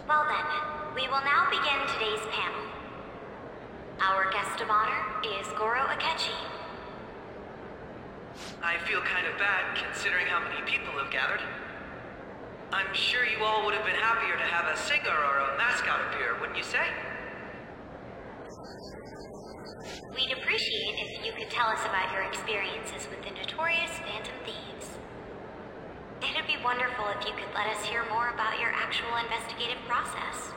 Well then, we will now begin today's panel. Our guest of honor is Goro Akechi. I feel kind of bad considering how many people have gathered. I'm sure you all would have been happier to have a singer or a mascot appear, wouldn't you say? We'd appreciate if you could tell us about your experiences with the notorious Phantom Thieves. It'd be wonderful if you could let us hear more about your actual investigative process.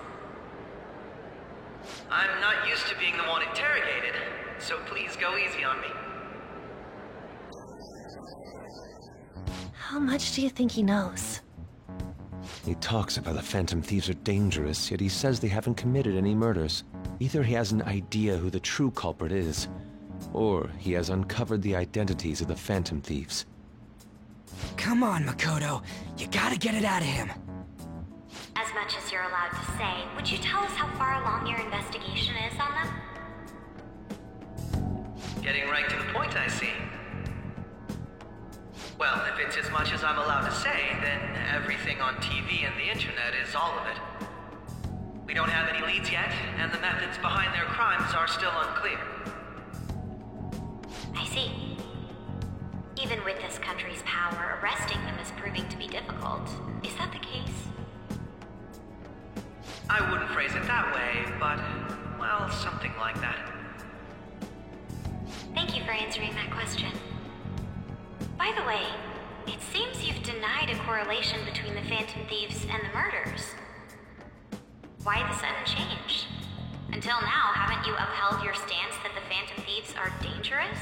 I'm not used to being the one interrogated, so please go easy on me. How much do you think he knows? He talks about the Phantom Thieves are dangerous, yet he says they haven't committed any murders. Either he has an idea who the true culprit is, or he has uncovered the identities of the Phantom Thieves. Come on, Makoto. You gotta get it out of him. As much as you're allowed to say, would you tell us how far along your investigation is on them? Getting right to the point, I see. Well, if it's as much as I'm allowed to say, then everything on TV and the internet is all of it. We don't have any leads yet, and the methods behind their crimes are still unclear. I see. Even with this country's power, arresting them is proving to be difficult. Is that the case? I wouldn't phrase it that way, but, well, something like that. Thank you for answering that question. By the way, it seems you've denied a correlation between the Phantom Thieves and the murders. Why the sudden change? Until now, haven't you upheld your stance that the Phantom Thieves are dangerous?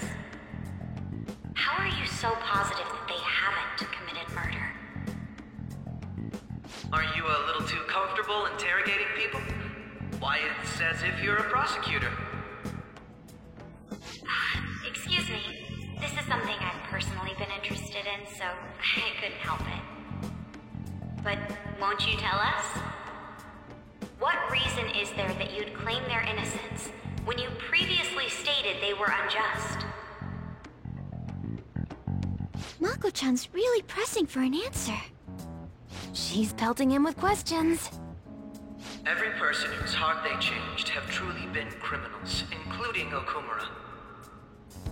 How are you so positive that they haven't committed murder? Are you a little too comfortable interrogating people? Why, it's as if you're a prosecutor. Excuse me. This is something I've personally been interested in, so I couldn't help it. But won't you tell us? What reason is there that you'd claim their innocence when you previously stated they were unjust? Mako-chan's really pressing for an answer. She's pelting him with questions. Every person whose heart they changed have truly been criminals, including Okumura.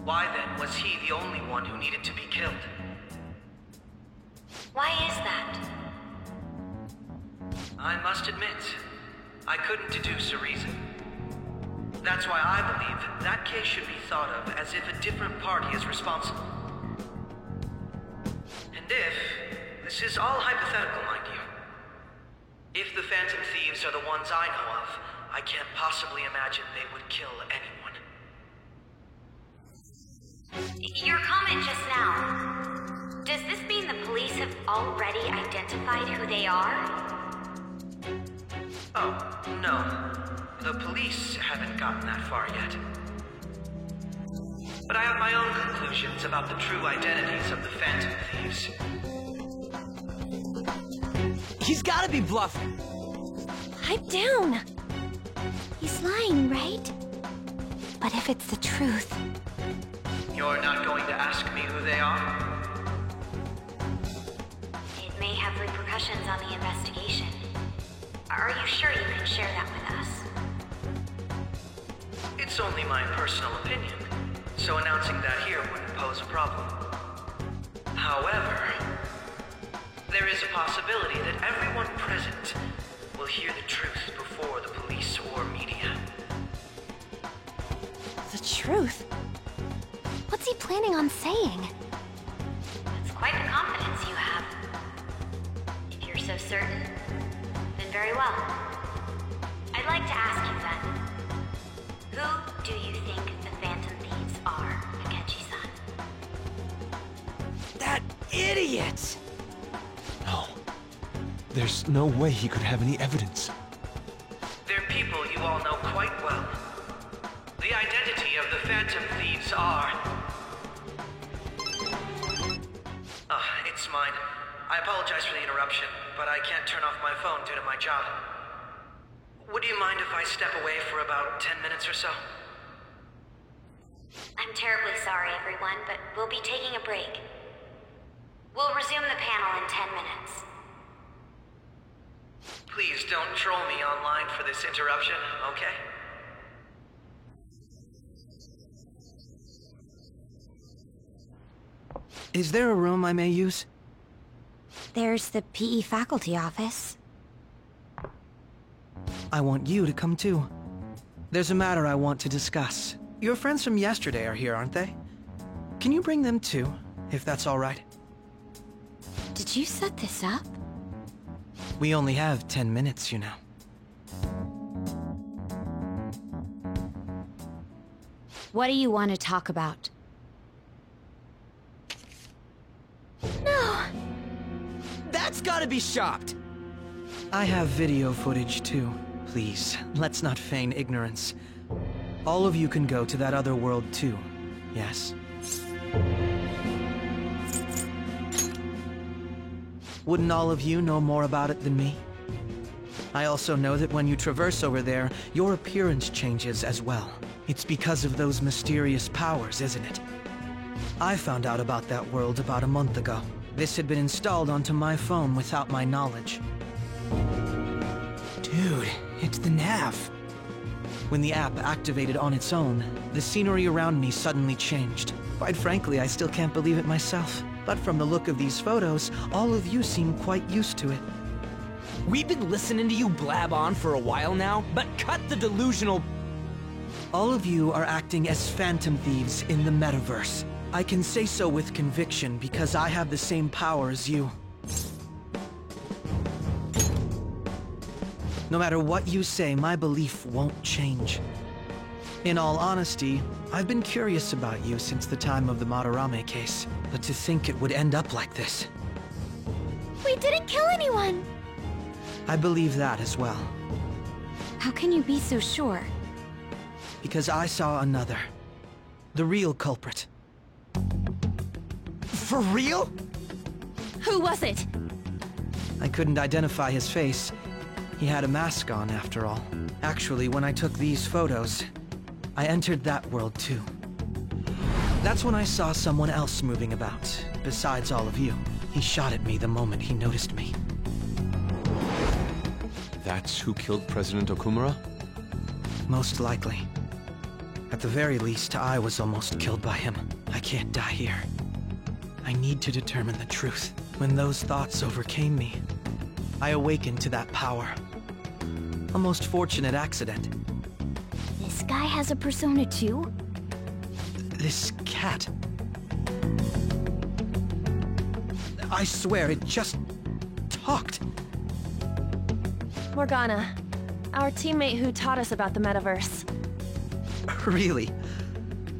Why then was he the only one who needed to be killed? Why is that? I must admit, I couldn't deduce a reason. That's why I believe that case should be thought of as if a different party is responsible. And if, this is all hypothetical, mind you, if the Phantom Thieves are the ones I know of, I can't possibly imagine they would kill anyone. Your comment just now, does this mean the police have already identified who they are? Oh, no. The police haven't gotten that far yet. But I have my own conclusions about the true identities of the Phantom Thieves. He's gotta be bluffing. Pipe down. He's lying, right? But if it's the truth... You're not going to ask me who they are? It may have repercussions on the investigation. Are you sure you can share that with us? It's only my personal opinion, so announcing that here wouldn't pose a problem. However, there is a possibility that everyone present will hear the truth before the police or media. The truth? What's he planning on saying? That's quite the confidence you have. If you're so certain, then very well. I'd like to ask you then, who do you think the Phantom Thieves are, Akechi-san? That idiot! No. There's no way he could have any evidence. They're people you all know quite well. The identity of the Phantom Thieves are... it's mine. I apologize for the interruption, but I can't turn off my phone due to my job. Would you mind if I step away for about 10 minutes or so? I'm terribly sorry, everyone, but we'll be taking a break. We'll resume the panel in 10 minutes. Please don't troll me online for this interruption, okay? Is there a room I may use? There's the PE faculty office. I want you to come too. There's a matter I want to discuss. Your friends from yesterday are here, aren't they? Can you bring them too, if that's all right? Did you set this up? We only have 10 minutes, you know. What do you want to talk about? No! That's gotta be shopped! I have video footage too. Please, let's not feign ignorance. All of you can go to that other world too, yes? Wouldn't all of you know more about it than me? I also know that when you traverse over there, your appearance changes as well. It's because of those mysterious powers, isn't it? I found out about that world about a month ago. This had been installed onto my phone without my knowledge. Dude, it's the nav. When the app activated on its own, the scenery around me suddenly changed. Quite frankly, I still can't believe it myself. But from the look of these photos, all of you seem quite used to it. We've been listening to you blab on for a while now, but cut the delusional... All of you are acting as phantom thieves in the metaverse. I can say so with conviction because I have the same power as you. No matter what you say, my belief won't change. In all honesty, I've been curious about you since the time of the Madarame case, but to think it would end up like this. We didn't kill anyone! I believe that as well. How can you be so sure? Because I saw another. The real culprit. For real? Who was it? I couldn't identify his face. He had a mask on, after all. Actually, when I took these photos, I entered that world too. That's when I saw someone else moving about, besides all of you. He shot at me the moment he noticed me. That's who killed President Okumura? Most likely. At the very least, I was almost killed by him. I can't die here. I need to determine the truth. When those thoughts overcame me, I awakened to that power. A most fortunate accident. This guy has a persona too? This cat. I swear, it just talked. Morgana, our teammate who taught us about the metaverse. Really?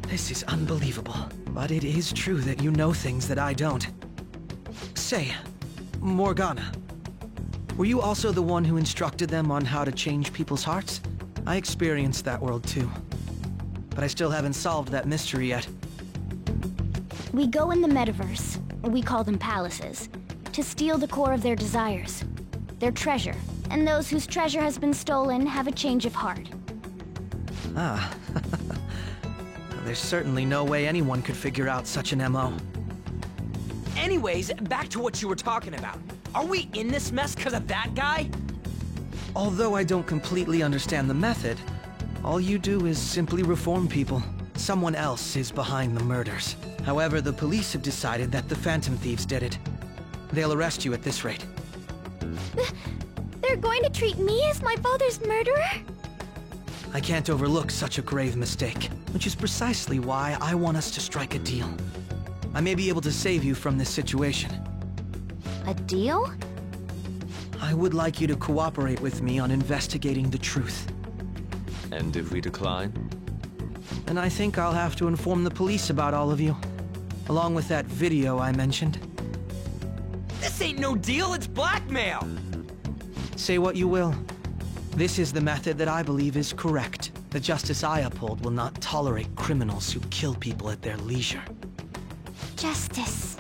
This is unbelievable. But it is true that you know things that I don't. Say, Morgana, were you also the one who instructed them on how to change people's hearts? I experienced that world too. But I still haven't solved that mystery yet. We go in the metaverse, we call them palaces, to steal the core of their desires, their treasure. And those whose treasure has been stolen have a change of heart. Ah. There's certainly no way anyone could figure out such an MO. Anyways, back to what you were talking about. Are we in this mess because of that guy? Although I don't completely understand the method, all you do is simply reform people. Someone else is behind the murders. However, the police have decided that the Phantom Thieves did it. They'll arrest you at this rate. They're going to treat me as my father's murderer? I can't overlook such a grave mistake, which is precisely why I want us to strike a deal. I may be able to save you from this situation. A deal? I would like you to cooperate with me on investigating the truth. And if we decline? And I think I'll have to inform the police about all of you, along with that video I mentioned. This ain't no deal, it's blackmail! Say what you will. This is the method that I believe is correct. The justice I uphold will not tolerate criminals who kill people at their leisure. Justice.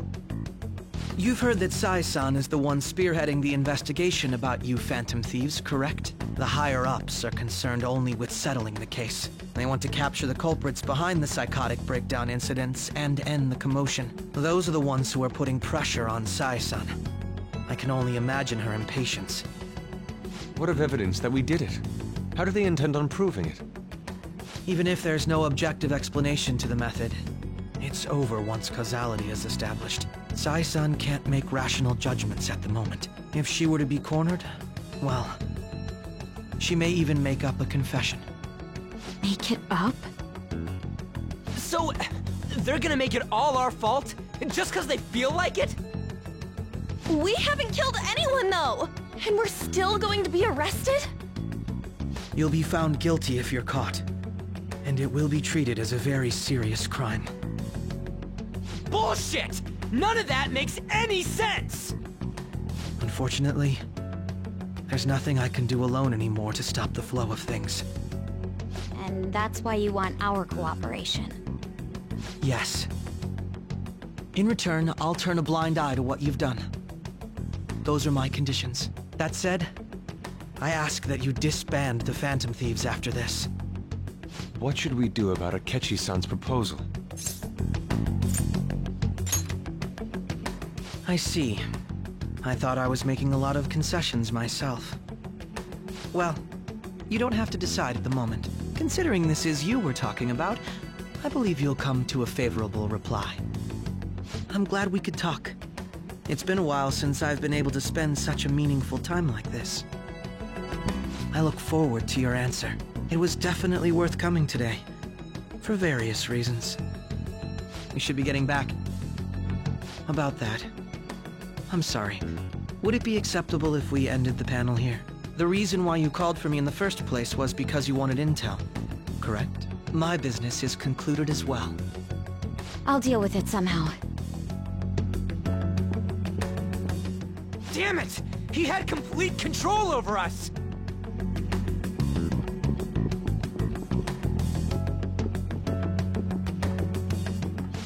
You've heard that Sai-san is the one spearheading the investigation about you Phantom Thieves, correct? The higher-ups are concerned only with settling the case. They want to capture the culprits behind the psychotic breakdown incidents and end the commotion. Those are the ones who are putting pressure on Sai-san. I can only imagine her impatience. What of evidence that we did it? How do they intend on proving it? Even if there's no objective explanation to the method, it's over once causality is established. Sai-san can't make rational judgments at the moment. If she were to be cornered, well, she may even make up a confession. Make it up? So, they're gonna make it all our fault? Just because they feel like it? We haven't killed anyone, though! And we're still going to be arrested? You'll be found guilty if you're caught, and it will be treated as a very serious crime. Bullshit! None of that makes any sense! Unfortunately, there's nothing I can do alone anymore to stop the flow of things. And that's why you want our cooperation. Yes. In return, I'll turn a blind eye to what you've done. Those are my conditions. That said, I ask that you disband the Phantom Thieves after this. What should we do about Akechi-san's proposal? I see. I thought I was making a lot of concessions myself. Well, you don't have to decide at the moment. Considering this is you we're talking about, I believe you'll come to a favorable reply. I'm glad we could talk. It's been a while since I've been able to spend such a meaningful time like this. I look forward to your answer. It was definitely worth coming today, for various reasons. We should be getting back. About that, I'm sorry. Would it be acceptable if we ended the panel here? The reason why you called for me in the first place was because you wanted intel, correct? My business is concluded as well. I'll deal with it somehow. Damn it! He had complete control over us!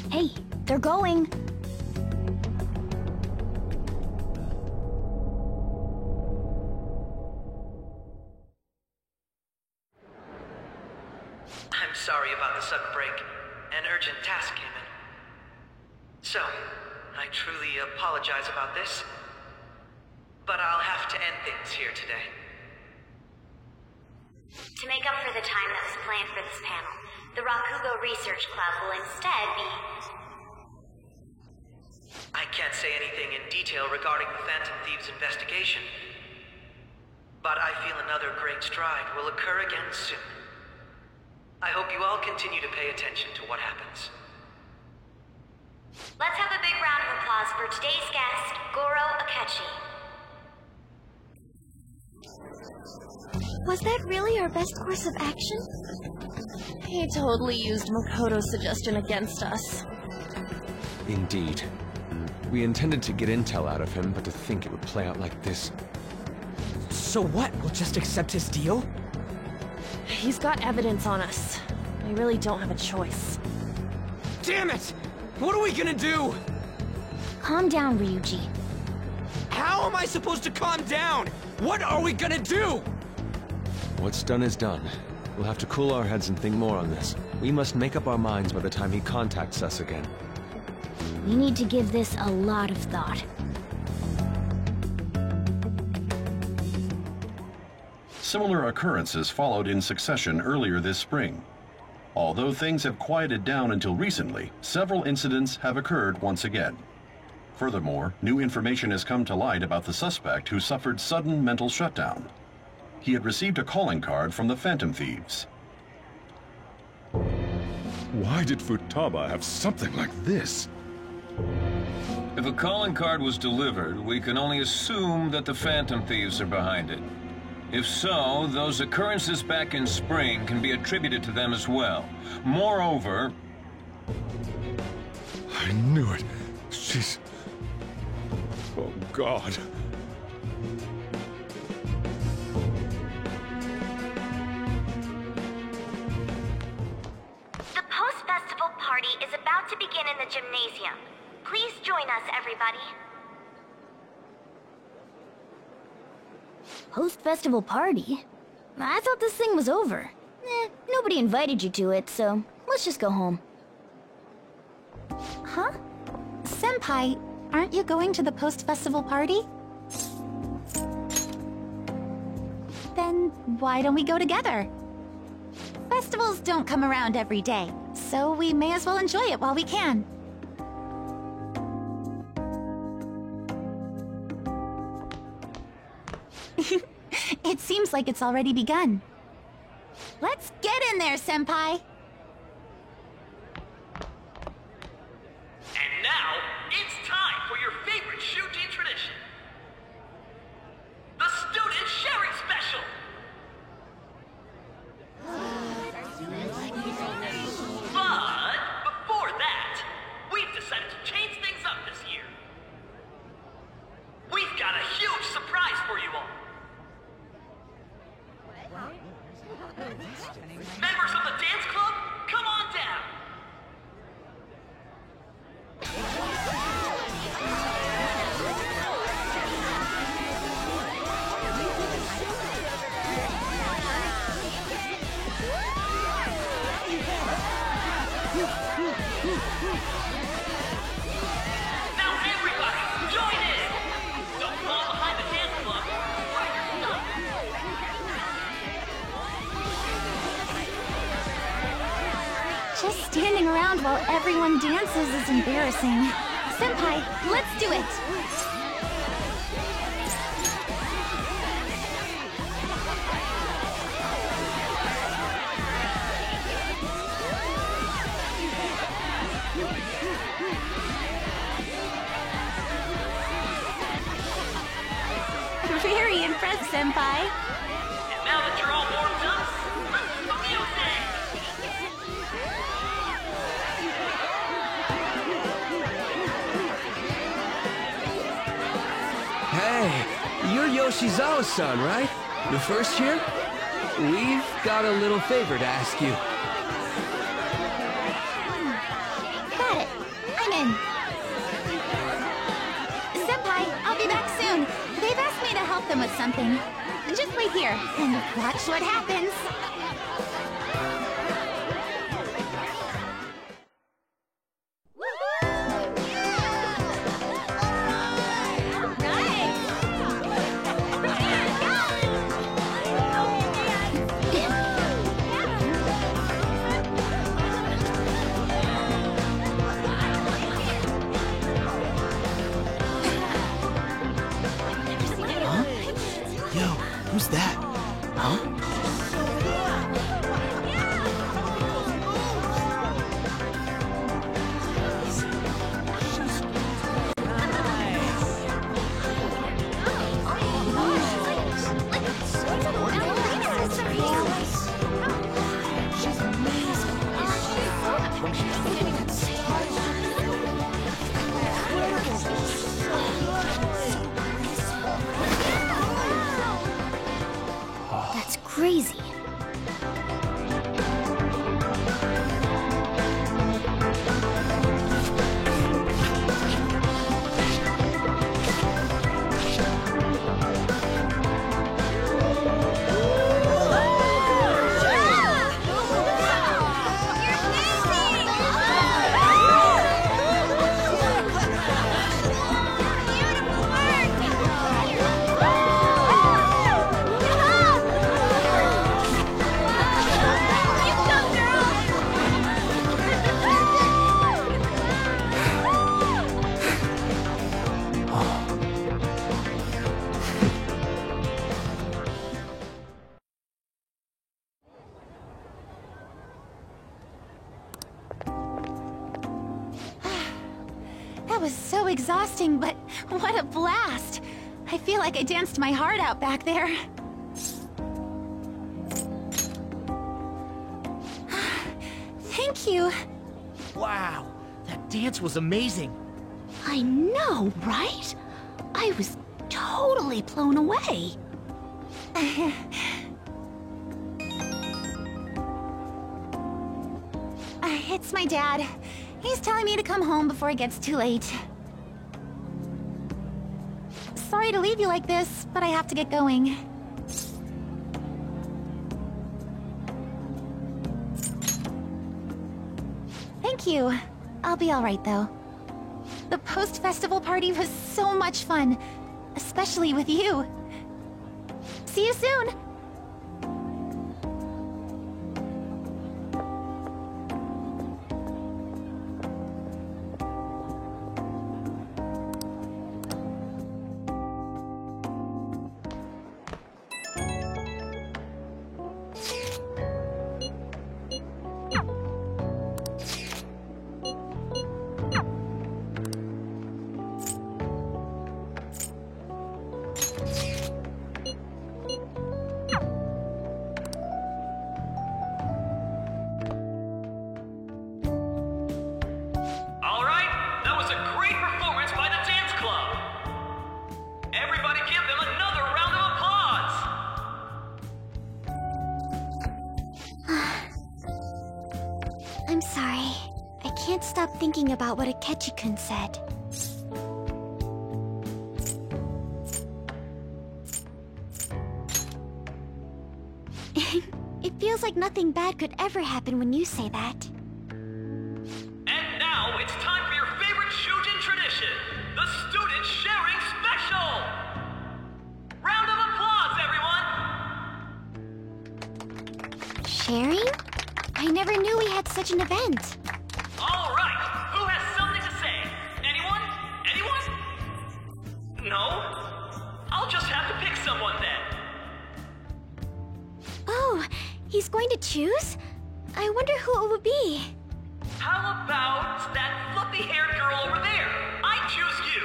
Hey, they're going. I'm sorry about the sudden break. An urgent task came in. So, I truly apologize about this. But I'll have to end things here today. To make up for the time that was planned for this panel, the Rakugo Research Club will instead be... I can't say anything in detail regarding the Phantom Thieves investigation. But I feel another great stride will occur again soon. I hope you all continue to pay attention to what happens. Let's have a big round of applause for today's guest, Goro Akechi. Was that really our best course of action? He totally used Makoto's suggestion against us. Indeed. We intended to get intel out of him, but to think it would play out like this. So what? We'll just accept his deal? He's got evidence on us. We really don't have a choice. Damn it! What are we gonna do? Calm down, Ryuji. How am I supposed to calm down? What are we gonna do? What's done is done. We'll have to cool our heads and think more on this. We must make up our minds by the time he contacts us again. We need to give this a lot of thought. Similar occurrences followed in succession earlier this spring. Although things have quieted down until recently, several incidents have occurred once again. Furthermore, new information has come to light about the suspect who suffered sudden mental shutdown. He had received a calling card from the Phantom Thieves. Why did Futaba have something like this? If a calling card was delivered, we can only assume that the Phantom Thieves are behind it. If so, those occurrences back in spring can be attributed to them as well. Moreover... I knew it. She's... Oh, God. The post-festival party is about to begin in the gymnasium. Please join us, everybody. Post-festival party? I thought this thing was over. Nobody invited you to it, so let's just go home. Huh? Senpai, aren't you going to the post-festival party? then why don't we go together? Festivals don't come around every day, so we may as well enjoy it while we can. It seems like it's already begun. Let's get in there, Senpai! And now, it's time for your favorite Shuji tradition. The Student Sharing Special! But before that, we've decided to change things up this year. We've got a huge surprise for you all. Members of the dance club, come on down. Now everybody, join in! Don't fall behind the dance club. Just standing around while everyone dances is embarrassing. Senpai, let's do it! Very impressed, Senpai. And now that you're all warmed up, let's do the music! Hey, you're Yoshizawa-san, right? The first year? We've got a little favor to ask you. Got it. I'm in. Senpai, I'll be back soon. They've asked me to help them with something. Just wait here and watch what happens. Who's that? Huh? That's crazy. That was so exhausting, but what a blast! I feel like I danced my heart out back there. Thank you. Wow, that dance was amazing. I know, right? I was totally blown away. It's my dad. He's telling me to come home before it gets too late. Sorry to leave you like this, but I have to get going. Thank you. I'll be alright, though. The post-festival party was so much fun, especially with you. See you soon! I can't stop thinking about what Akechi-kun said. It feels like nothing bad could ever happen when you say that. And now it's time for your favorite Shujin tradition, the Student Sharing Special! Round of applause, everyone! Sharing? I never knew we had such an event. All right, who has something to say? Anyone? Anyone? No? I'll just have to pick someone then. Oh, he's going to choose? I wonder who it would be. How about that fluffy-haired girl over there? I choose you!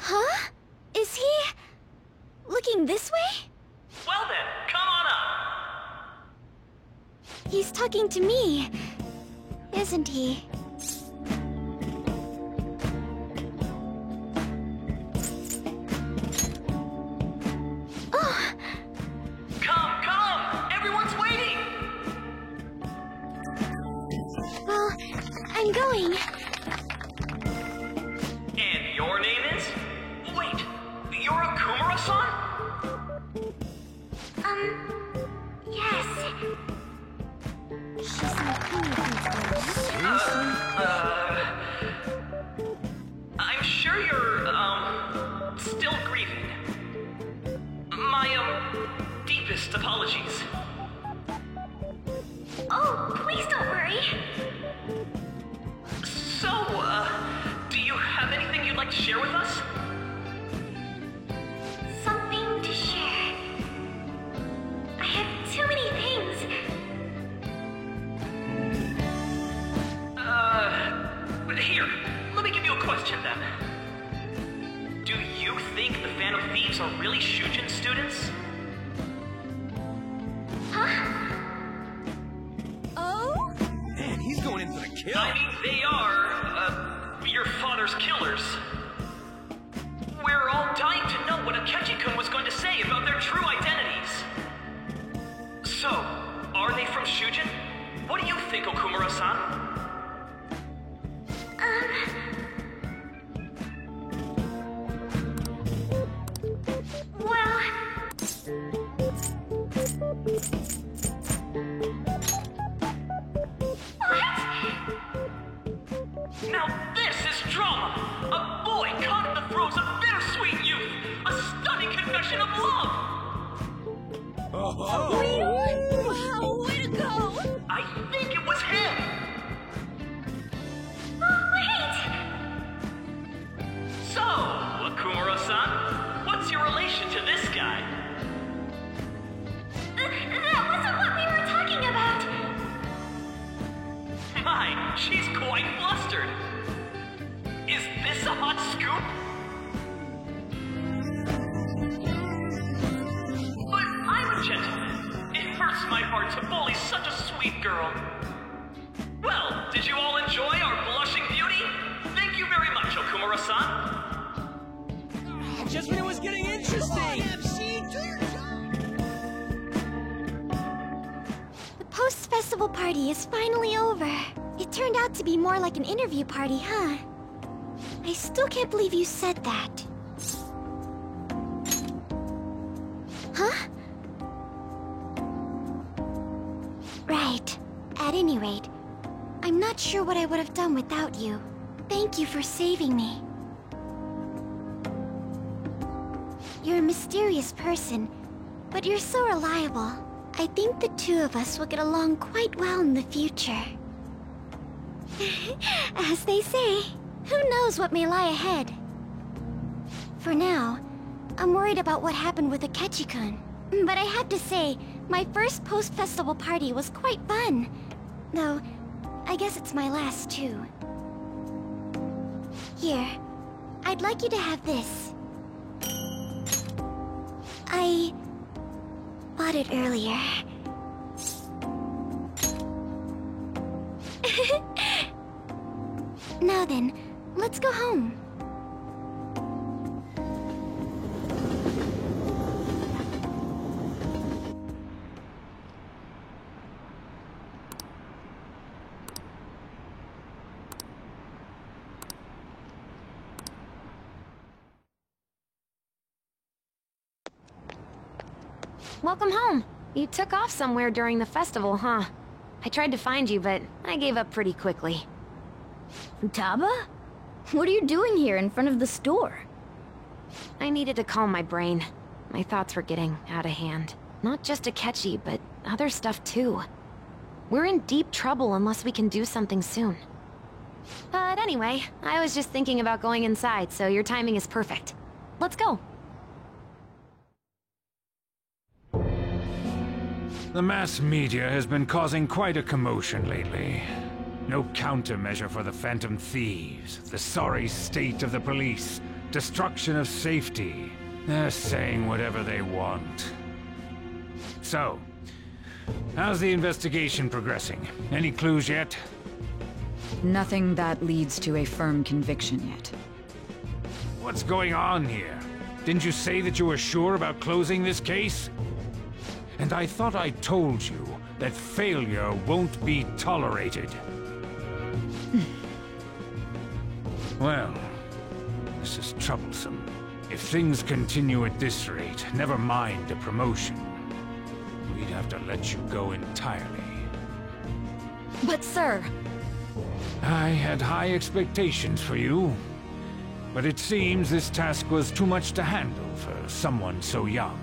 Huh? Is he... looking this way? Well then, come on up! He's talking to me, isn't he? Oh! Come! Everyone's waiting! Well, I'm going. And your name is? Wait, you're Okumura-san? Yes. She's not I'm sure you're, still grieving. My, deepest apologies. Oh, please don't worry. So, do you have anything you'd like to share with us? Something to share. I have too many things. Here, let me give you a question then. Do you think the Phantom Thieves are really Shujin students? Huh? Oh? Man, he's going in for the kill. I mean, they are, your father's killers. We're all dying to know what Akechi-kun was going to say about their true identities. So, are they from Shujin? What do you think, Okumura-san? Well... Now this is drama! A boy caught in the throes of bittersweet youth! A stunning confession of love! Wow, way to go! I think it was him! Wait! So, Okumura-san, what's your relation to this guy? That wasn't what we were talking about! My, she's quite flustered! Is this a hot scoop? But I'm a gentleman. It hurts my heart to bully such a sweet girl. Well, did you all enjoy our blushing beauty? Thank you very much, Okumura-san. Just when it was getting interesting! The post-festival party is finally over. It turned out to be more like an interview party, huh? I still can't believe you said that. Huh? Right. At any rate, I'm not sure what I would have done without you. Thank you for saving me. You're a mysterious person, but you're so reliable. I think the two of us will get along quite well in the future. As they say, who knows what may lie ahead? For now, I'm worried about what happened with Akechi-kun. But I have to say, my first post-festival party was quite fun. Though, I guess it's my last too. Here, I'd like you to have this. I bought it earlier. Now then, let's go home. welcome home. You took off somewhere during the festival, huh? I tried to find you, but I gave up pretty quickly. Futaba? What are you doing here in front of the store? I needed to calm my brain. My thoughts were getting out of hand. Not just Akechi, but other stuff too. We're in deep trouble unless we can do something soon. But anyway, I was just thinking about going inside, so your timing is perfect. Let's go. The mass media has been causing quite a commotion lately. No countermeasure for the Phantom Thieves, the sorry state of the police, destruction of safety. They're saying whatever they want. So, how's the investigation progressing? Any clues yet? Nothing that leads to a firm conviction yet. What's going on here? Didn't you say that you were sure about closing this case? And I thought I told you that failure won't be tolerated. Well, this is troublesome. If things continue at this rate, never mind a promotion. We'd have to let you go entirely. But sir... I had high expectations for you. But it seems this task was too much to handle for someone so young.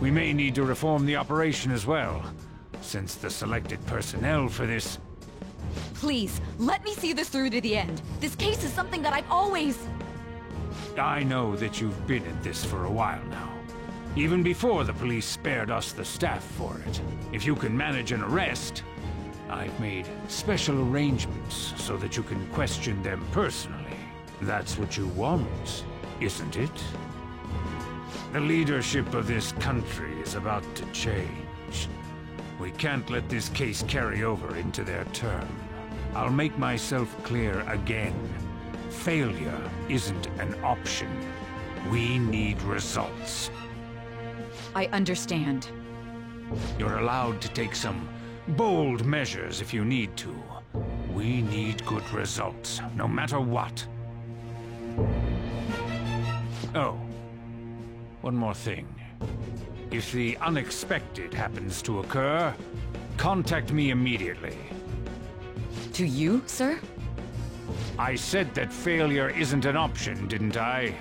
We may need to reform the operation as well, since the selected personnel for this... Please, let me see this through to the end. This case is something that I've always... I know that you've been at this for a while now. Even before the police spared us the staff for it. If you can manage an arrest, I've made special arrangements so that you can question them personally. That's what you want, isn't it? The leadership of this country is about to change. We can't let this case carry over into their term. I'll make myself clear again. Failure isn't an option. We need results. I understand. You're allowed to take some bold measures if you need to. We need good results, no matter what. Oh, one more thing. If the unexpected happens to occur, contact me immediately. To you, sir? I said that failure isn't an option, didn't I?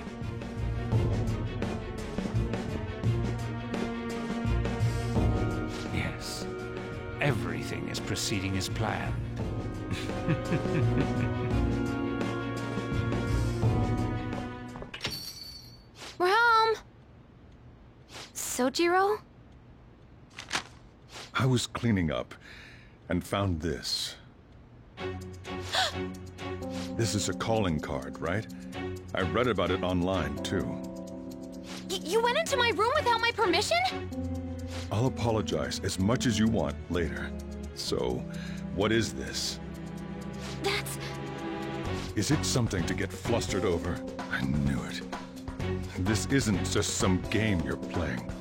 Yes. Everything is proceeding as planned. We're home! Sojiro? I was cleaning up and found this. This is a calling card, right? I read about it online, too. You went into my room without my permission? I'll apologize as much as you want later. So, what is this? That's... Is it something to get flustered over? I knew it. This isn't just some game you're playing.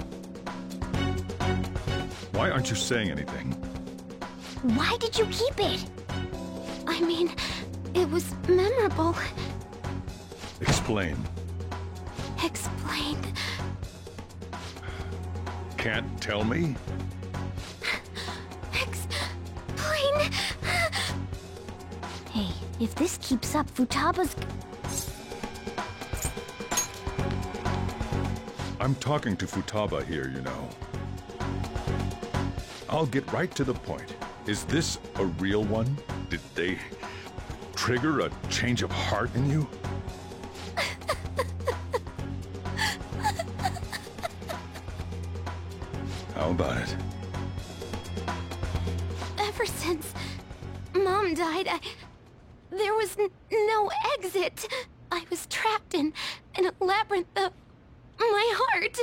Why aren't you saying anything? Why did you keep it? I mean, it was memorable. Explain. Explain. Can't tell me? Explain. Hey, if this keeps up, Futaba's... I'm talking to Futaba here, you know. I'll get right to the point. Is this a real one? Did they trigger a change of heart in you? How about it? Ever since Mom died, there was no exit. I was trapped in a labyrinth of my heart.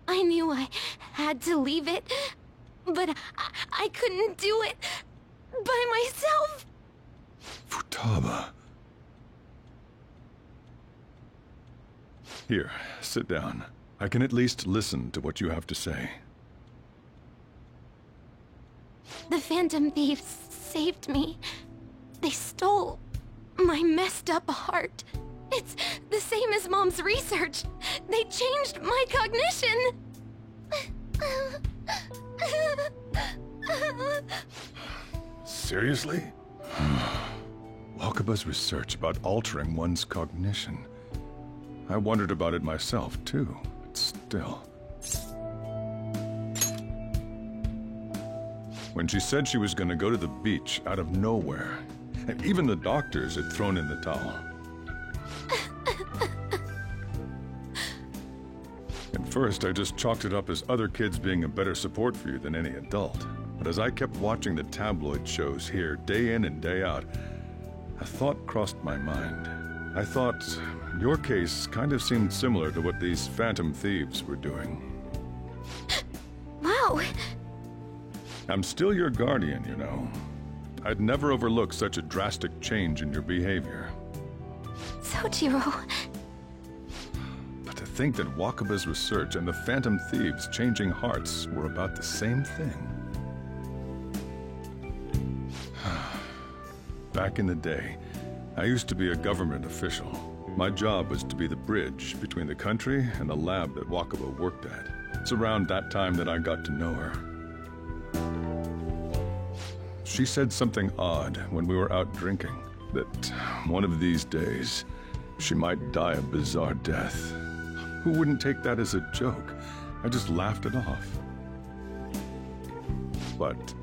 I knew I had to leave it, but I couldn't do it by myself. Futaba. Here, sit down. I can at least listen to what you have to say. The Phantom Thieves saved me. They stole my messed up heart. It's the same as Mom's research. They changed my cognition. Seriously? Wakaba's research about altering one's cognition. I wondered about it myself, too, but still. When she said she was going to go to the beach out of nowhere, and even the doctors had thrown in the towel. At first, I just chalked it up as other kids being a better support for you than any adult. But as I kept watching the tabloid shows here, day in and day out, a thought crossed my mind. I thought your case kind of seemed similar to what these Phantom Thieves were doing. Wow! I'm still your guardian, you know. I'd never overlook such a drastic change in your behavior. Sojiro... But to think that Wakaba's research and the Phantom Thieves' changing hearts were about the same thing. Back in the day, I used to be a government official. My job was to be the bridge between the country and the lab that Wakaba worked at. It's around that time that I got to know her. She said something odd when we were out drinking, that one of these days, she might die a bizarre death. Who wouldn't take that as a joke? I just laughed it off. But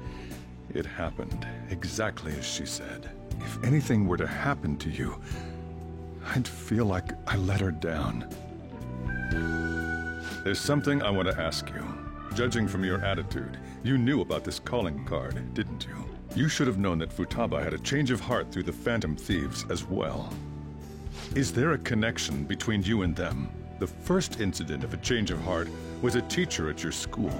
it happened exactly as she said. If anything were to happen to you, I'd feel like I let her down. There's something I want to ask you. Judging from your attitude, you knew about this calling card, didn't you? You should have known that Futaba had a change of heart through the Phantom Thieves as well. Is there a connection between you and them? The first incident of a change of heart was a teacher at your school.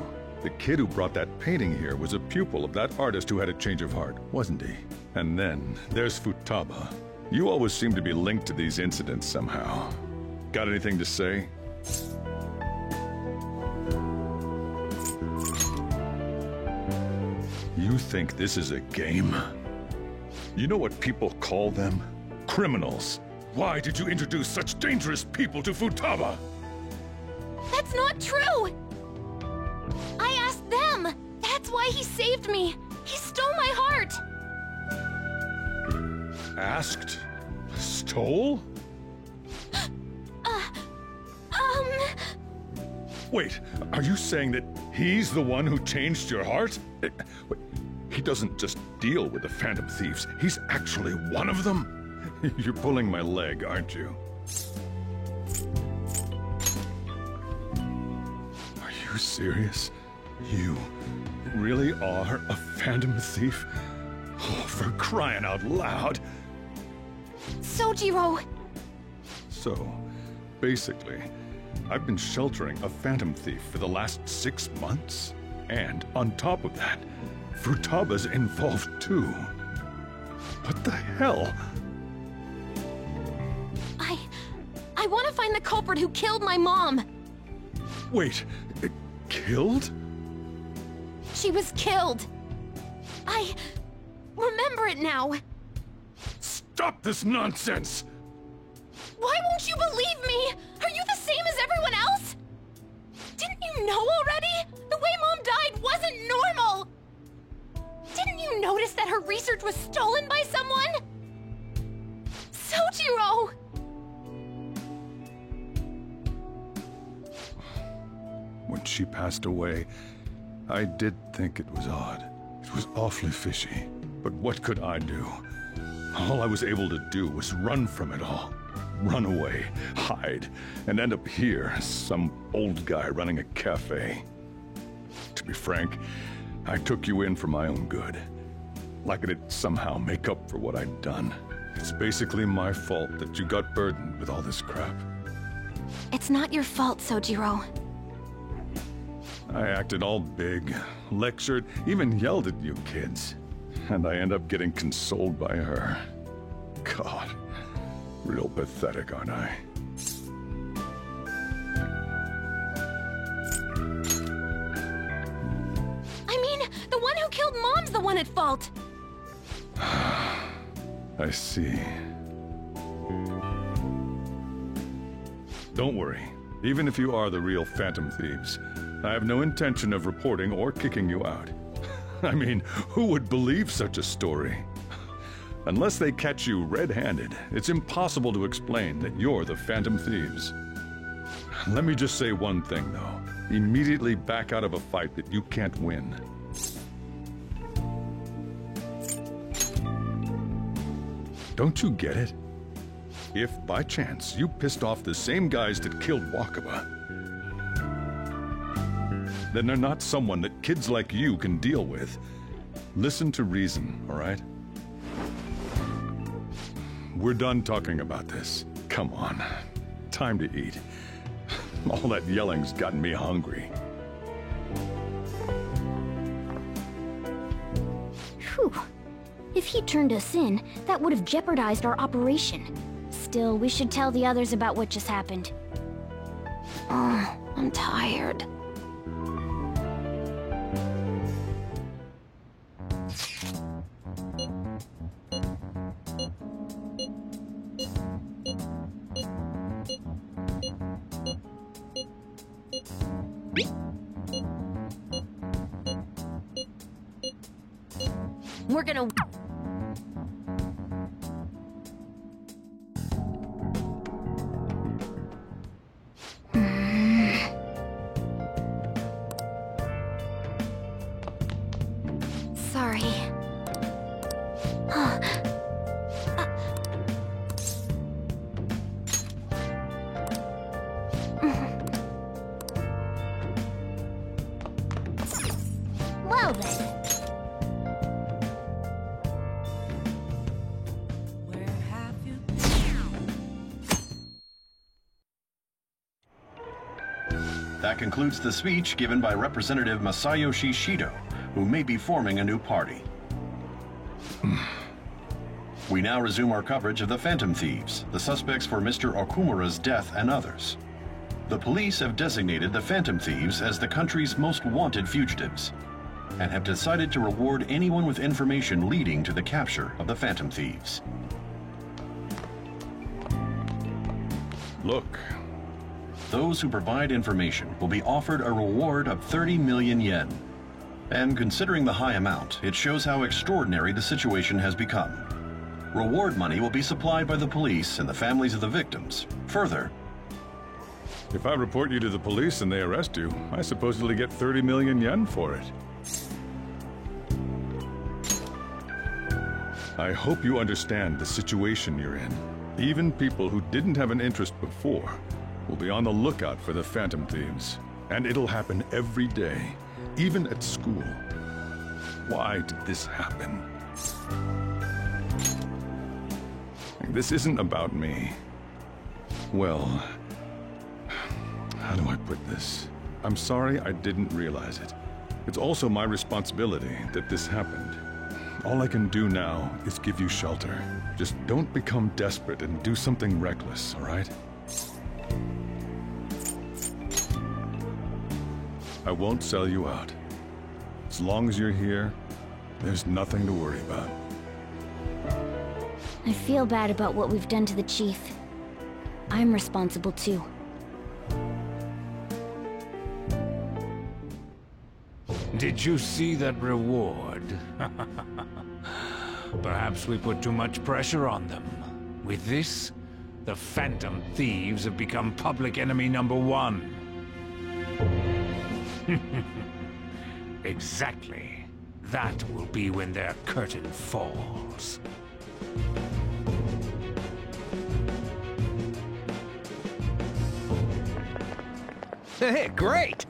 The kid who brought that painting here was a pupil of that artist who had a change of heart, wasn't he? And then there's Futaba. You always seem to be linked to these incidents somehow. Got anything to say? You think this is a game? You know what people call them? Criminals. Why did you introduce such dangerous people to Futaba? That's not true! I asked them! That's why he saved me! He stole my heart! Asked? Stole? Wait, are you saying that he's the one who changed your heart? Wait, he doesn't just deal with the Phantom Thieves, he's actually one of them? You're pulling my leg, aren't you? Are you serious? You really are a Phantom Thief? Oh, for crying out loud! Sojiro! So, basically, I've been sheltering a Phantom Thief for the last 6 months. And on top of that, Futaba's involved too. What the hell? I want to find the culprit who killed my mom! Wait, killed? She was killed! I remember it now! Stop this nonsense! Why won't you believe me? Are you the same as everyone else? Didn't you know already? The way Mom died wasn't normal! Didn't you notice that her research was stolen by someone? Sojiro! When she passed away, I did think it was odd. It was awfully fishy. But what could I do? All I was able to do was run from it all. Run away, hide, and end up here as some old guy running a cafe. To be frank, I took you in for my own good. Like it'd somehow make up for what I'd done. It's basically my fault that you got burdened with all this crap. It's not your fault, Sojiro. I acted all big, lectured, even yelled at you kids. And I end up getting consoled by her. God, real pathetic, aren't I? I mean, the one who killed Mom's the one at fault! I see. Don't worry. Even if you are the real Phantom Thieves, I have no intention of reporting or kicking you out. I mean, who would believe such a story? Unless they catch you red-handed, it's impossible to explain that you're the Phantom Thieves. Let me just say one thing, though. Immediately back out of a fight that you can't win. Don't you get it? If, by chance, you pissed off the same guys that killed Wakaba, then they're not someone that kids like you can deal with. Listen to reason, all right? We're done talking about this. Come on. Time to eat. All that yelling's gotten me hungry. Whew. If he turned us in, that would have jeopardized our operation. Still, we should tell the others about what just happened. Oh, I'm tired. We're gonna... Sorry. Well then. That concludes the speech given by Representative Masayoshi Shido, who may be forming a new party. We now resume our coverage of the Phantom Thieves, the suspects for Mr. Okumura's death and others. The police have designated the Phantom Thieves as the country's most wanted fugitives, and have decided to reward anyone with information leading to the capture of the Phantom Thieves. Look. Those who provide information will be offered a reward of 30 million yen. And considering the high amount, it shows how extraordinary the situation has become. Reward money will be supplied by the police and the families of the victims. Further, if I report you to the police and they arrest you, I supposedly get 30 million yen for it. I hope you understand the situation you're in. Even people who didn't have an interest before will be on the lookout for the Phantom Thieves. And it'll happen every day, even at school. Why did this happen? This isn't about me. Well, how do I put this? I'm sorry I didn't realize it. It's also my responsibility that this happened. All I can do now is give you shelter. Just don't become desperate and do something reckless, all right? I won't sell you out. As long as you're here, there's nothing to worry about. I feel bad about what we've done to the chief. I'm responsible too. Did you see that reward? Perhaps we put too much pressure on them. With this, the Phantom Thieves have become public enemy #1. Exactly. That will be when their curtain falls. Hey, great!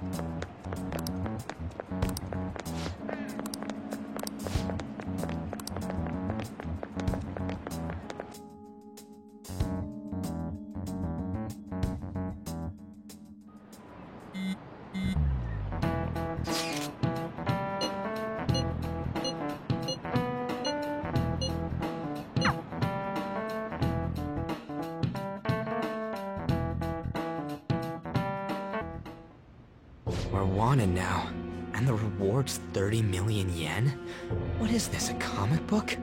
We're wanted now, and the reward's 30 million yen? What is this, a comic book?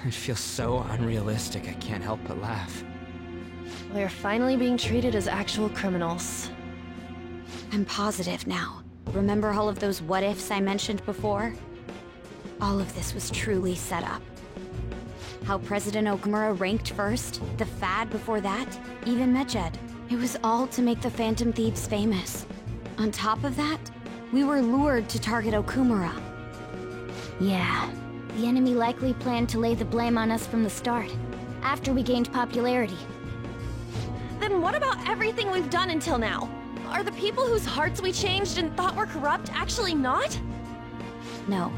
It feels so unrealistic I can't help but laugh. We're finally being treated as actual criminals. I'm positive now. Remember all of those what-ifs I mentioned before? All of this was truly set up. How President Okumura ranked first, the Fad before that, even Medjed. It was all to make the Phantom Thieves famous. On top of that, we were lured to target Okumura. Yeah, the enemy likely planned to lay the blame on us from the start, after we gained popularity. Then what about everything we've done until now? Are the people whose hearts we changed and thought were corrupt actually not? No,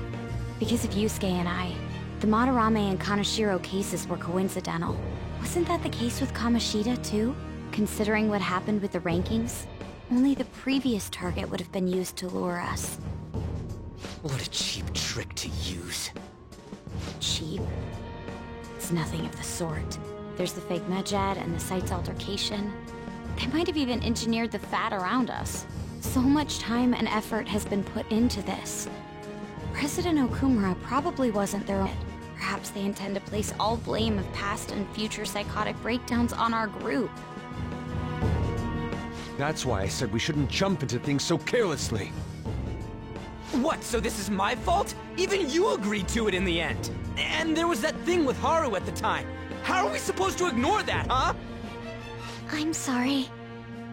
because of Yusuke and I, the Madarame and Kaneshiro cases were coincidental. Wasn't that the case with Kamoshida too? Considering what happened with the rankings, only the previous target would have been used to lure us. What a cheap trick to use. Cheap? It's nothing of the sort. There's the fake Medjed and the site's altercation. They might have even engineered the Fat around us. So much time and effort has been put into this. President Okumura probably wasn't their own. Perhaps they intend to place all blame of past and future psychotic breakdowns on our group. That's why I said we shouldn't jump into things so carelessly. What, so this is my fault? Even you agreed to it in the end. And there was that thing with Haru at the time. How are we supposed to ignore that, huh? I'm sorry.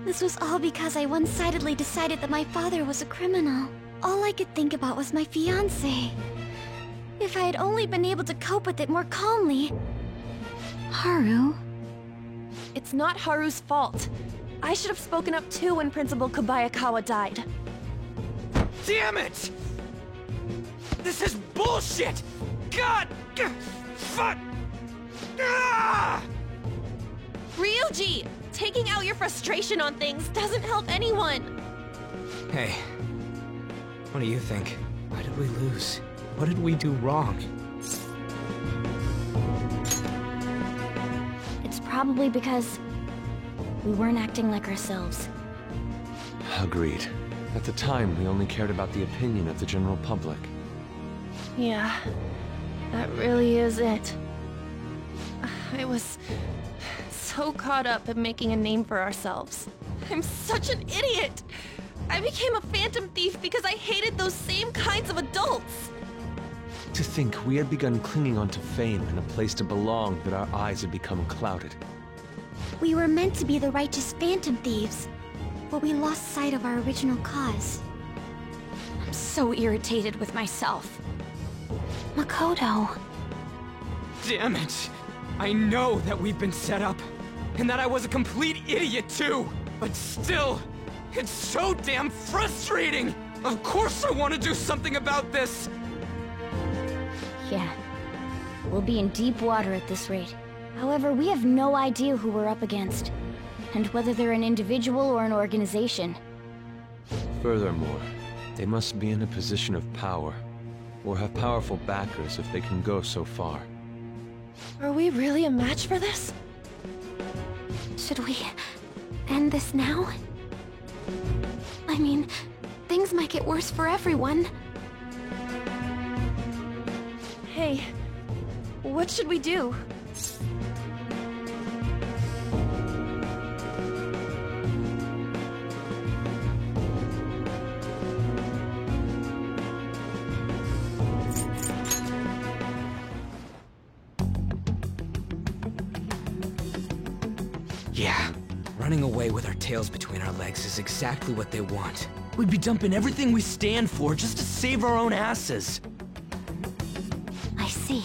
This was all because I one-sidedly decided that my father was a criminal. All I could think about was my fiancé. If I had only been able to cope with it more calmly. Haru? It's not Haru's fault. I should have spoken up too when Principal Kobayakawa died. Damn it! This is bullshit! God! Fuck! Ah! Ryuji! Taking out your frustration on things doesn't help anyone! Hey, what do you think? Why did we lose? What did we do wrong? It's probably because we weren't acting like ourselves. Agreed. At the time, we only cared about the opinion of the general public. Yeah, that really is it. I was so caught up in making a name for ourselves. I'm such an idiot! I became a Phantom Thief because I hated those same kinds of adults! To think we had begun clinging onto fame and a place to belong, but our eyes had become clouded. We were meant to be the righteous Phantom Thieves, but we lost sight of our original cause. I'm so irritated with myself. Makoto. Damn it! I know that we've been set up, and that I was a complete idiot too! But still, it's so damn frustrating! Of course I want to do something about this! Yeah. We'll be in deep water at this rate. However, we have no idea who we're up against, and whether they're an individual or an organization. Furthermore, they must be in a position of power, or have powerful backers if they can go so far. Are we really a match for this? Should we end this now? I mean, things might get worse for everyone. Hey, what should we do? Yeah, running away with our tails between our legs is exactly what they want. We'd be dumping everything we stand for just to save our own asses. I see.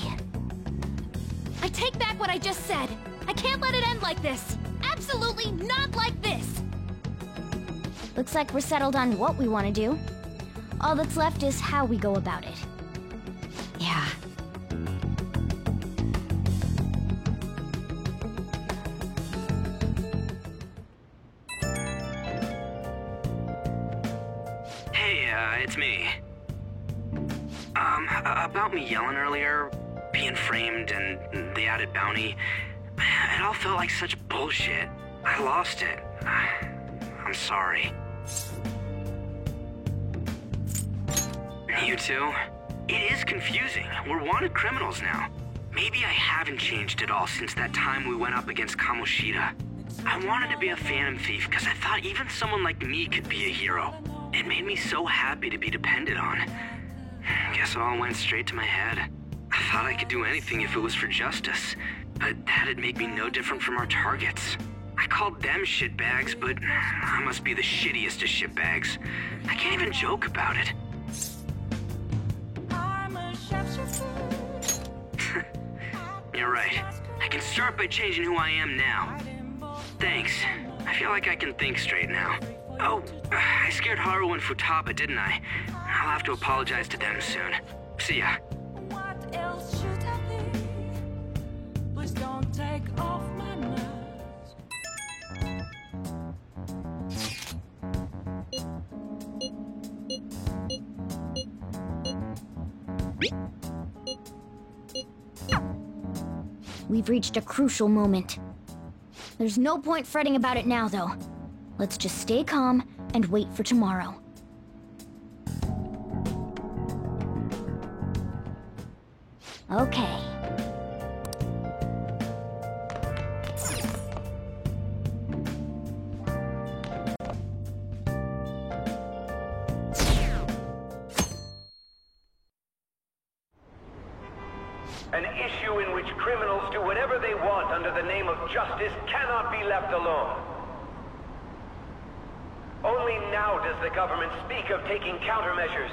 I take back what I just said. I can't let it end like this. Absolutely not like this. Looks like we're settled on what we want to do. All that's left is how we go about it. Yeah. It's me. About me yelling earlier, being framed, and the added bounty, it all felt like such bullshit. I lost it. I'm sorry. You too? It is confusing. We're wanted criminals now. Maybe I haven't changed at all since that time we went up against Kamoshida. I wanted to be a Phantom Thief because I thought even someone like me could be a hero. It made me so happy to be depended on. Guess it all went straight to my head. I thought I could do anything if it was for justice, but that'd make me no different from our targets. I called them shitbags, but I must be the shittiest of shitbags. I can't even joke about it. You're right. I can start by changing who I am now. Thanks. I feel like I can think straight now. Oh, I scared Haru and Futaba, didn't I? I'll have to apologize to them soon. See ya. What else should I be? Please don't take off my mask. We've reached a crucial moment. There's no point fretting about it now, though. Let's just stay calm and wait for tomorrow. Okay. An issue in which criminals do whatever they want under the name of justice cannot be left alone. Only now does the government speak of taking countermeasures,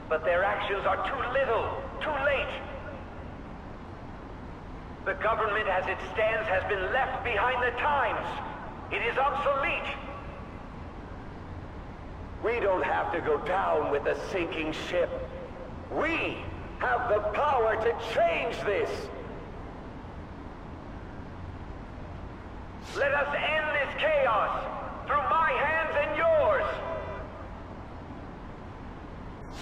but their actions are too little, too late. The government as it stands has been left behind the times. It is obsolete. We don't have to go down with a sinking ship. We have the power to change this. Let us end this chaos through my hands and yours.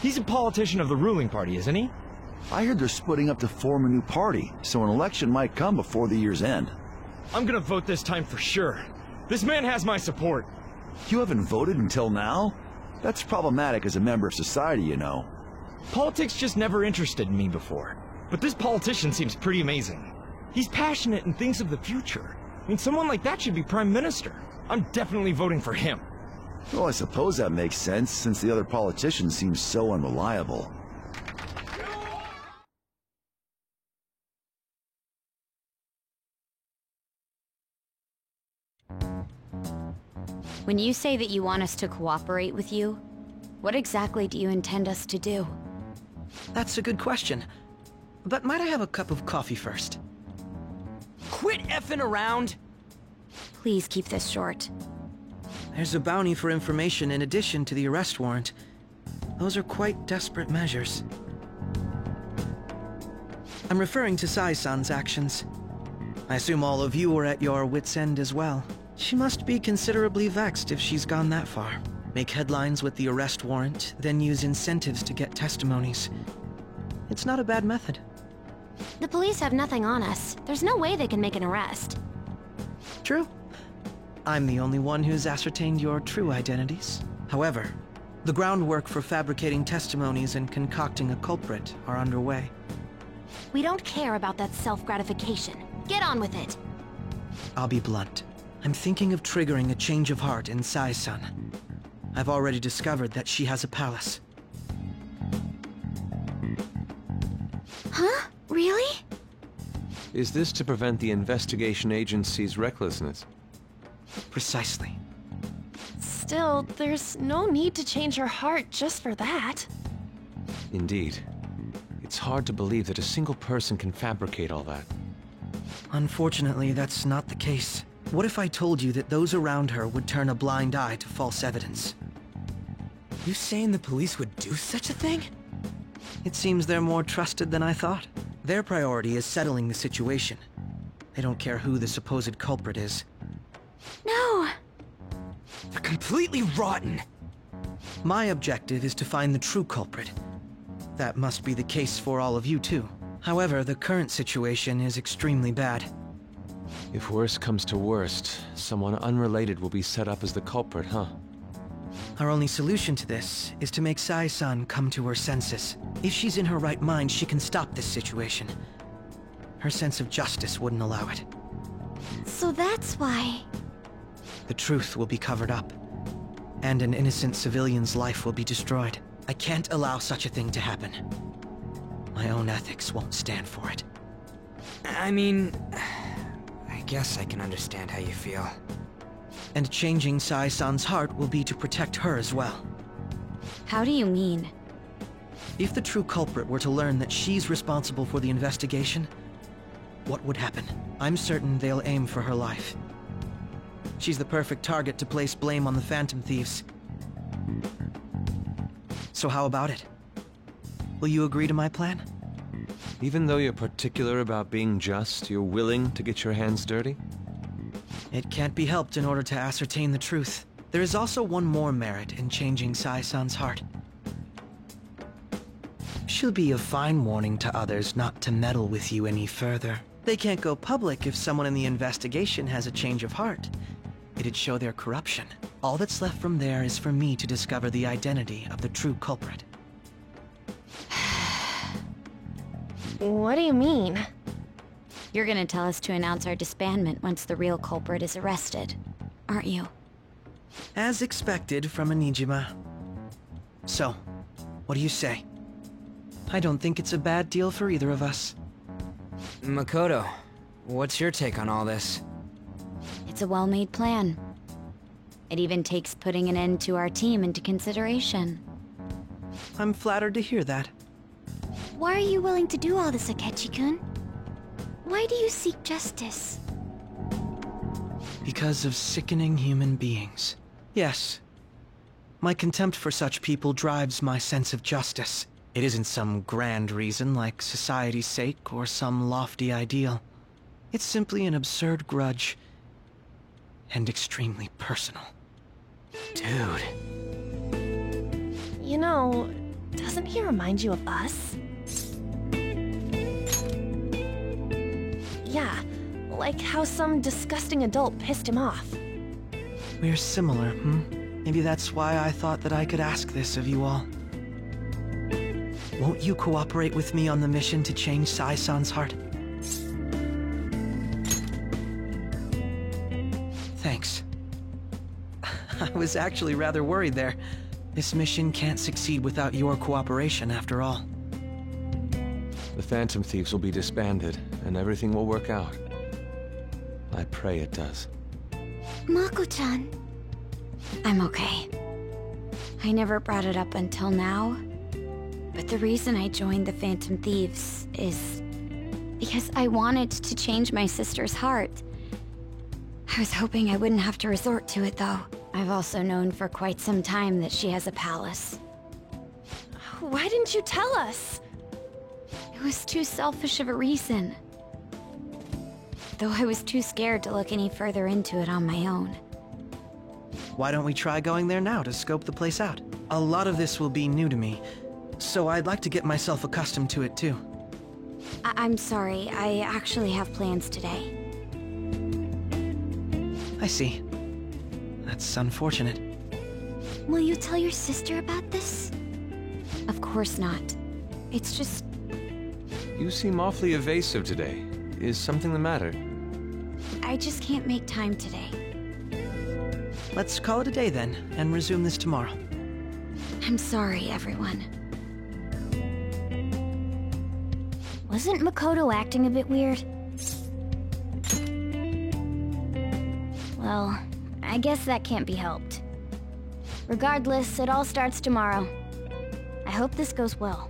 He's a politician of the ruling party, isn't he? I heard they're splitting up to form a new party, so an election might come before the year's end. I'm gonna vote this time for sure. This man has my support. You haven't voted until now? That's problematic as a member of society, you know. Politics just never interested me before. But this politician seems pretty amazing. He's passionate and thinks of the future. I mean, someone like that should be prime minister. I'm definitely voting for him. Well, I suppose that makes sense, since the other politicians seem so unreliable. When you say that you want us to cooperate with you, what exactly do you intend us to do? That's a good question. But might I have a cup of coffee first? Quit effing around! Please keep this short. There's a bounty for information in addition to the arrest warrant. Those are quite desperate measures. I'm referring to Sai-san's actions. I assume all of you are at your wits' end as well. She must be considerably vexed if she's gone that far. Make headlines with the arrest warrant, then use incentives to get testimonies. It's not a bad method. The police have nothing on us. There's no way they can make an arrest. True. I'm the only one who's ascertained your true identities. However, the groundwork for fabricating testimonies and concocting a culprit are underway. We don't care about that self-gratification. Get on with it. I'll be blunt. I'm thinking of triggering a change of heart in Sai-san. I've already discovered that she has a palace. Huh? Really? Is this to prevent the investigation agency's recklessness? Precisely. Still, there's no need to change her heart just for that. Indeed. It's hard to believe that a single person can fabricate all that. Unfortunately, that's not the case. What if I told you that those around her would turn a blind eye to false evidence? You saying the police would do such a thing? It seems they're more trusted than I thought. Their priority is settling the situation. They don't care who the supposed culprit is. No! They're completely rotten! My objective is to find the true culprit. That must be the case for all of you too. However, the current situation is extremely bad. If worst comes to worst, someone unrelated will be set up as the culprit, huh? Our only solution to this is to make Sai-san come to her senses. If she's in her right mind, she can stop this situation. Her sense of justice wouldn't allow it. So that's why... The truth will be covered up, and an innocent civilian's life will be destroyed. I can't allow such a thing to happen. My own ethics won't stand for it. I mean, I guess I can understand how you feel. And changing Sai-san's heart will be to protect her as well. How do you mean? If the true culprit were to learn that she's responsible for the investigation, what would happen? I'm certain they'll aim for her life. She's the perfect target to place blame on the Phantom Thieves. So how about it? Will you agree to my plan? Even though you're particular about being just, you're willing to get your hands dirty? It can't be helped in order to ascertain the truth. There is also one more merit in changing Sai-san's heart. She'll be a fine warning to others not to meddle with you any further. They can't go public if someone in the investigation has a change of heart. It'd show their corruption. All that's left from there is for me to discover the identity of the true culprit. What do you mean? You're gonna tell us to announce our disbandment once the real culprit is arrested, aren't you? As expected from a Nijima. So, what do you say? I don't think it's a bad deal for either of us. Makoto, what's your take on all this? It's a well-made plan. It even takes putting an end to our team into consideration. I'm flattered to hear that. Why are you willing to do all this, Akechi-kun? Why do you seek justice? Because of sickening human beings. Yes. My contempt for such people drives my sense of justice. It isn't some grand reason like society's sake or some lofty ideal. It's simply an absurd grudge. And extremely personal. Dude. You know, doesn't he remind you of us? Yeah, like how some disgusting adult pissed him off. We're similar, hmm? Maybe that's why I thought that I could ask this of you all. Won't you cooperate with me on the mission to change Sai-san's heart? Thanks. I was actually rather worried there. This mission can't succeed without your cooperation, after all. The Phantom Thieves will be disbanded, and everything will work out. I pray it does. Mako-chan. I'm okay. I never brought it up until now, but the reason I joined the Phantom Thieves is because I wanted to change my sister's heart. I was hoping I wouldn't have to resort to it, though. I've also known for quite some time that she has a palace. Why didn't you tell us? It was too selfish of a reason. Though I was too scared to look any further into it on my own. Why don't we try going there now to scope the place out? A lot of this will be new to me, so I'd like to get myself accustomed to it too. I'm sorry, I actually have plans today. I see. That's unfortunate. Will you tell your sister about this? Of course not. It's just... You seem awfully evasive today. Is something the matter? I just can't make time today. Let's call it a day then, and resume this tomorrow. I'm sorry, everyone. Wasn't Makoto acting a bit weird? Well, I guess that can't be helped. Regardless, it all starts tomorrow. I hope this goes well.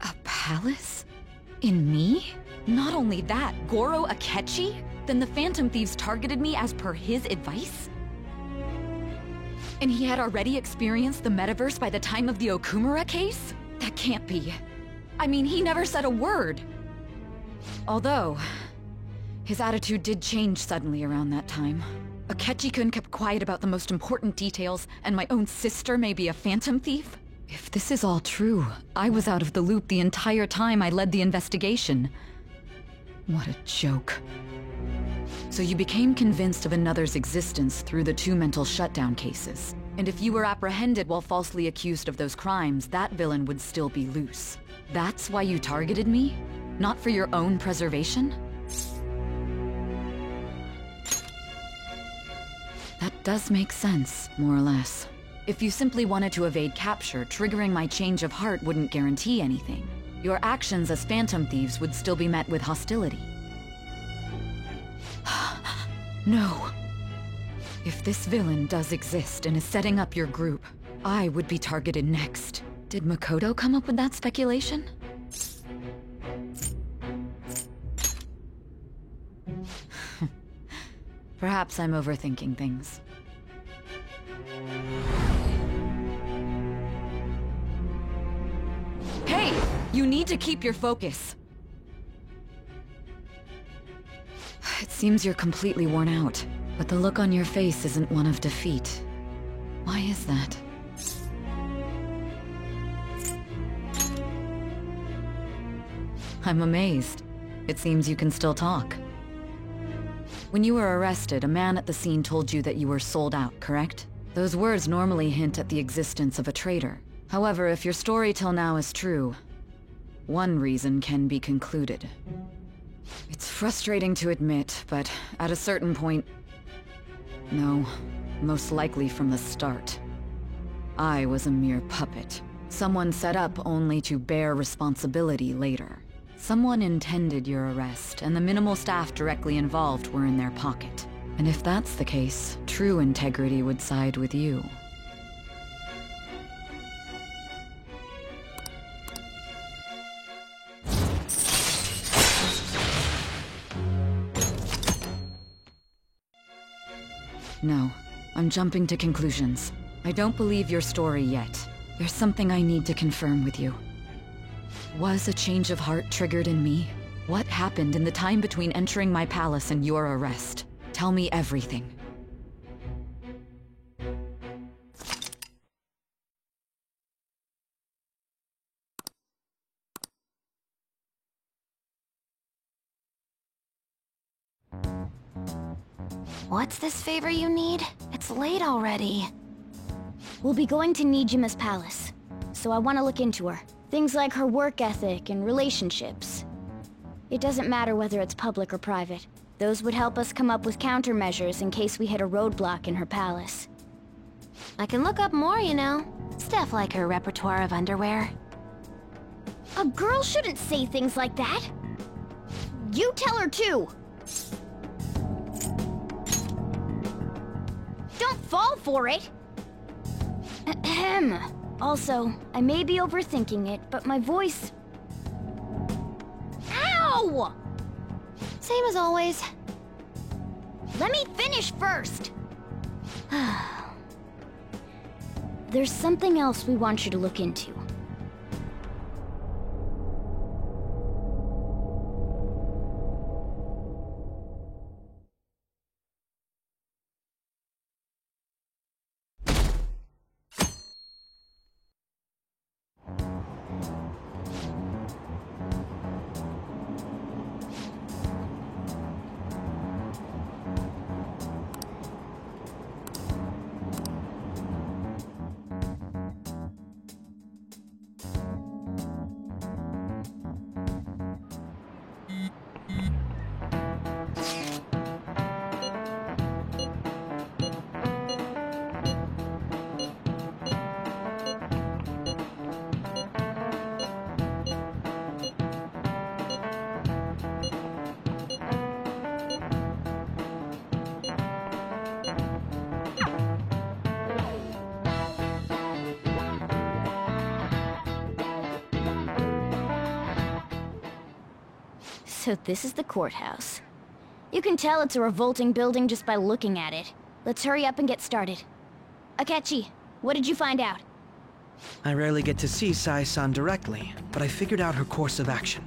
A palace? In me? Not only that, Goro Akechi? Then the Phantom Thieves targeted me as per his advice? And he had already experienced the metaverse by the time of the Okumura case? That can't be. I mean, he never said a word. Although, his attitude did change suddenly around that time. Akechi-kun kept quiet about the most important details, and my own sister may be a Phantom Thief? If this is all true, I was out of the loop the entire time I led the investigation. What a joke. So you became convinced of another's existence through the 2 mental shutdown cases. And if you were apprehended while falsely accused of those crimes, that villain would still be loose. That's why you targeted me? Not for your own preservation? That does make sense, more or less. If you simply wanted to evade capture, triggering my change of heart wouldn't guarantee anything. Your actions as Phantom Thieves would still be met with hostility. No. If this villain does exist and is setting up your group, I would be targeted next. Did Makoto come up with that speculation? Perhaps I'm overthinking things. Hey! You need to keep your focus. It seems you're completely worn out, but the look on your face isn't one of defeat. Why is that? I'm amazed. It seems you can still talk. When you were arrested, a man at the scene told you that you were sold out, correct? Those words normally hint at the existence of a traitor. However, if your story till now is true, one reason can be concluded. It's frustrating to admit, but at a certain point... No, most likely from the start. I was a mere puppet. Someone set up only to bear responsibility later. Someone intended your arrest, and the minimal staff directly involved were in their pocket. And if that's the case, true integrity would side with you. No, I'm jumping to conclusions. I don't believe your story yet. There's something I need to confirm with you. Was a change of heart triggered in me? What happened in the time between entering my palace and your arrest? Tell me everything. What's this favor you need? It's late already. We'll be going to Nijima's palace, so I want to look into her. Things like her work ethic and relationships. It doesn't matter whether it's public or private. Those would help us come up with countermeasures in case we hit a roadblock in her palace. I can look up more, you know. Stuff like her repertoire of underwear. A girl shouldn't say things like that. You tell her too. Don't fall for it. Ahem. Also, I may be overthinking it, but my voice... Ow! Same as always. Let me finish first. There's something else we want you to look into. So this is the courthouse. You can tell it's a revolting building just by looking at it. Let's hurry up and get started. Akechi, what did you find out? I rarely get to see Sae-san directly, but I figured out her course of action.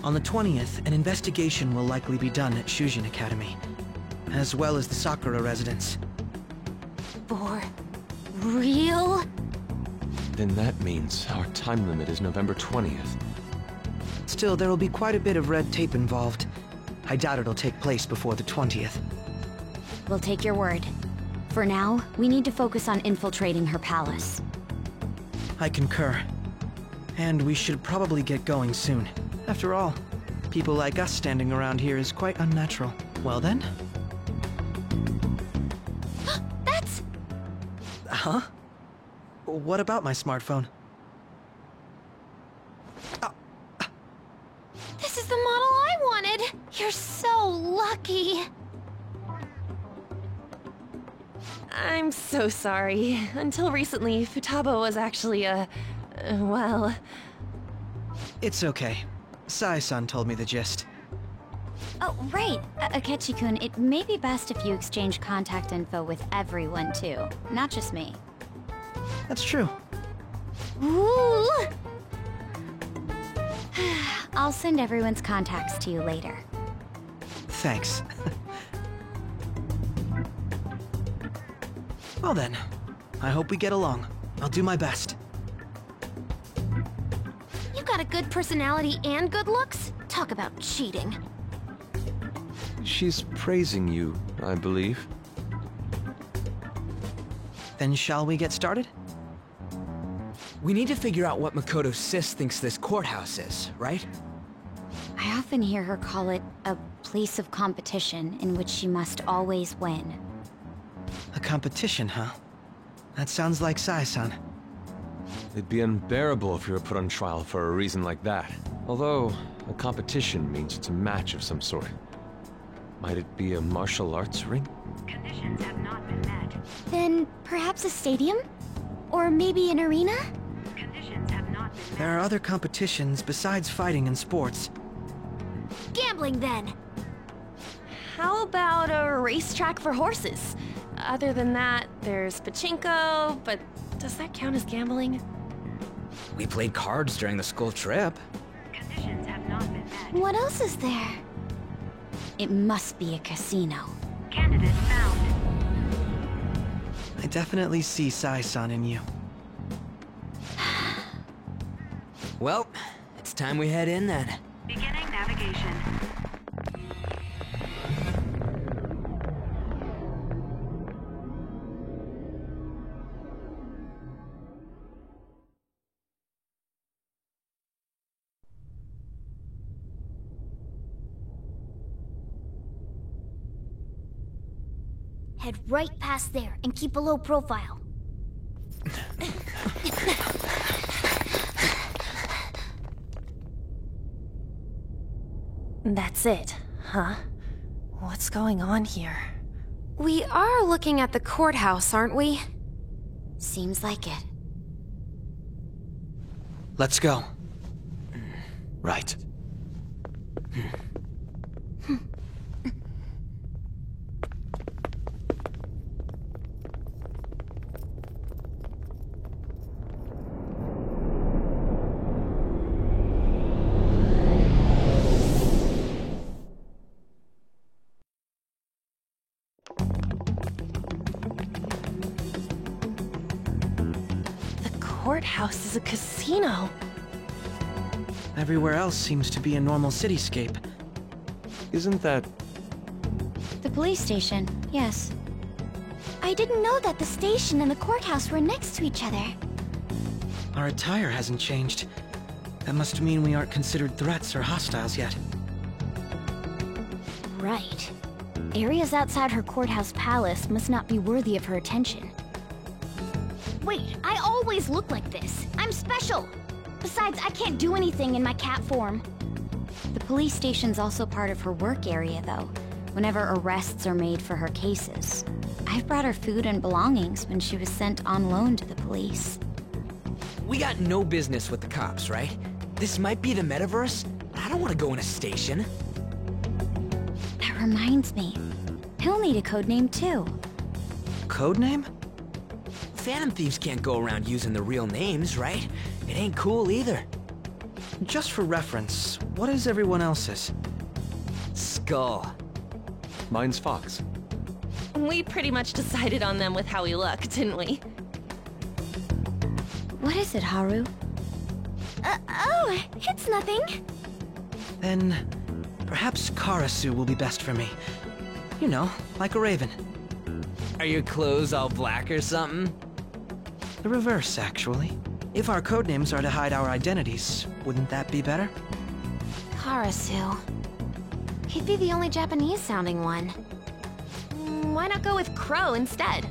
On the 20th, an investigation will likely be done at Shujin Academy, as well as the Sakura residence. For real? Then that means our time limit is November 20th. Still, there will be quite a bit of red tape involved. I doubt it'll take place before the 20th. We'll take your word. For now, we need to focus on infiltrating her palace. I concur. And we should probably get going soon. After all, people like us standing around here is quite unnatural. Well then? That's... Huh? What about my smartphone? This is the model I wanted! You're so lucky! I'm so sorry. Until recently, Futaba was actually well... It's okay. Sai-san told me the gist. Oh, right. Akechi-kun, it may be best if you exchange contact info with everyone, too. Not just me. That's true. Ooh! I'll send everyone's contacts to you later. Thanks. Well then, I hope we get along. I'll do my best. You got a good personality and good looks? Talk about cheating. She's praising you, I believe. Then shall we get started? We need to figure out what Makoto Sis thinks this courthouse is, right? I often hear her call it a place of competition in which she must always win. A competition, huh? That sounds like Sai-san. It'd be unbearable if you were put on trial for a reason like that. Although, a competition means it's a match of some sort. Might it be a martial arts ring? Conditions have not been met. Then perhaps a stadium? Or maybe an arena? Conditions have not been met. There are other competitions besides fighting and sports. Gambling, then! How about a racetrack for horses? Other than that, there's pachinko, but does that count as gambling? We played cards during the school trip. Conditions have not been met. What else is there? It must be a casino. Candidate found. I definitely see Sai-san in you. Well, it's time we head in then. Beginning navigation. Head right past there and keep a low profile. That's it, huh? What's going on here? We are looking at the courthouse, aren't we? Seems like it. Let's go. Right. Courthouse is a casino. Everywhere else seems to be a normal cityscape. Isn't that... The police station, yes. I didn't know that the station and the courthouse were next to each other. Our attire hasn't changed. That must mean we aren't considered threats or hostiles yet. Right. Areas outside her courthouse palace must not be worthy of her attention. Wait, I always look like this. I'm special. Besides, I can't do anything in my cat form. The police station's also part of her work area, though, whenever arrests are made for her cases. I've brought her food and belongings when she was sent on loan to the police. We got no business with the cops, right? This might be the metaverse, but I don't want to go in a station. That reminds me. He'll need a codename, too. Codename? Phantom Thieves can't go around using the real names, right? It ain't cool either. Just for reference, what is everyone else's? Skull. Mine's Fox. We pretty much decided on them with how we look, didn't we? What is it, Haru? Oh, it's nothing. Then, Perhaps Karasu will be best for me. You know, like a raven. Are your clothes all black or something? The reverse, actually. If our codenames are to hide our identities, wouldn't that be better? Karasu. He'd be the only Japanese-sounding one. Why not go with Crow instead?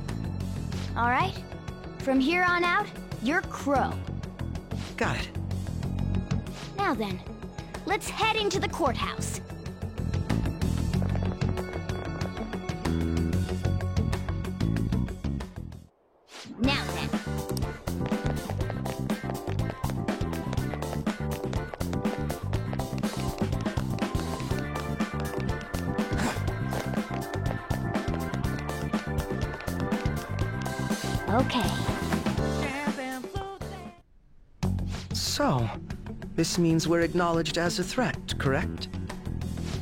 All right. From here on out, you're Crow. Got it. Now then, let's head into the courthouse. Now then. Okay. So, this means we're acknowledged as a threat, correct?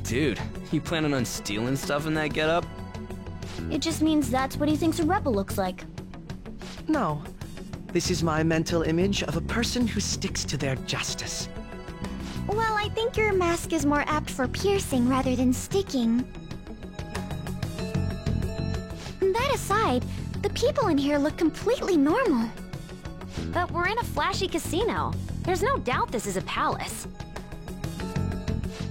Dude, you planning on stealing stuff in that getup? It just means that's what he thinks a rebel looks like. No. This is my mental image of a person who sticks to their justice. Well, I think your mask is more apt for piercing rather than sticking. That aside, the people in here look completely normal. But we're in a flashy casino. There's no doubt this is a palace.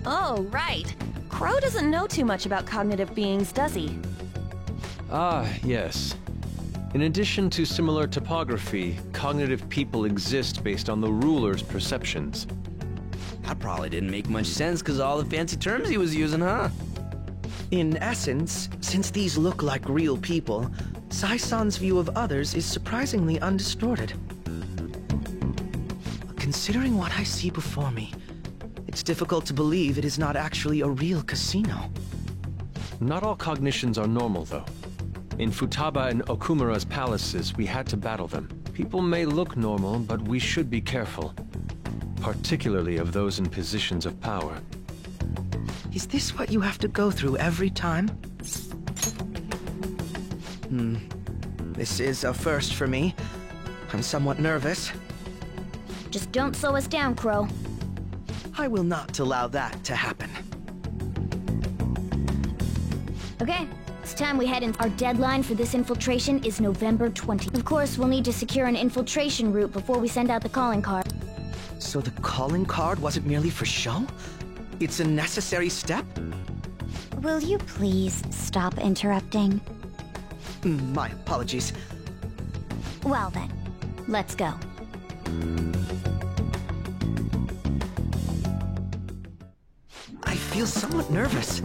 Oh, right. Crow doesn't know too much about cognitive beings, does he? Ah, yes. In addition to similar topography, cognitive people exist based on the ruler's perceptions. That probably didn't make much sense because of all the fancy terms he was using, huh? In essence, since these look like real people, Sai-san's view of others is surprisingly undistorted. Considering what I see before me, it's difficult to believe it is not actually a real casino. Not all cognitions are normal, though. In Futaba and Okumura's palaces, we had to battle them. People may look normal, but we should be careful. Particularly of those in positions of power. Is this what you have to go through every time? This is a first for me. I'm somewhat nervous. Just don't slow us down, Crow. I will not allow that to happen. Okay, it's time we head in. Our deadline for this infiltration is November 20th. Of course, we'll need to secure an infiltration route before we send out the calling card. So the calling card wasn't merely for show? It's a necessary step? Will you please stop interrupting? My apologies. Well then, let's go. I feel somewhat nervous.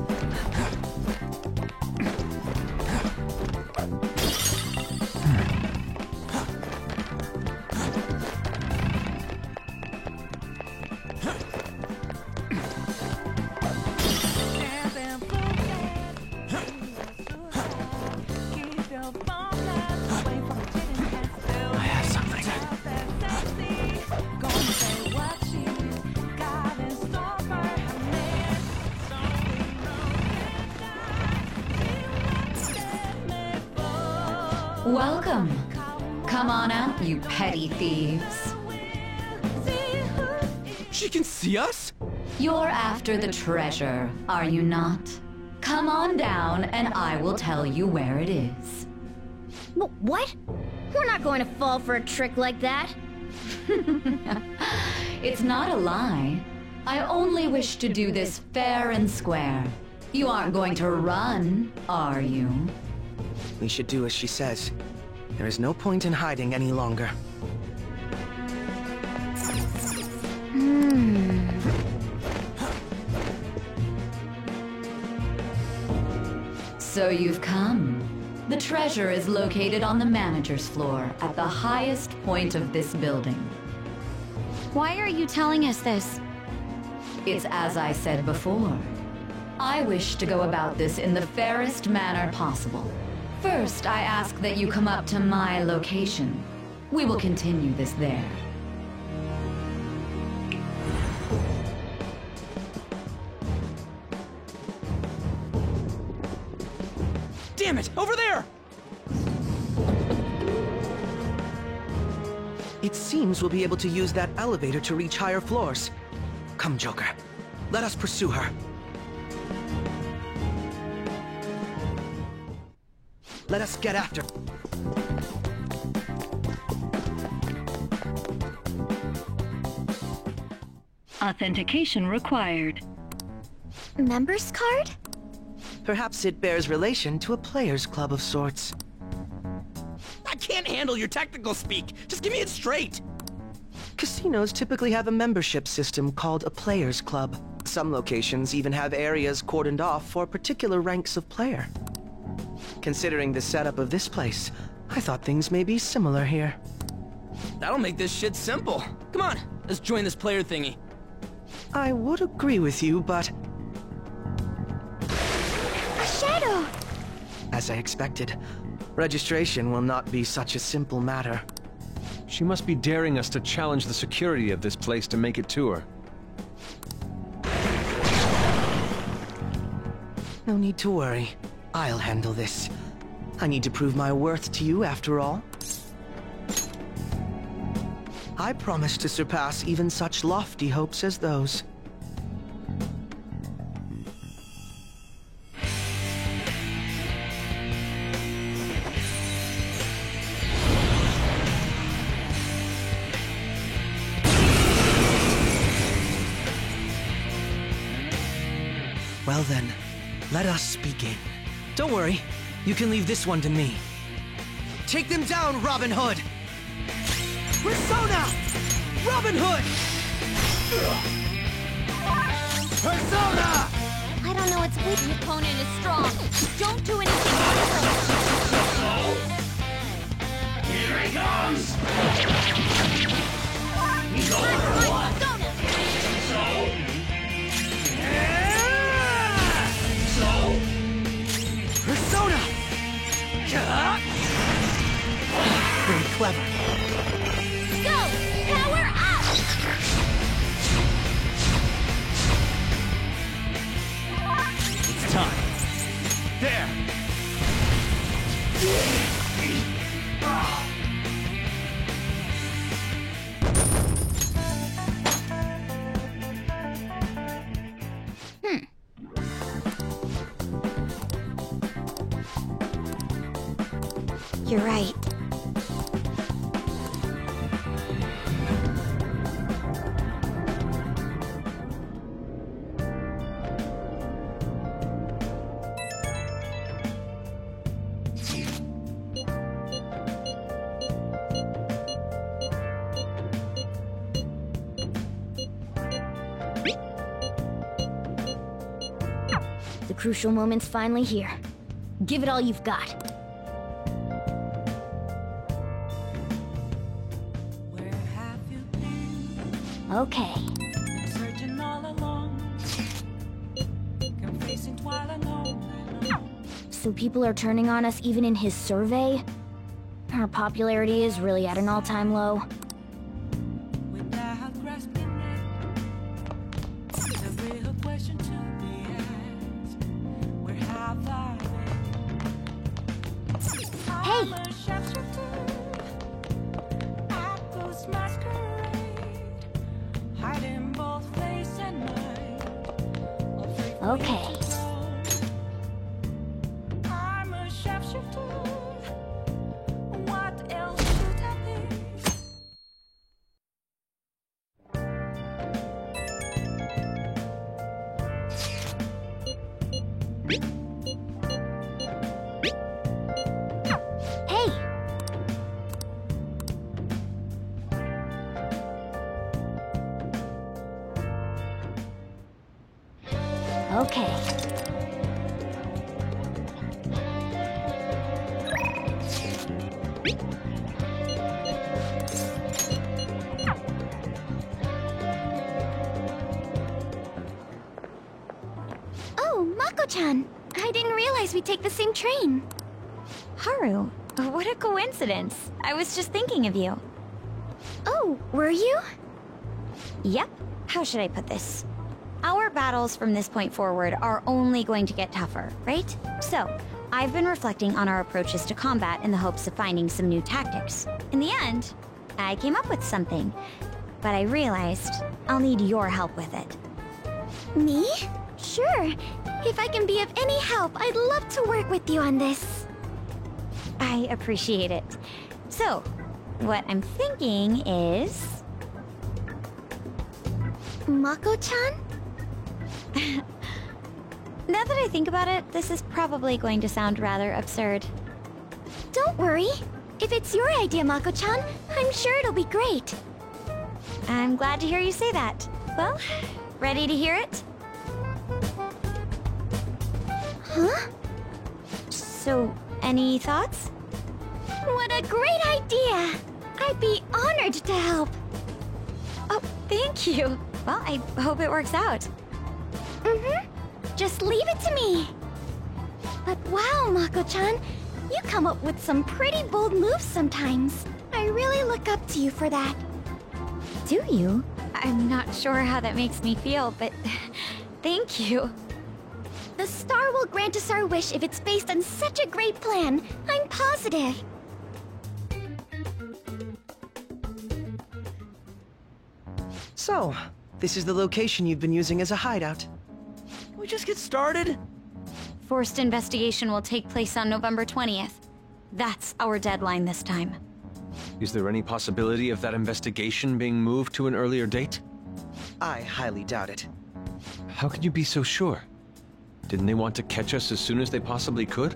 Welcome. Come on out, you petty thieves. She can see us? You're after the treasure, are you not? Come on down and I will tell you where it is. What? We're not going to fall for a trick like that. It's not a lie. I only wish to do this fair and square. You aren't going to run, are you? We should do as she says. There is no point in hiding any longer. So you've come. The treasure is located on the manager's floor, at the highest point of this building. Why are you telling us this? It's as I said before. I wish to go about this in the fairest manner possible. First, I ask that you come up to my location. We will continue this there. Damn it! Over there! It seems we'll be able to use that elevator to reach higher floors. Come, Joker. Let us pursue her. Let us get after... Authentication required. Member's card? Perhaps it bears relation to a players' club of sorts. I can't handle your technical speak. Just give me it straight. Casinos typically have a membership system called a players' club. Some locations even have areas cordoned off for particular ranks of player. Considering the setup of this place, I thought things may be similar here. That'll make this shit simple. Come on, let's join this player thingy. I would agree with you, but... A shadow! As I expected, registration will not be such a simple matter. She must be daring us to challenge the security of this place to make it to her. No need to worry. I'll handle this. I need to prove my worth to you, after all. I promise to surpass even such lofty hopes as those. Well then, let us begin. Don't worry, you can leave this one to me. Take them down, Robin Hood! Persona! Robin Hood! Persona! I don't know what's with your opponent is strong. Don't do anything Here he comes! Persona! Very clever. Go! Power up! It's time. There! You're right. The crucial moment's finally here. Give it all you've got. Okay. Searching all along, confessing twilight alone. So people are turning on us even in his survey? Our popularity is really at an all-time low. Without grasping it, the real question to be asked, where have I been? Hey! I'm a shapeshifter at Ghost Masquerade, hiding both face and mind. Okay. I'm a shapeshifter. What else should I be? Hey! Okay. Oh, Mako-chan! I didn't realize we'd take the same train. Haru, what a coincidence. I was just thinking of you. Oh, were you? Yep. How should I put this? Our battles from this point forward are only going to get tougher, right? So, I've been reflecting on our approaches to combat in the hopes of finding some new tactics. In the end, I came up with something, but I realized I'll need your help with it. Me? Sure. If I can be of any help, I'd love to work with you on this. I appreciate it. So, what I'm thinking is... Mako-chan? Now that I think about it, this is probably going to sound rather absurd. Don't worry. If it's your idea, Mako-chan, I'm sure it'll be great. I'm glad to hear you say that. Well, ready to hear it? Huh? So, any thoughts? What a great idea! I'd be honored to help. Oh, thank you. Well, I hope it works out. Mm-hmm. Just leave it to me. But wow, Mako-chan, you come up with some pretty bold moves sometimes. I really look up to you for that. Do you? I'm not sure how that makes me feel, but thank you. The star will grant us our wish if it's based on such a great plan. I'm positive. So, this is the location you've been using as a hideout. Can we just get started? Forced investigation will take place on November 20th. That's our deadline this time. Is there any possibility of that investigation being moved to an earlier date? I highly doubt it. How can you be so sure? Didn't they want to catch us as soon as they possibly could?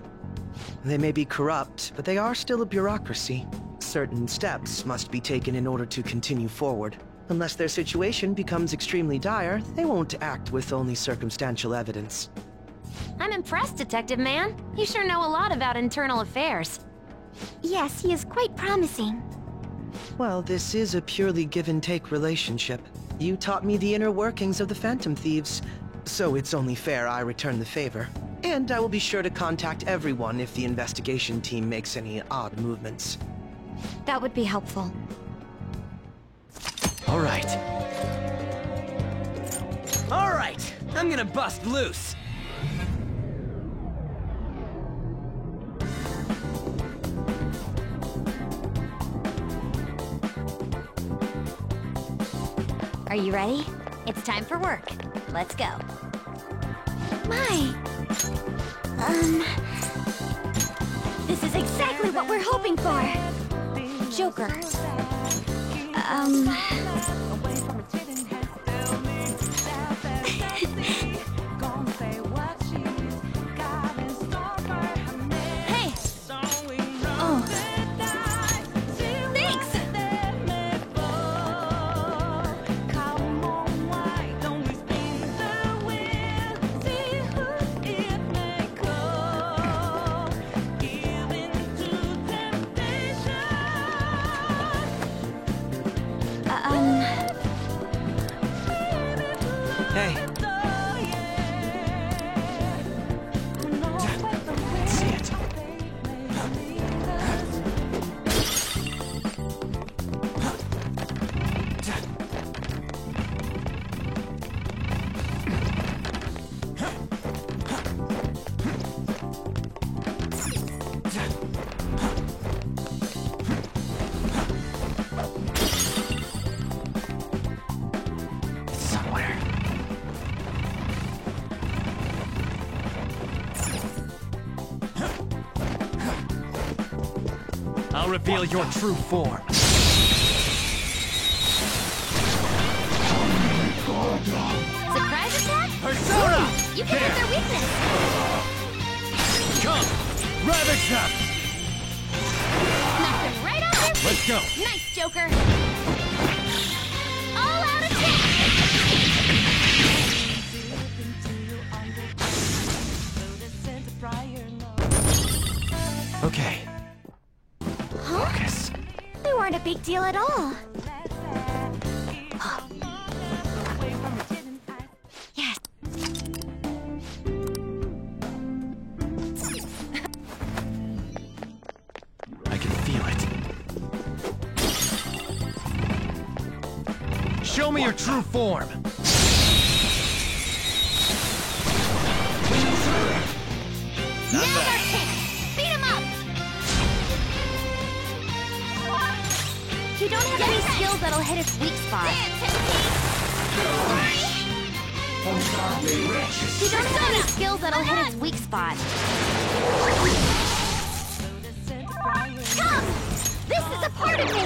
They may be corrupt, but they are still a bureaucracy. Certain steps must be taken in order to continue forward. Unless their situation becomes extremely dire, they won't act with only circumstantial evidence. I'm impressed, Detective Man. You sure know a lot about internal affairs. Yes, he is quite promising. Well, this is a purely give-and-take relationship. You taught me the inner workings of the Phantom Thieves, so it's only fair I return the favor. And I will be sure to contact everyone if the investigation team makes any odd movements. That would be helpful. All right. All right, I'm gonna bust loose. Are you ready? It's time for work. Let's go. My. This is exactly what we're hoping for. Joker. Hey! Oh. Thanks! Hey. See it. Somewhere. I'll reveal your true form. Surprise attack? Persona! You can hit their weakness! Come! Ravage them! Knock them right off their feet! Let's go! Nice, Joker! All out attack! Okay. Huh? Focus. They weren't a big deal at all. Yes. I can feel it. Show me your true form. Now's our chance! Beat him up! You don't have any skills that'll hit its weak spot. You don't have any skills that'll hit its weak spot. This is a part of me!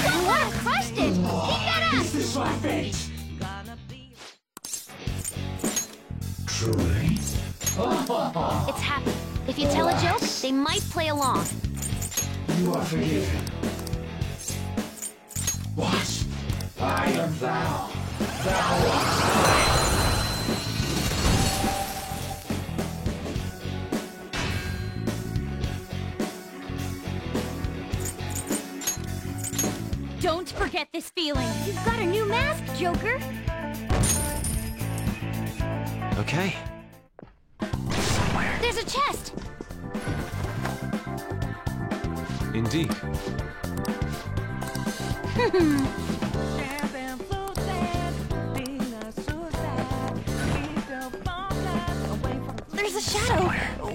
You are crushed it! Keep that up! This is my fate. Truly? It's happy. If you tell a joke, they might play along. You are forgiven. Watch. I am thou. Thou art Don't forget this feeling. You've got a new mask, Joker. Okay. There's a chest. Indeed. There's a shadow.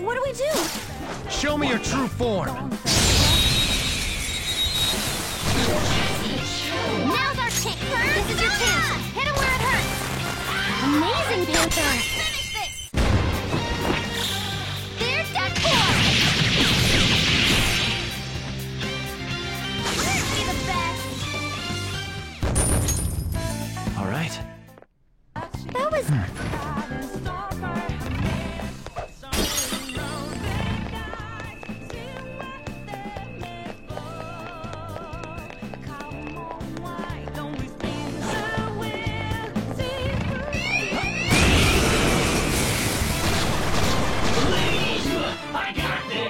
What do we do? Show me your true form. Now's our chance. This is your chance. Hit him where it hurts. Amazing, Panther. Finish this. There's Deadpool. Aren't we the best? All right. That was...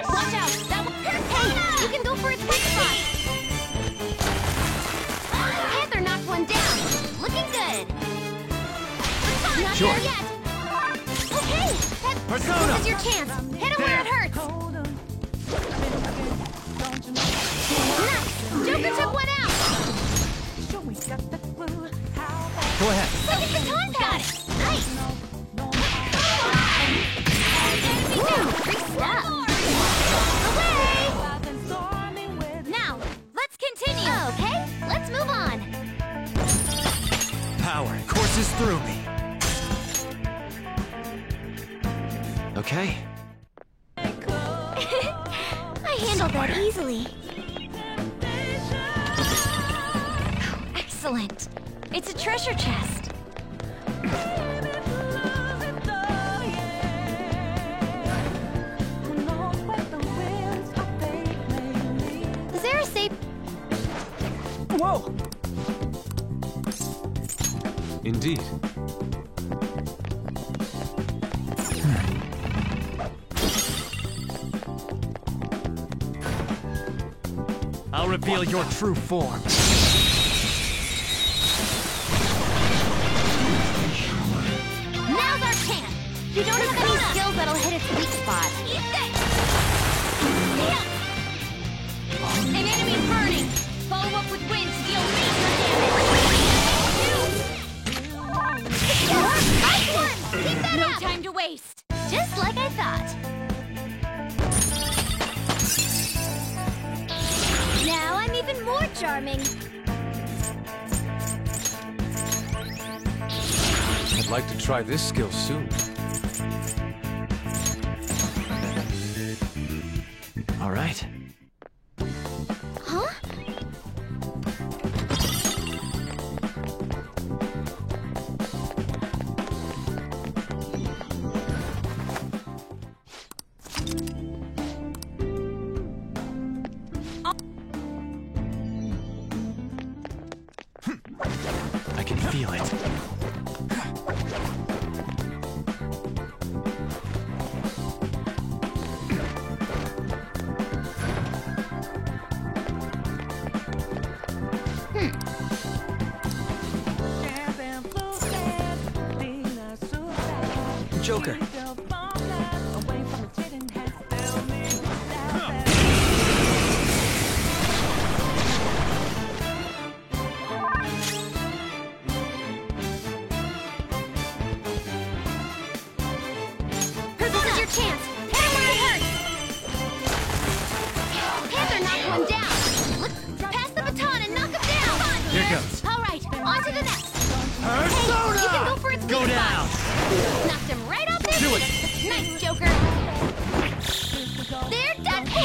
Watch out! That will hurt! Hey! You can go for its weak spot! Panther knocked one down! Looking good! Not Sure. there yet! Okay! Persona! This is your chance! Hit him where it hurts! Nice! Joker took one out! Go ahead. Second baton pass! Nice! Ooh, free stuff! Away! Now, let's continue! Okay, let's move on! Power courses through me. Okay. I handled that easily. Excellent. It's a treasure chest. Is there a safe... Whoa! Indeed. I'll reveal your true form. Now's our chance! You don't have any skills that'll hit its weak spot. Eat this! An enemy's burning. Follow up with wind to deal major damage. Nice one! Keep that No up! time to waste. Just like I thought. Now I'm even more charming. I'd like to try this skill soon. All right. Huh? I can feel it. Joker. This is your chance. Hit him where it hurts. Panther knocked one down. Look, pass the baton and knock him down. Here goes. All right, on to the next. Persona! Hey, you can go for its Go weak down. spot. Knocked him right off there. Do it. Nice, Joker. They're done for.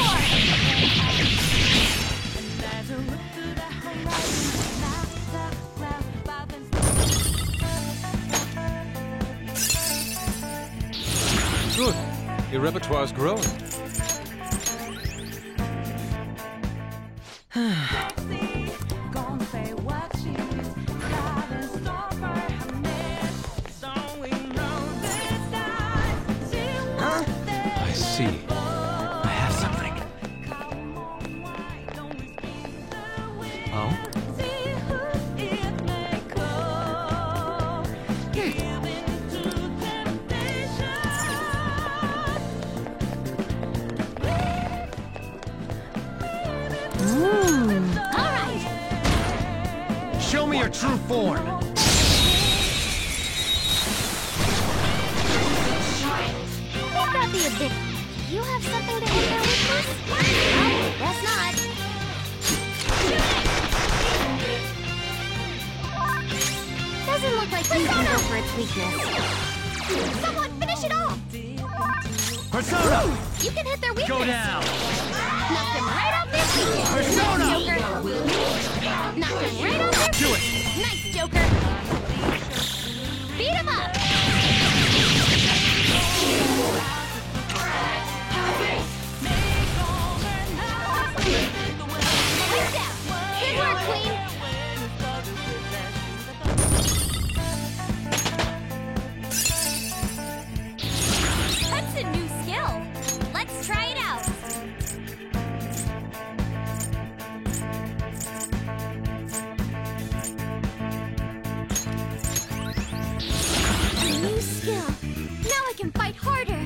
Good. Your repertoire's growing. I see. I have something. Oh? Show me your true form. Would that be a bit... You have something to hit their weakness? Oh, guess not. Doesn't look like you can go for its weakness. Someone finish it off! Persona! Ooh, you can hit their weakness! Go down! Knock them right off their feet! Persona! Joker! Knock them right off their feet! Do it! Nice, Joker! Beat him up! He's down! Good work, Queen! That's a new skill! Let's try it out! A new skill! Now I can fight harder!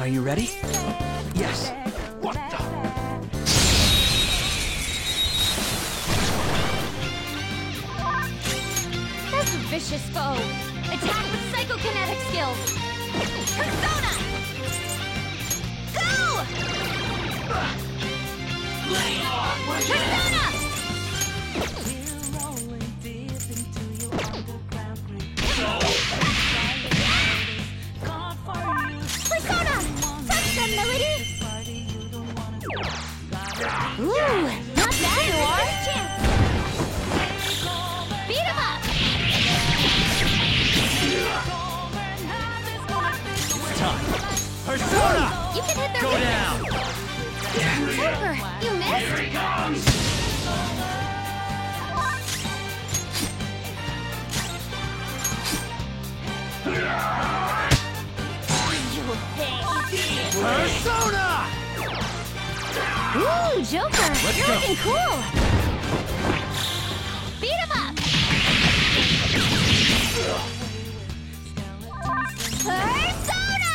Are you ready? Yes. What the? That's a vicious foe! Attack with psychokinetic skills! Persona! Go! Persona! Persona! Touch them, Melody! Ooh, not bad, you are! Chance! Beat him up! It's time. Persona! You can hit their Go weakness. down! Joker, you missed? Here he comes! Persona! Ooh, Joker, Let's you're go. looking cool! Beat him up! Persona!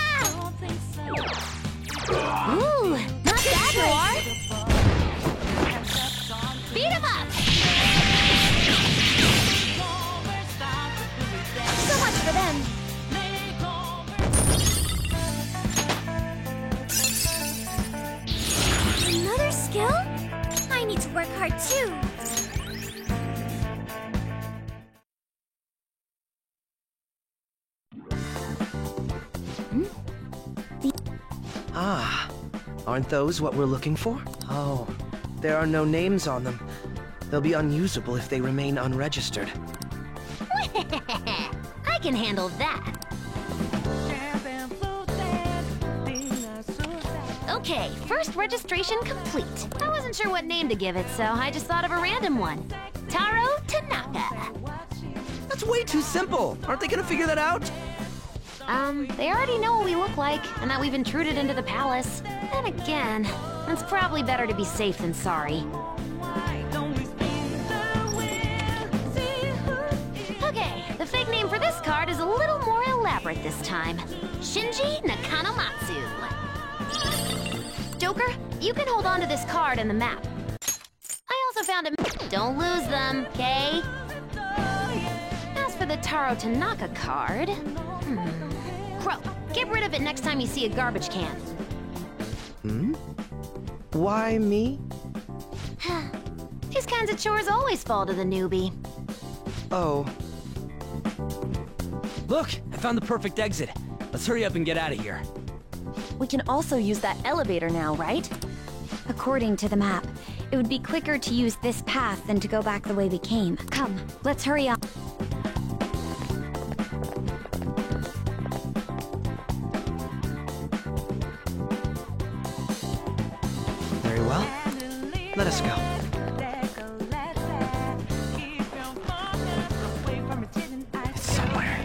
Ooh, not bad, you are! Beat him up! So much for them. Another skill? I need to work hard too. Ah, aren't those what we're looking for? Oh, there are no names on them. They'll be unusable if they remain unregistered. I can handle that. Okay, first registration complete. I wasn't sure what name to give it, so I just thought of a random one. Taro Tanaka. That's way too simple. Aren't they gonna figure that out? They already know what we look like, and that we've intruded into the palace. Then again, it's probably better to be safe than sorry. Okay, the fake name for this card is a little more elaborate. elaborate this time. Shinji Nakanomatsu. Joker, you can hold on to this card and the map. I also found a... Don't lose them, okay? As for the Taro Tanaka card... Crow, get rid of it next time you see a garbage can. Why me? These kinds of chores always fall to the newbie. Oh. Look, I found the perfect exit. Let's hurry up and get out of here. We can also use that elevator now, right? According to the map, it would be quicker to use this path than to go back the way we came. Come, let's hurry up. Very well. Let us go. It's somewhere.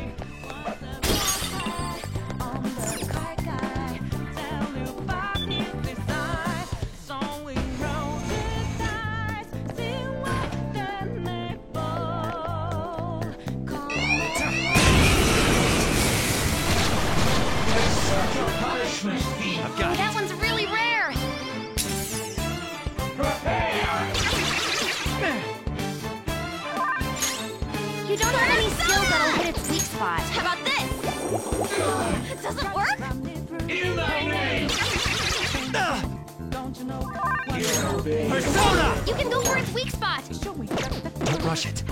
I've got That one's really rare! You don't have any skills that'll hit its weak spot. How about this? It doesn't work? In thy name! Persona! You can go for its weak spot! Don't rush it.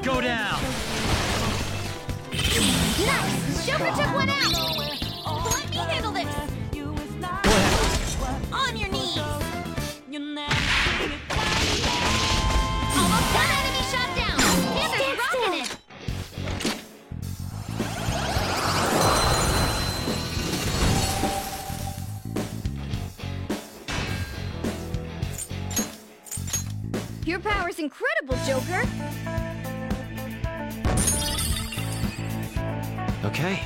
Go down! Nice! Joker took one out! Let me handle this! On your knees! Almost done! Enemy shot down! Panther's rocking it! Your power's incredible, Joker! Okay.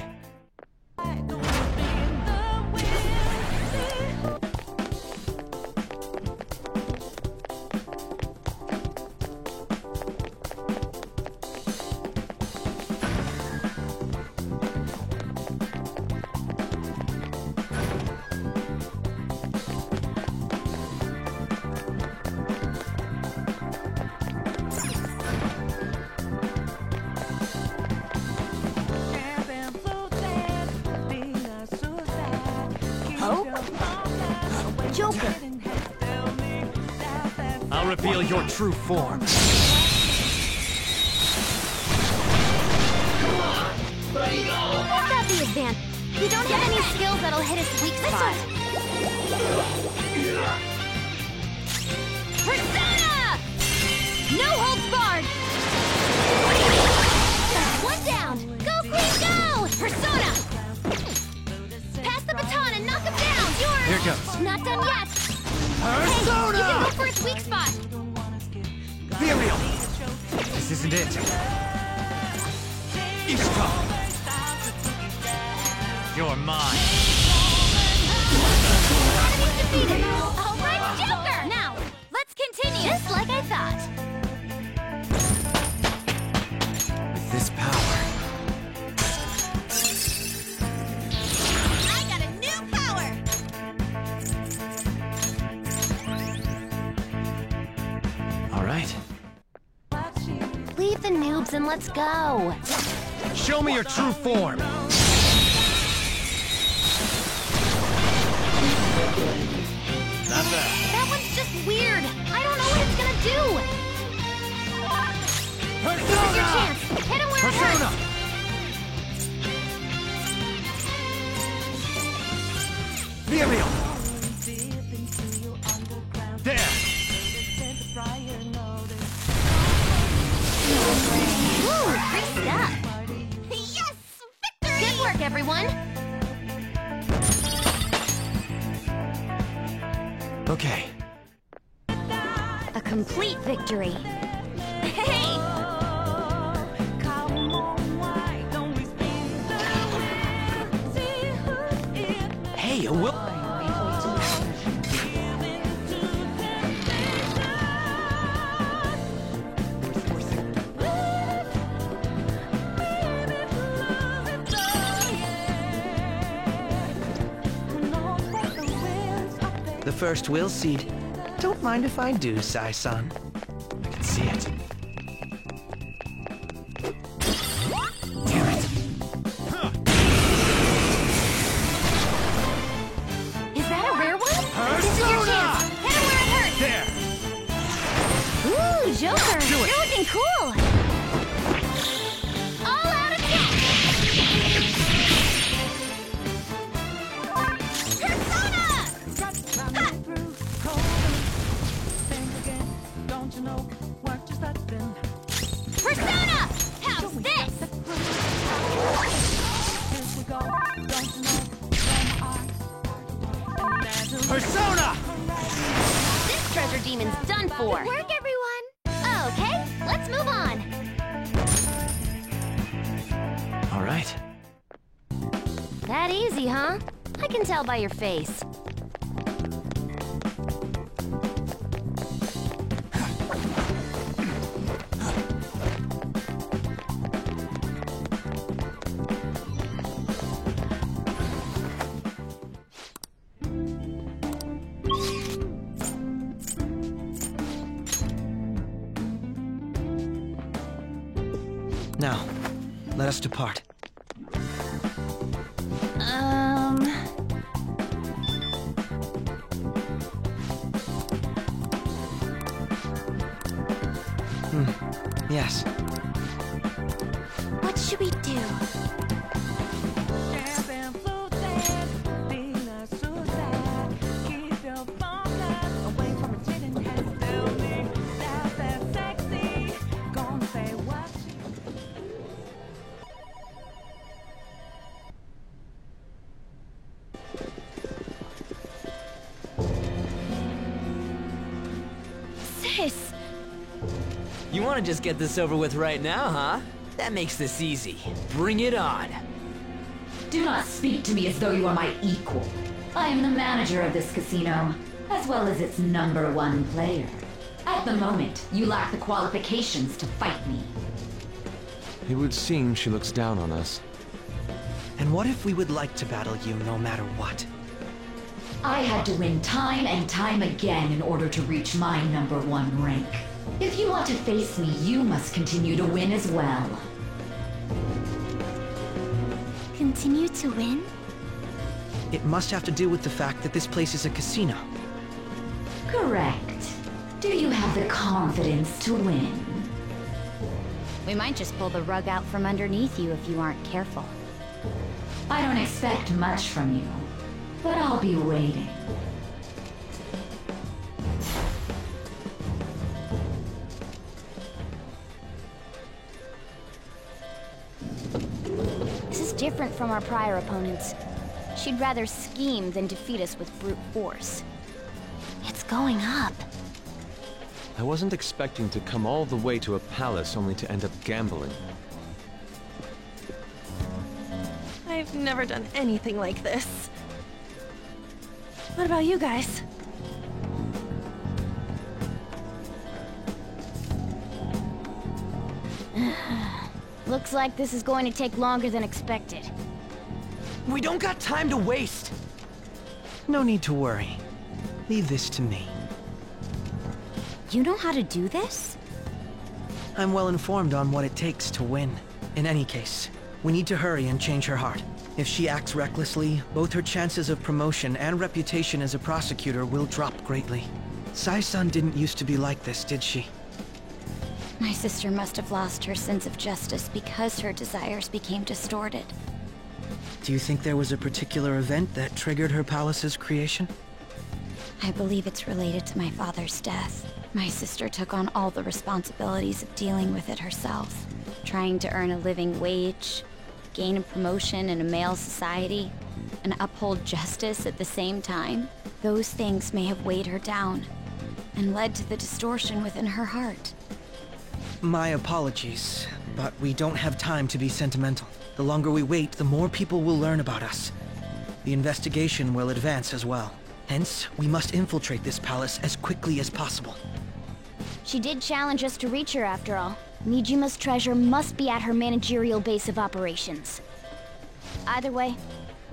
Joker! I'll reveal your true form. What's that the advantage? You don't have any skills that'll hit its weak spot. Persona! No holds barred! One down! Go, Queen, go! Persona! Pass the baton and knock him down! Yours! Here goes. Not done yet! Persona! Hey, you can go for its weak spot! Ethereal! This isn't it. Ishtar! You're mine. Enemy's defeated! All right, Joker! Now, let's continue! Just like I thought. With this power, I got a new power! all right. Leave the noobs and let's go! Show me your true form. Not bad. That one's just weird! I don't know what it's gonna do! This is your chance! Hit him where it Persona! hurts! Ethereal! There! Ooh, great stuff! Yes! Victory! Good work, everyone! Okay. A complete victory. Hey! Hey, Will. first will seed. Don't mind if I do, Sai-san. I can see it. Is that a rare one? This is your chance. Hit him where it hurts. There. Ooh, Joker! Do it. You're looking cool! All out attack! Persona! Persona! How's this? Persona! This treasure demon's done for. Good work, everyone! Okay, let's move on. All right. That easy, huh? I can tell by your face. Now, let us depart. Yes. What should we do? Sis! You want to just get this over with right now, huh? That makes this easy. Bring it on. Do not speak to me as though you are my equal. I am the manager of this casino, as well as its #1 player. At the moment, you lack the qualifications to fight me. It would seem she looks down on us. And what if we would like to battle you no matter what? I had to win time and time again in order to reach my #1 rank. If you want to face me, you must continue to win as well. Continue to win? It must have to do with the fact that this place is a casino. Correct. Do you have the confidence to win? We might just pull the rug out from underneath you if you aren't careful. I don't expect much from you, but I'll be waiting. This is different from our prior opponents. She'd rather scheme than defeat us with brute force. It's going up. I wasn't expecting to come all the way to a palace only to end up gambling. I've never done anything like this. What about you guys? Looks like this is going to take longer than expected. We don't got time to waste. No need to worry. Leave this to me. You know how to do this? I'm well informed on what it takes to win. In any case, we need to hurry and change her heart. If she acts recklessly, both her chances of promotion and reputation as a prosecutor will drop greatly. Sai-san didn't used to be like this, did she? My sister must have lost her sense of justice because her desires became distorted. Do you think there was a particular event that triggered her palace's creation? I believe it's related to my father's death. My sister took on all the responsibilities of dealing with it herself, trying to earn a living wage, gain a promotion in a male society, and uphold justice at the same time. Those things may have weighed her down and led to the distortion within her heart. My apologies, but we don't have time to be sentimental. The longer we wait, the more people will learn about us. The investigation will advance as well. Hence, we must infiltrate this palace as quickly as possible. She did challenge us to reach her after all. Nijima's treasure must be at her managerial base of operations. Either way,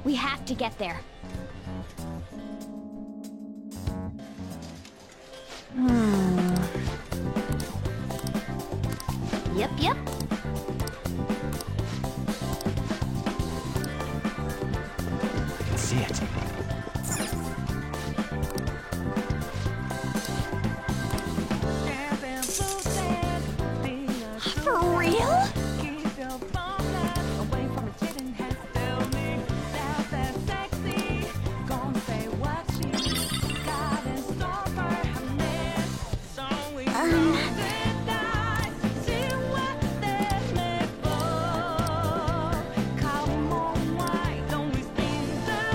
we have to get there. Yep. I can see it. For real?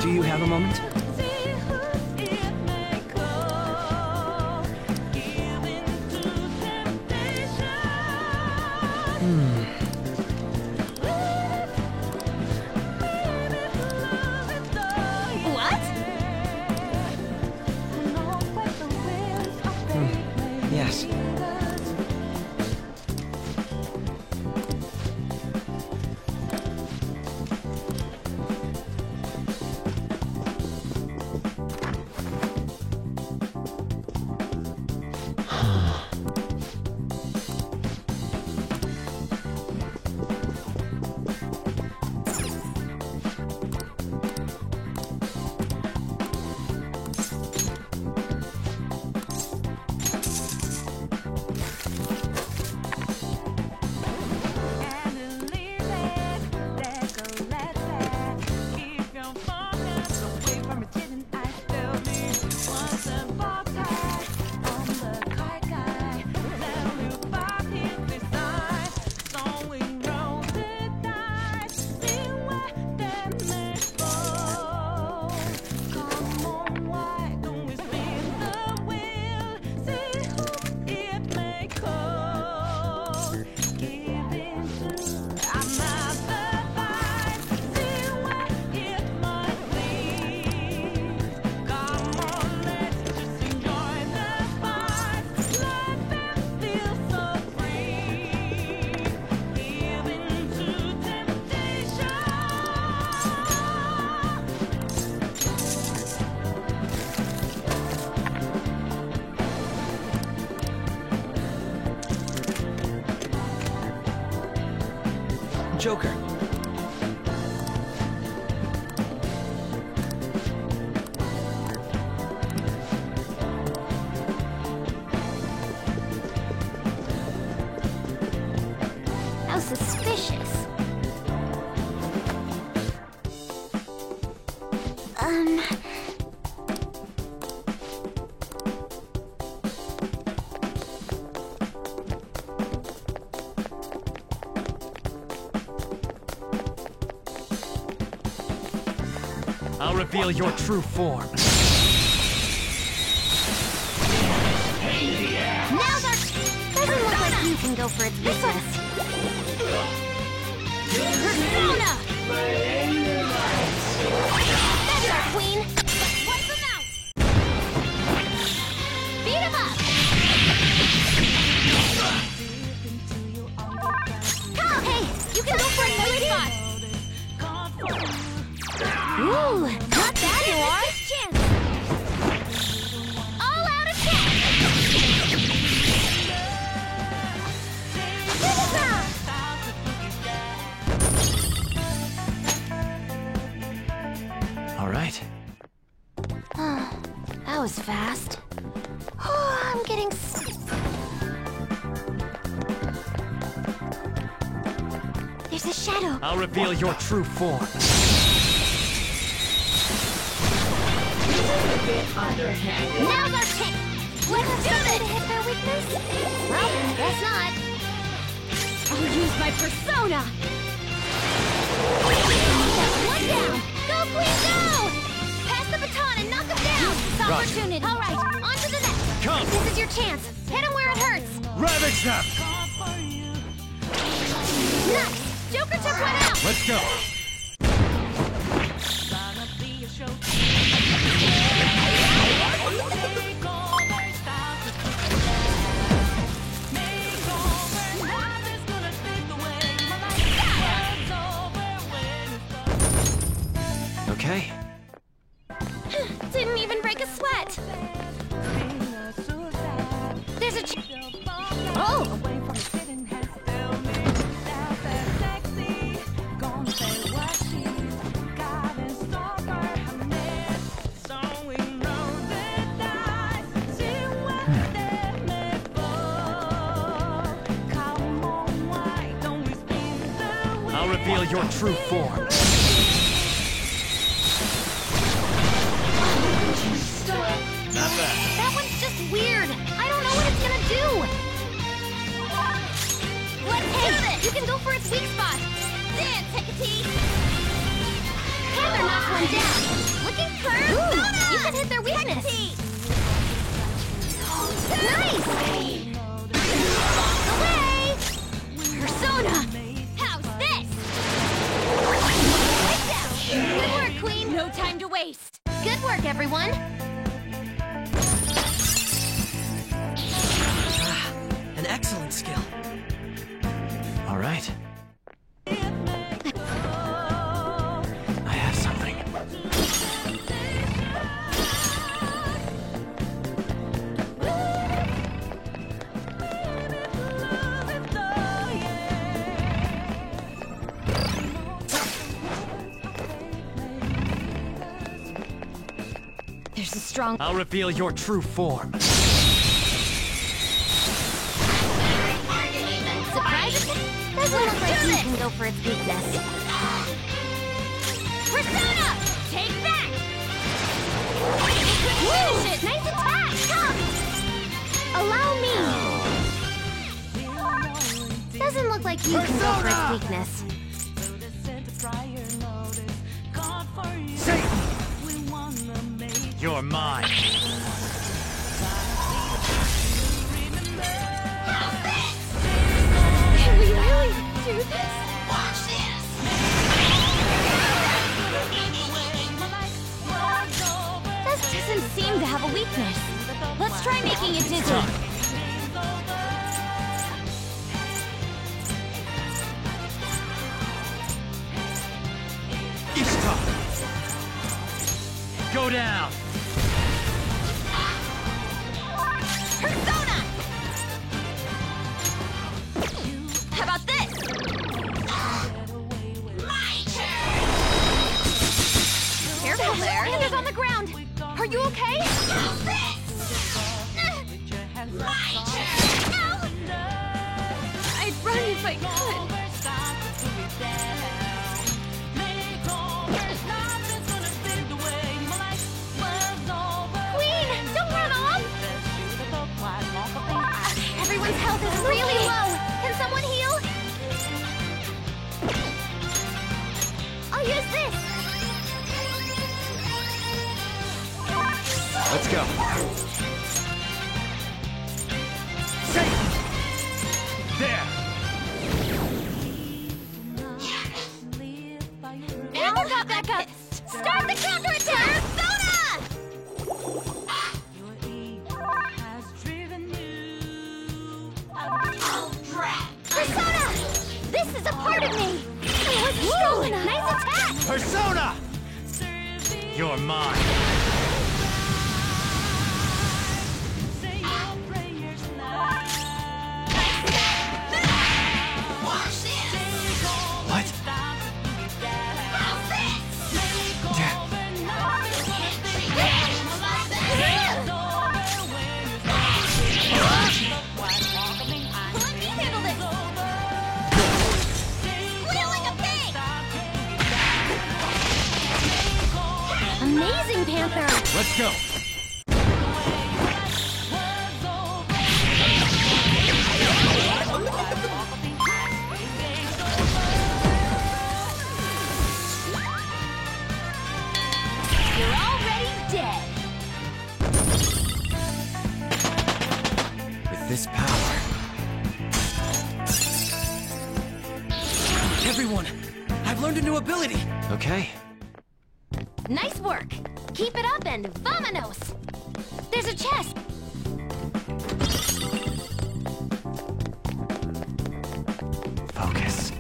Do you have a moment? What? Yes. Joker. How suspicious. I'll reveal your true form. Now's our... Doesn't look like you can go for its business. Persona! That's our queen! Wipe him out! Beat him up! Come on, hey! You can go for another spot! Ooh, not bad, you are! Chance! All out attack! All right. That was fast. Oh, I'm getting... There's a shadow. I'll reveal your true form. Now's our chance! Let's do this! To hit their weakness? Well, guess not. I'll use my persona! One down! Go, Queen, go! Pass the baton and knock him down! It's opportunity! Alright, on to the next! Come! This is your chance! Hit him where it hurts! Ravage them! Nice! Joker took one out! Let's go! Okay. Didn't even break a sweat! There's a Oh! I'll reveal your true form. Not bad. That one's just weird. I don't know what it's gonna do. Let's do this. You can go for its weak spot. Dance, Hecate. Panther knocks one down. Looking curved. You can hit their weakness. Nice. Away. Persona. How's this? Good work, Queen. No time to waste. Good work, everyone. An excellent skill. All right. I have something. There's a strong... I'll reveal your true form. Surprise! Doesn't look like you can go for its weakness. Persona! Take that! Finish it! Nice attack! Come! Allow me! Doesn't look like you can go for its weakness. Satan! You're mine. Can we really do this? Watch this! This doesn't seem to have a weakness. Let's try making it dizzy. Ishtar! Go down! Persona! How about this? My turn! Careful there! Panda's on the ground! Are you okay? My turn! No! I'd run if I could. Queen, don't run off! Everyone's health is really low. Can someone heal? I'll use this. Let's go. Satan! There! Panther got back up. Start the counterattack! Persona! This is a part of me! Ooh, nice attack! Persona! You're mine. Watch this! What? Let me handle this! Squeal like a pig! Amazing, Panther! Let's go. You're already dead! With this power... Everyone! I've learned a new ability! Okay. Nice work! Keep it up and vamonos! There's a chest! Focus.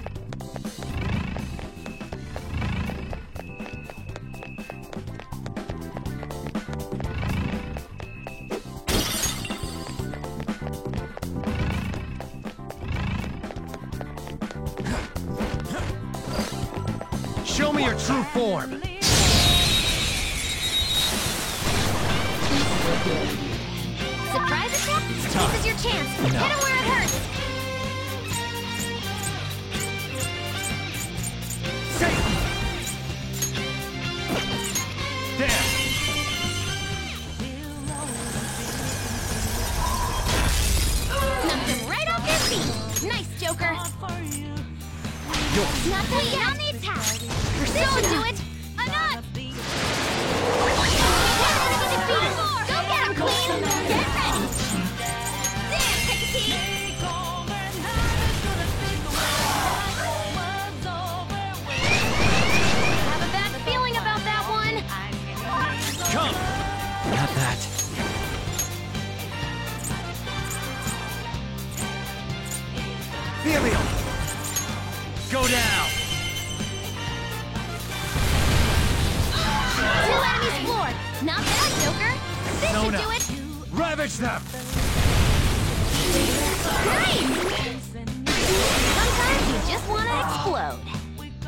me your true form! Surprise attack? This is your chance. No. Hit him where it hurts. There! Knocked him right off his feet. Nice, Joker. Not gonna get on the attack. Persona, do it. Enough. Go get him, Queen. Get ready. Damn, Pikachu. Have a bad feeling about that one. Come! Not that. Helium! Go down! Two enemies floored. Not bad, Joker. This should Persona. do it. Ravage them! Nice! Sometimes you just want to explode.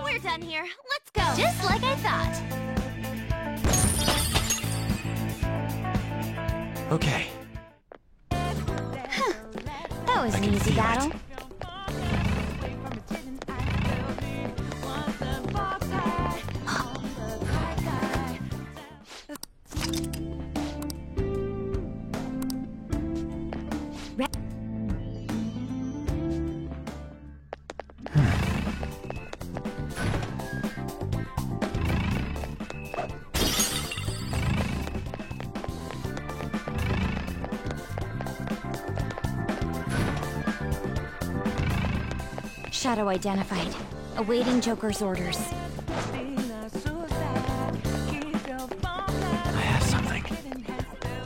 We're done here. Let's go. Just like I thought. Okay. That was an easy battle. Shadow identified. Awaiting Joker's orders. I have something.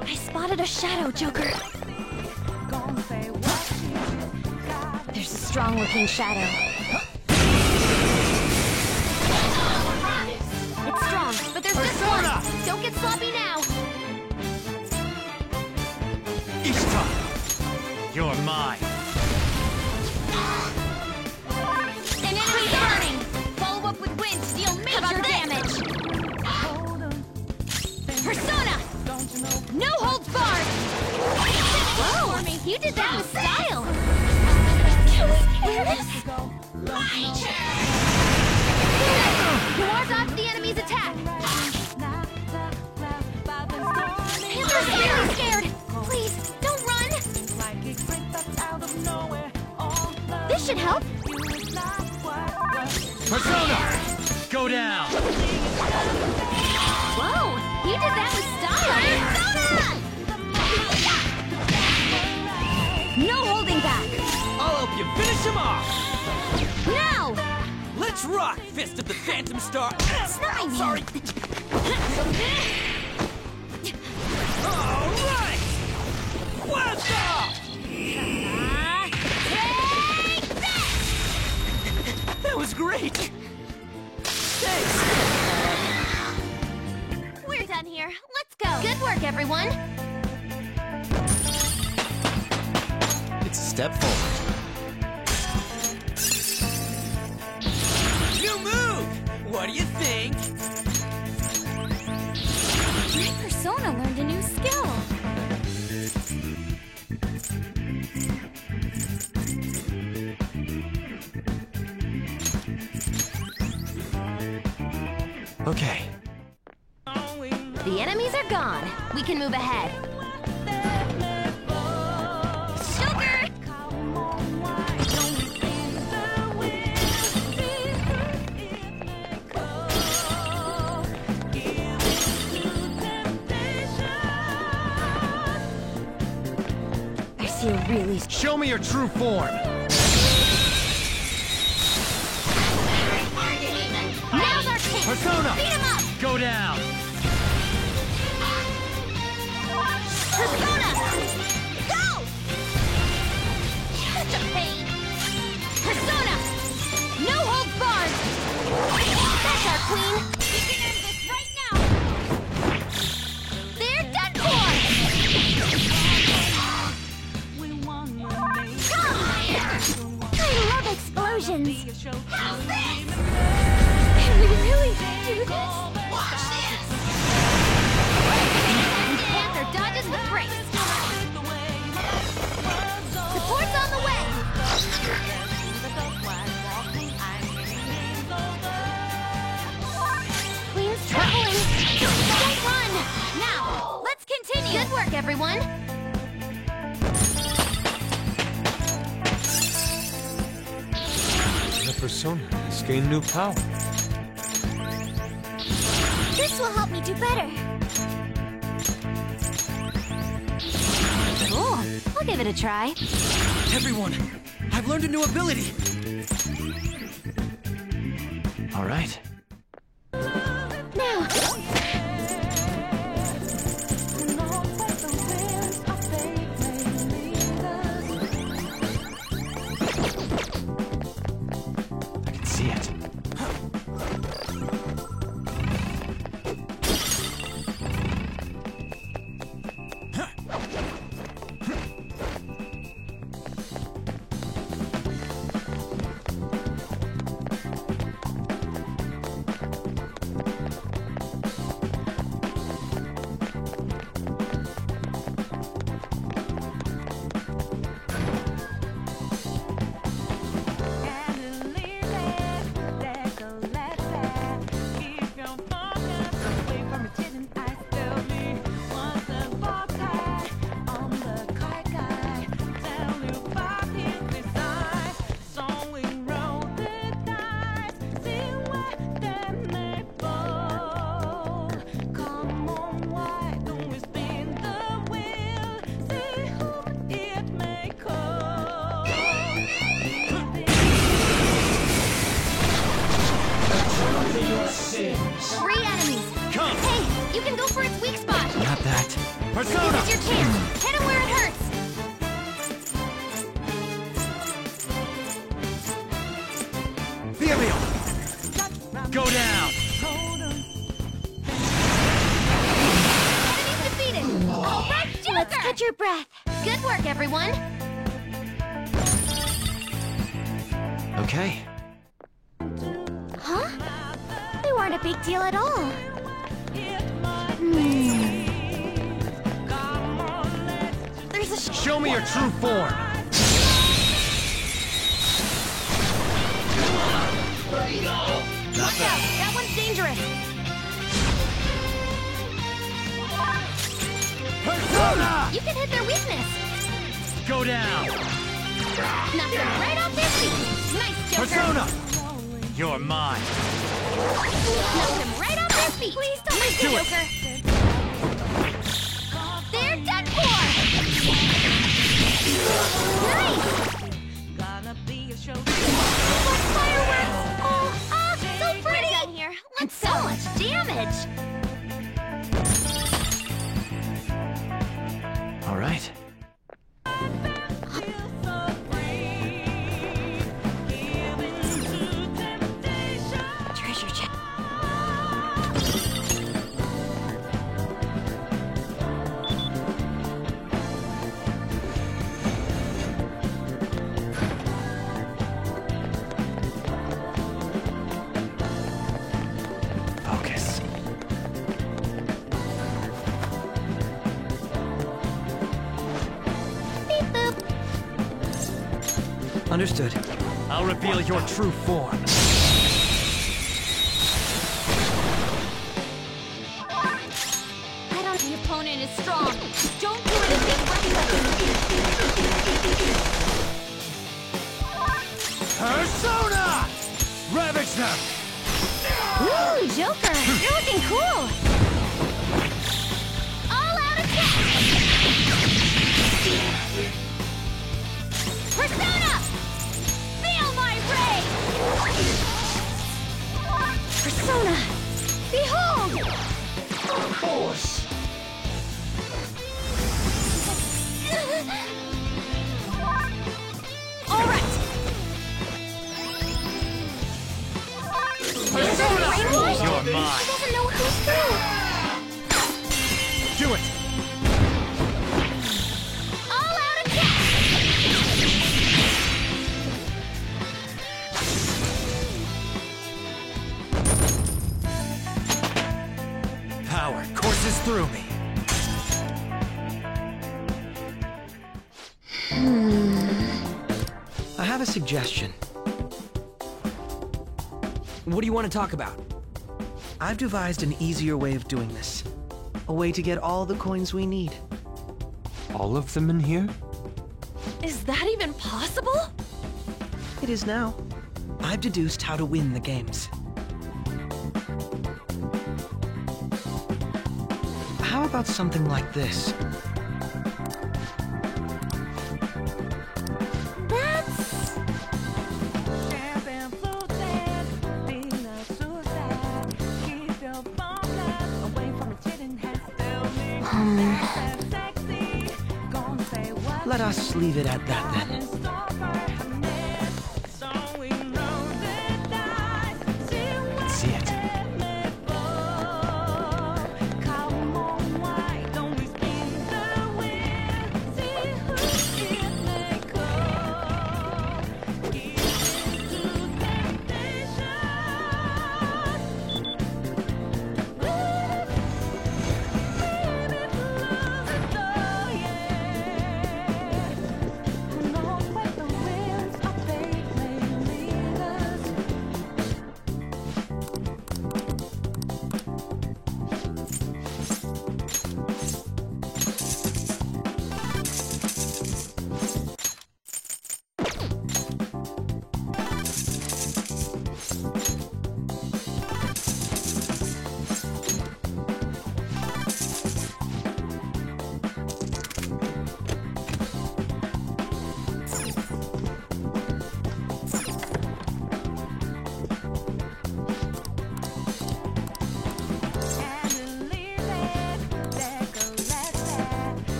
I spotted a shadow, Joker. There's a strong-looking shadow. It's strong, but there's just one. Don't get sloppy now. Ishtar! You're mine. An enemy burning. Follow up with wind to deal major damage. Persona! No holds barred! Whoa! You did that with style! Ward off the enemy's attack! Panther's really scared! Please, don't run! This should help! Persona! Go down! Whoa! You did that with style! No holding back! I'll help you finish him off! Now! Let's rock, Fist of the Phantom Star! Snine! Sorry! Alright! What's up? That was great! Thanks! We're done here. Let's go! Good work, everyone! It's a step forward. New move! What do you think? My persona learned a new skill! Okay. The enemies are gone. We can move ahead. Joker! I see a really... Show me your true form! Now's our chance! Persona! Beat him up! Go down! Persona! Go! Such a pain! Persona! No holds barred! That's our queen! We can end this right now! They're done for! I love explosions! We really do this. Watch this. Panther dodges the brakes. Support's on the way. Queen's traveling. Don't run. Now, let's continue. Good work, everyone. The persona has gained new power. This will help me do better. Cool. I'll give it a try. Everyone, I've learned a new ability. All right. Now. I can see it. Three enemies. Come. Hey, you can go for its weak spot. Not that. Persona! This is your chance. Hit him where it hurts. Therial! Go down! Enemies defeated. All right, Joker. Let's catch your breath. Good work, everyone. Okay. Huh? They weren't a big deal at all. There's a Show me your true form! Watch out! That one's dangerous. Persona! You can hit their weakness. Go down! Knock them right off their feet. Nice, Joker. Persona! You're mine. Knock them right off their feet. Please don't miss Do it. Joker. They're done for. Nice. What fireworks? Oh, so pretty. We're done here. And so much damage. All right. Treasure chest. Focus. Beep boop. Understood. I'll reveal your true form. I don't. The opponent is strong. Don't do anything reckless. Persona! Ravage them! Ooh, Joker, you're looking cool. All out attack. Persona! Feel my ray! Persona, behold! Force! All right. Persona! Brainwash? You're He mine. doesn't know who's who. Do it! All out attack. have a suggestion. What do you want to talk about? I've devised an easier way of doing this. A way to get all the coins we need. All of them in here? Is that even possible? It is now. I've deduced how to win the games. How about something like this? Let us leave it at that then. Let's see it.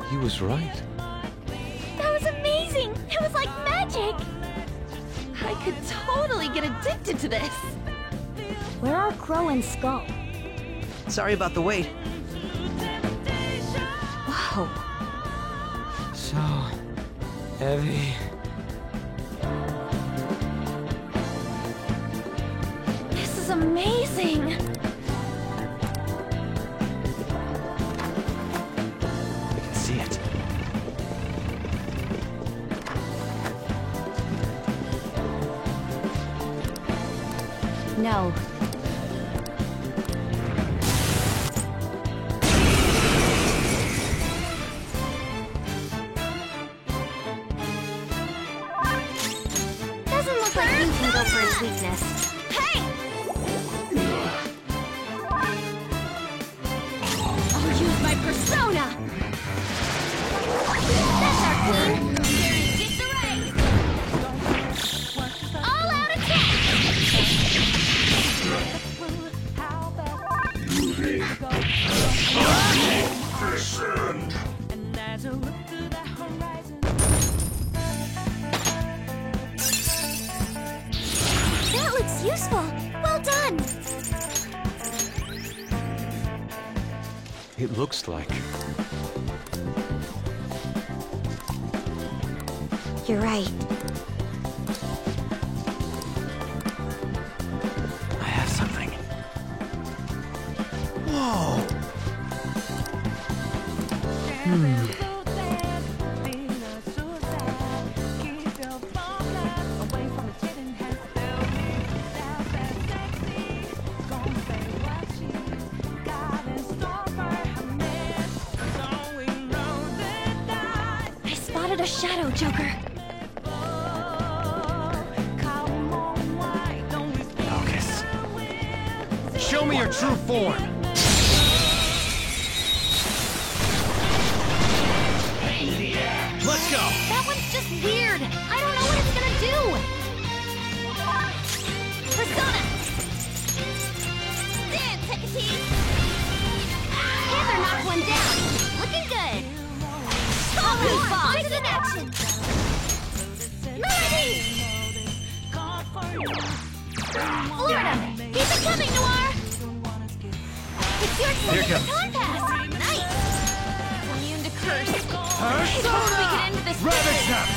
He was right. That was amazing! It was like magic! I could totally get addicted to this. Where are Crow and Skull? Sorry about the wait. Whoa. So heavy. This is amazing. See it. No. Doesn't look like you can go for his weakness. Hey! I'll use my persona! That's our queen! Disarray! All out attack! That looks useful! Well done! It looks like. You're right. I have something. Whoa! I spotted a shadow, Joker. Focus. Show me your true form. Let's go. That one's just weird. I don't know what it's gonna do. Persona! Dance, Hecate! Panther knocked one down. Looking good. All right, boss. In action. Melody! Here it comes. Baton pass! Nice! Immune to curse. Persona! We can end this Ravage them!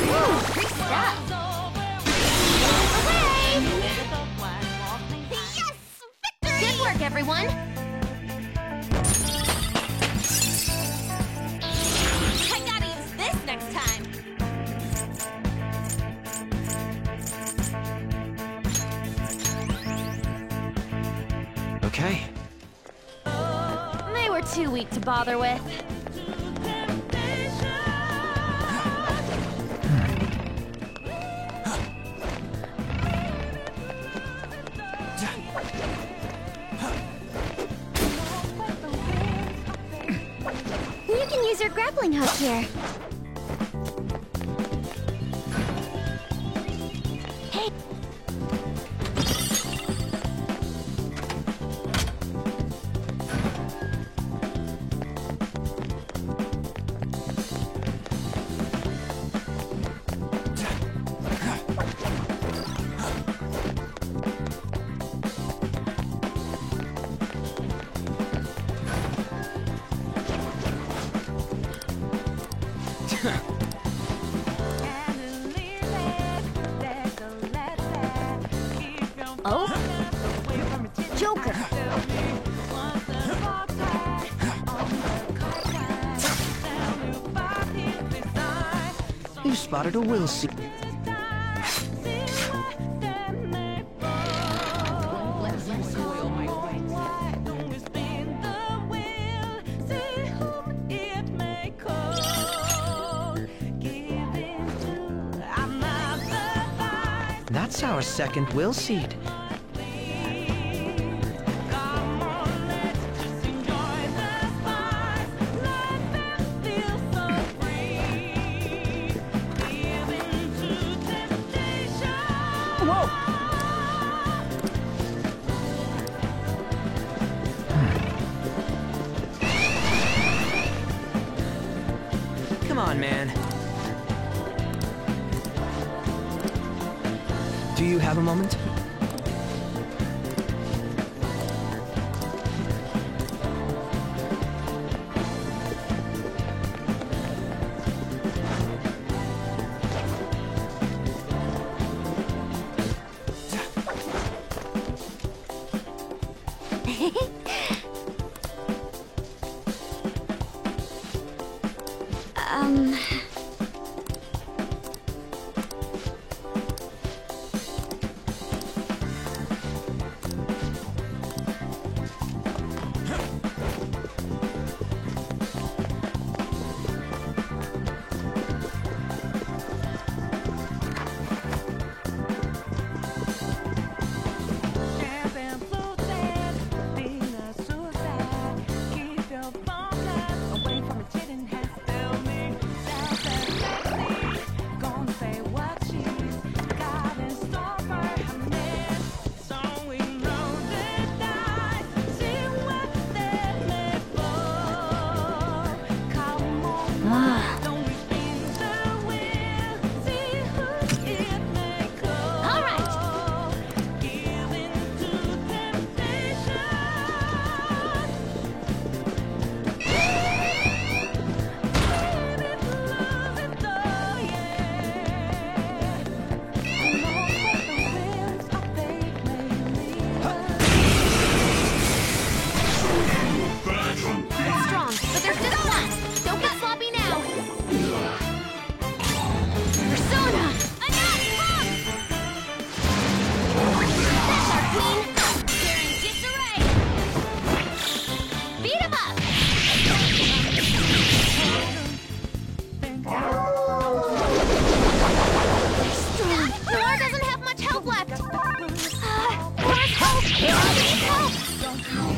Woo! Great stuff! Away! Yes! Victory! Good work, everyone! I gotta use this next time! Okay. They were too weak to bother with. You can use your grappling hook here. Hey. Oh? Joker! You spotted a will seed. That's our second will seed. Come on, man. Do you have a moment?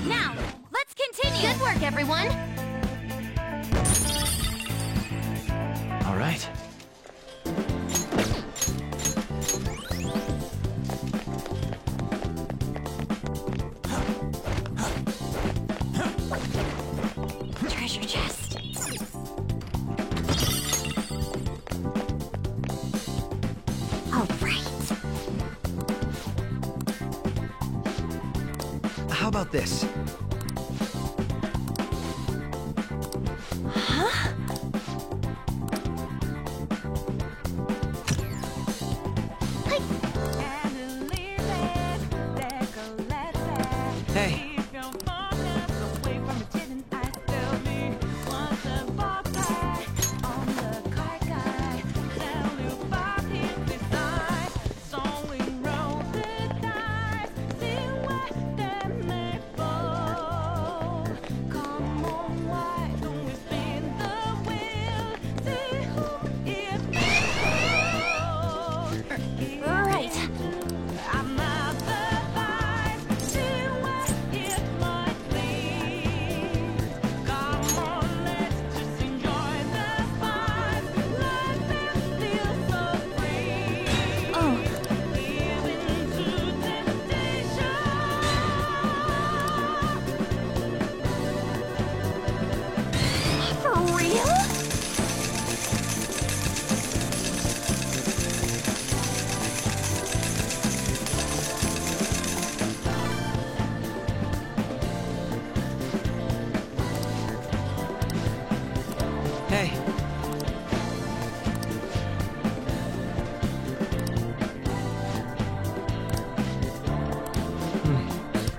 Now, let's continue. Good work, everyone. All right. Treasure chest. All right. this. Huh? Hey.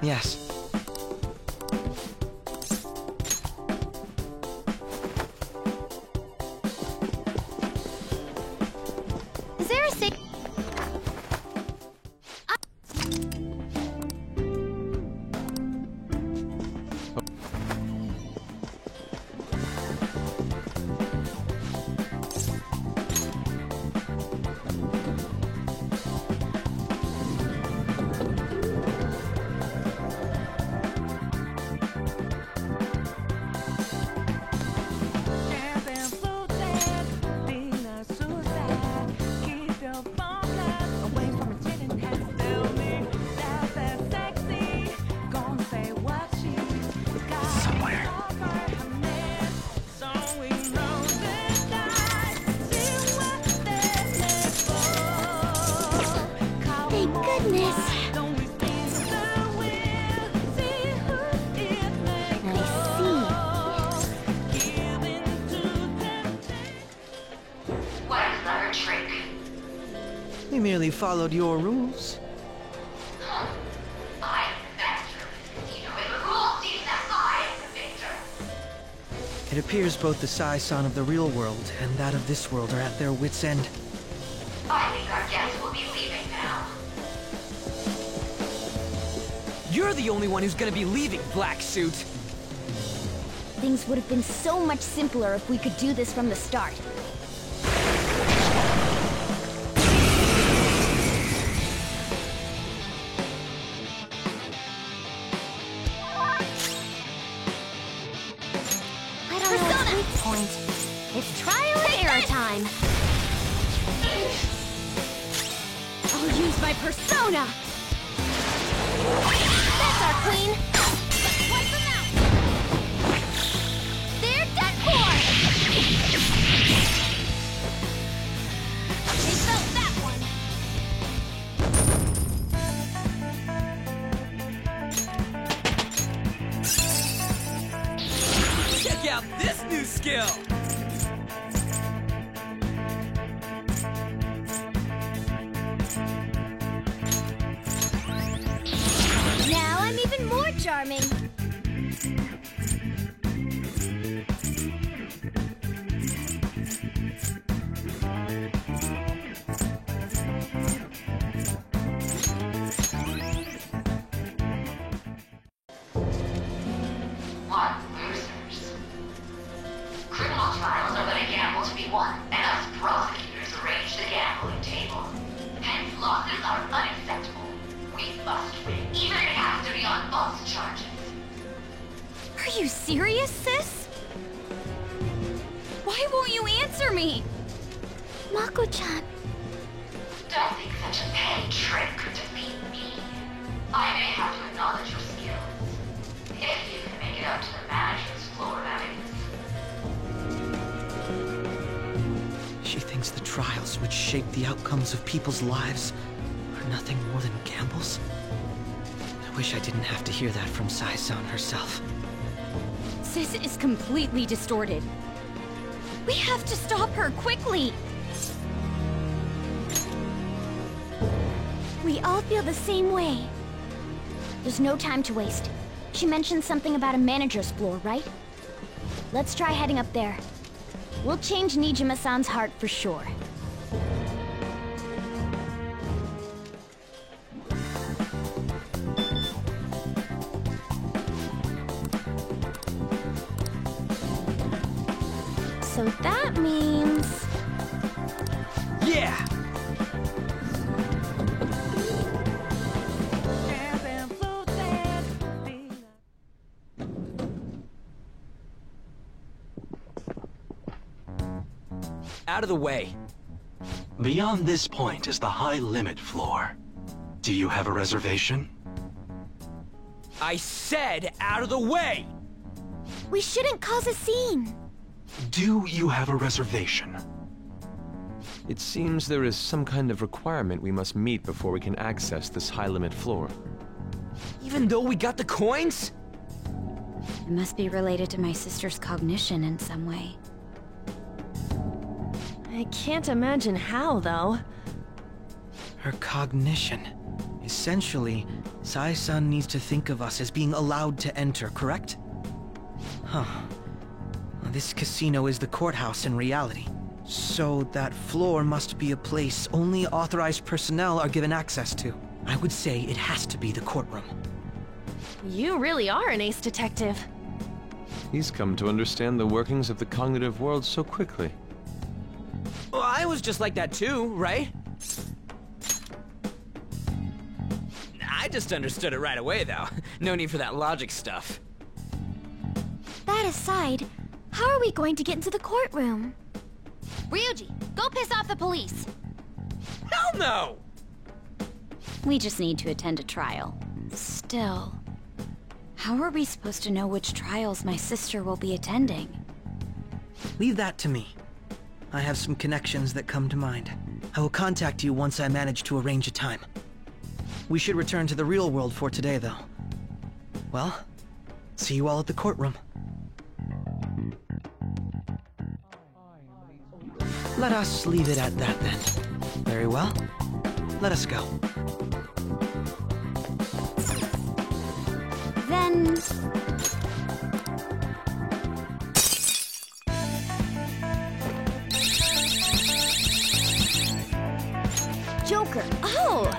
Yes. Is there a safe? We merely followed your rules. It appears both the Sai-san of the real world and that of this world are at their wits' end. I think our guests will be leaving now. You're the only one who's gonna be leaving, Black Suit! Things would have been so much simpler if we could do this from the start. It's trial and error time. I'll use my persona. That's our queen. Let's wipe them out. They're done for. They felt that one. Check out this new skill! Now I'm even more charming. One, losers. Criminal trials are but a gamble to be won, and us prosecutors arrange the gambling table. Hence, losses are unacceptable. We must win, even if it has to be on false charges. Are you serious, sis? Why won't you answer me? Mako-chan. Don't think such a petty trick could defeat me. I may have to acknowledge your skills. If you can make it up to the manager's floor, that is. She thinks the trials which shape the outcomes of people's lives are nothing more than gambles? I wish I didn't have to hear that from Sai-san herself. Sis is completely distorted. We have to stop her quickly! We all feel the same way. There's no time to waste. She mentioned something about a manager's floor, right? Let's try heading up there. We'll change Nijima-san's heart for sure. So that means... Yeah! Out of the way. Beyond this point is the high limit floor. Do you have a reservation? I said out of the way! We shouldn't cause a scene. Do you have a reservation? It seems there is some kind of requirement we must meet before we can access this high-limit floor. Even though we got the coins? It must be related to my sister's cognition in some way. I can't imagine how, though. Her cognition. Essentially, Sai-san needs to think of us as being allowed to enter, correct? Huh. This casino is the courthouse in reality. So that floor must be a place only authorized personnel are given access to. I would say it has to be the courtroom. You really are an ace detective. He's come to understand the workings of the cognitive world so quickly. Well, I was just like that too, right? I just understood it right away, though. No need for that logic stuff. That aside, how are we going to get into the courtroom? Ryuji, go piss off the police! Hell no! We just need to attend a trial. Still, how are we supposed to know which trials my sister will be attending? Leave that to me. I have some connections that come to mind. I will contact you once I manage to arrange a time. We should return to the real world for today, though. Well, see you all at the courtroom. Let us leave it at that, then. Very well. Let us go. Then... Joker. Oh!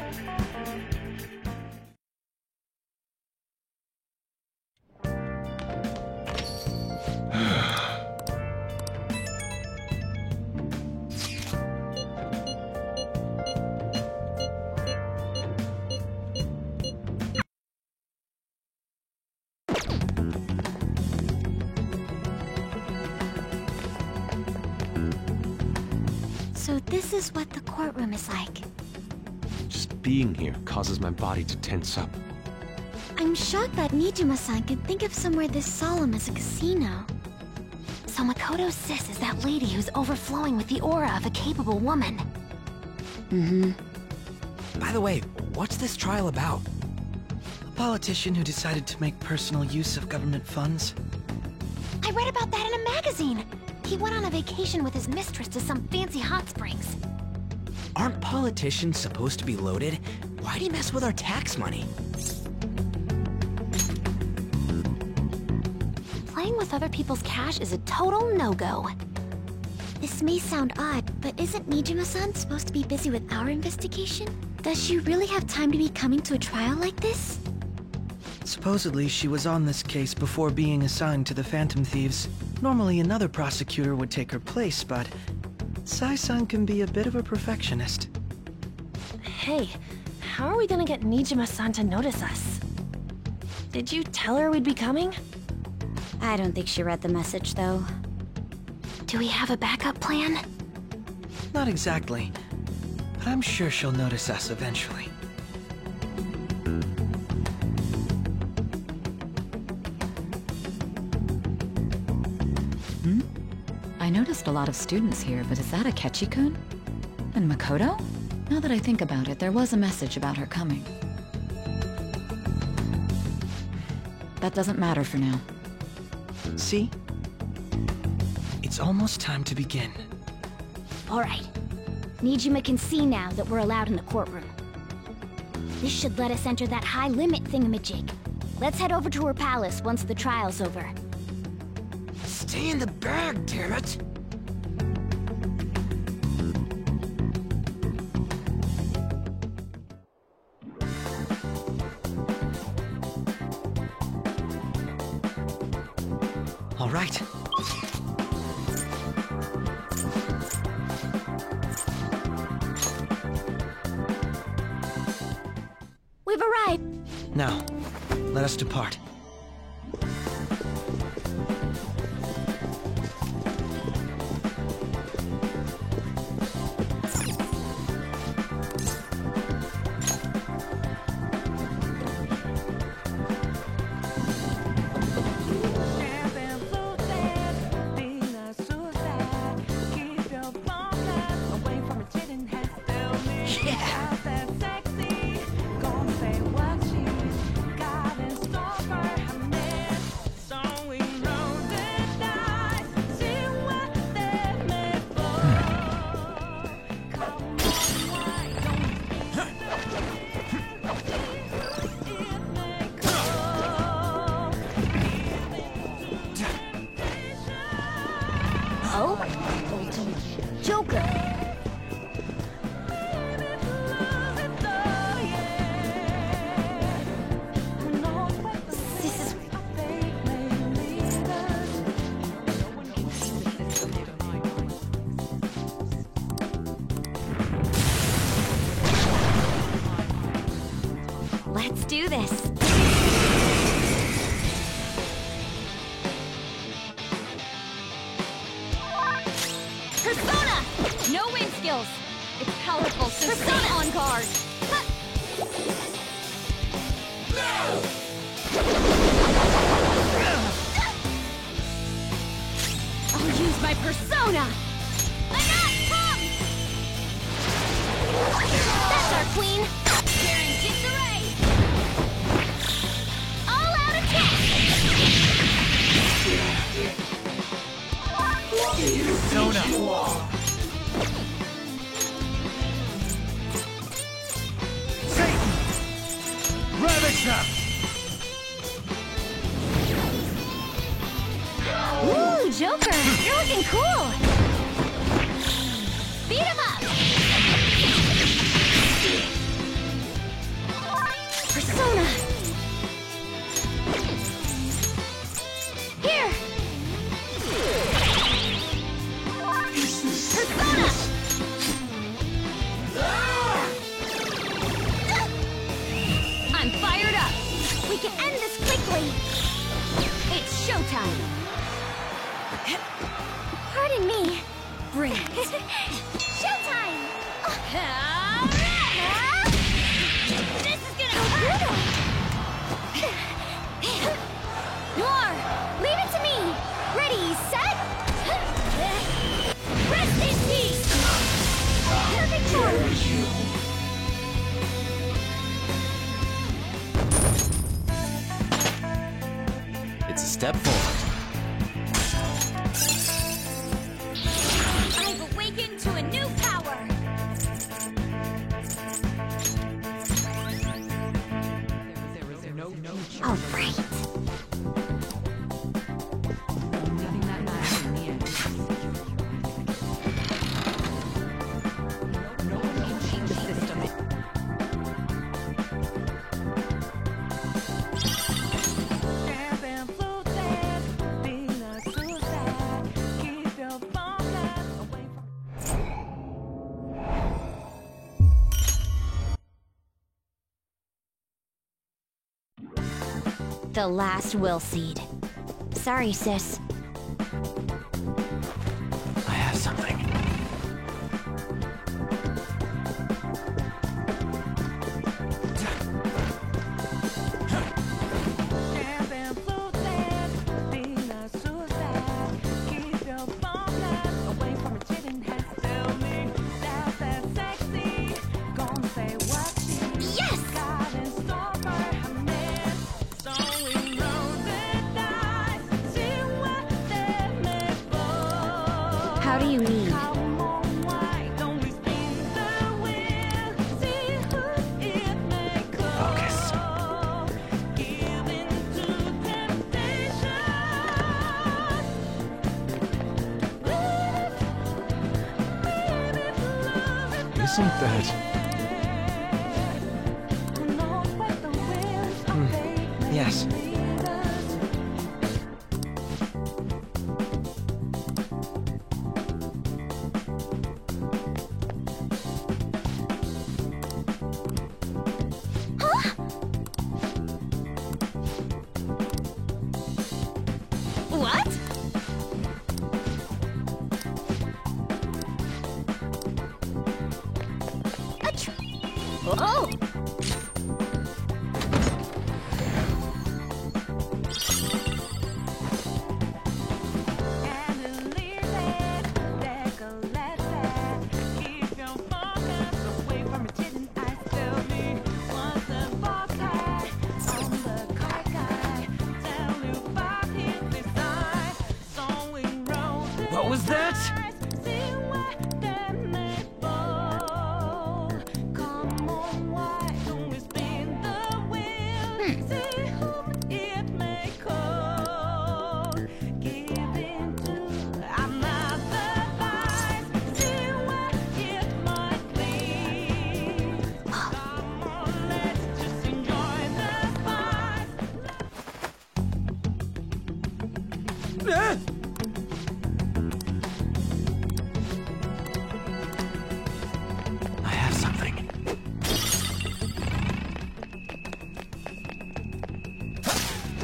So this is what the courtroom is like. Just being here causes my body to tense up. I'm shocked that Nijima-san could think of somewhere this solemn as a casino. So Makoto's sis is that lady who's overflowing with the aura of a capable woman. Mm-hmm. By the way, what's this trial about? A politician who decided to make personal use of government funds? I read about that in a magazine! He went on a vacation with his mistress to some fancy hot springs. Aren't politicians supposed to be loaded? Why'd he mess with our tax money? Playing with other people's cash is a total no-go. This may sound odd, but isn't Nijima-san supposed to be busy with our investigation? Does she really have time to be coming to a trial like this? Supposedly, she was on this case before being assigned to the Phantom Thieves. Normally, another prosecutor would take her place, but Sai-san can be a bit of a perfectionist. Hey, how are we gonna get Nijima-san to notice us? Did you tell her we'd be coming? I don't think she read the message, though. Do we have a backup plan? Not exactly, but I'm sure she'll notice us eventually. I noticed a lot of students here, but is that Akechi-kun? And Makoto? Now that I think about it, there was a message about her coming. that doesn't matter for now. See? It's almost time to begin. Alright. Nijima can see now that we're allowed in the courtroom. This should let us enter that high-limit thingamajig. Let's head over to her palace once the trial's over. Stay in the bag, damn it! All right. We've arrived. Now, let us depart. Joker! Let's do this. Persona! No wind skills. It's powerful, so stay on guard. I'll use my persona! That's our queen! Baron disarray! All out attack! Persona! Satan! Ravage them! Ooh, Joker! You're looking cool! Beat him up! Persona! Here! Persona! I'm fired up! We can end this quickly! It's showtime! Pardon me. Bring it! Showtime! This is gonna hurt! Noir, leave it to me! Ready, set? Rest in peace! Perfect form! It's a step forward. I've awakened to a new power! All right. The last will seed. Sorry, sis. I have something. Yes! How do you mean? Focus. Isn't that... Yes. What? Oh! What was that? I have something.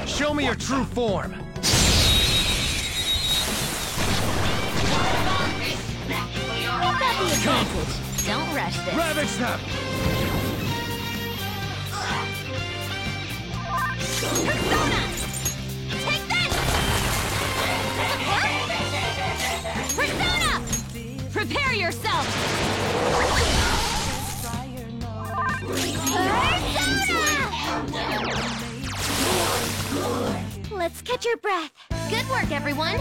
Show me your true form. Won't that be advantage? Don't rush this. Ravage them! Persona! Take this! Persona! Prepare yourself! Persona! Let's catch your breath. Good work, everyone!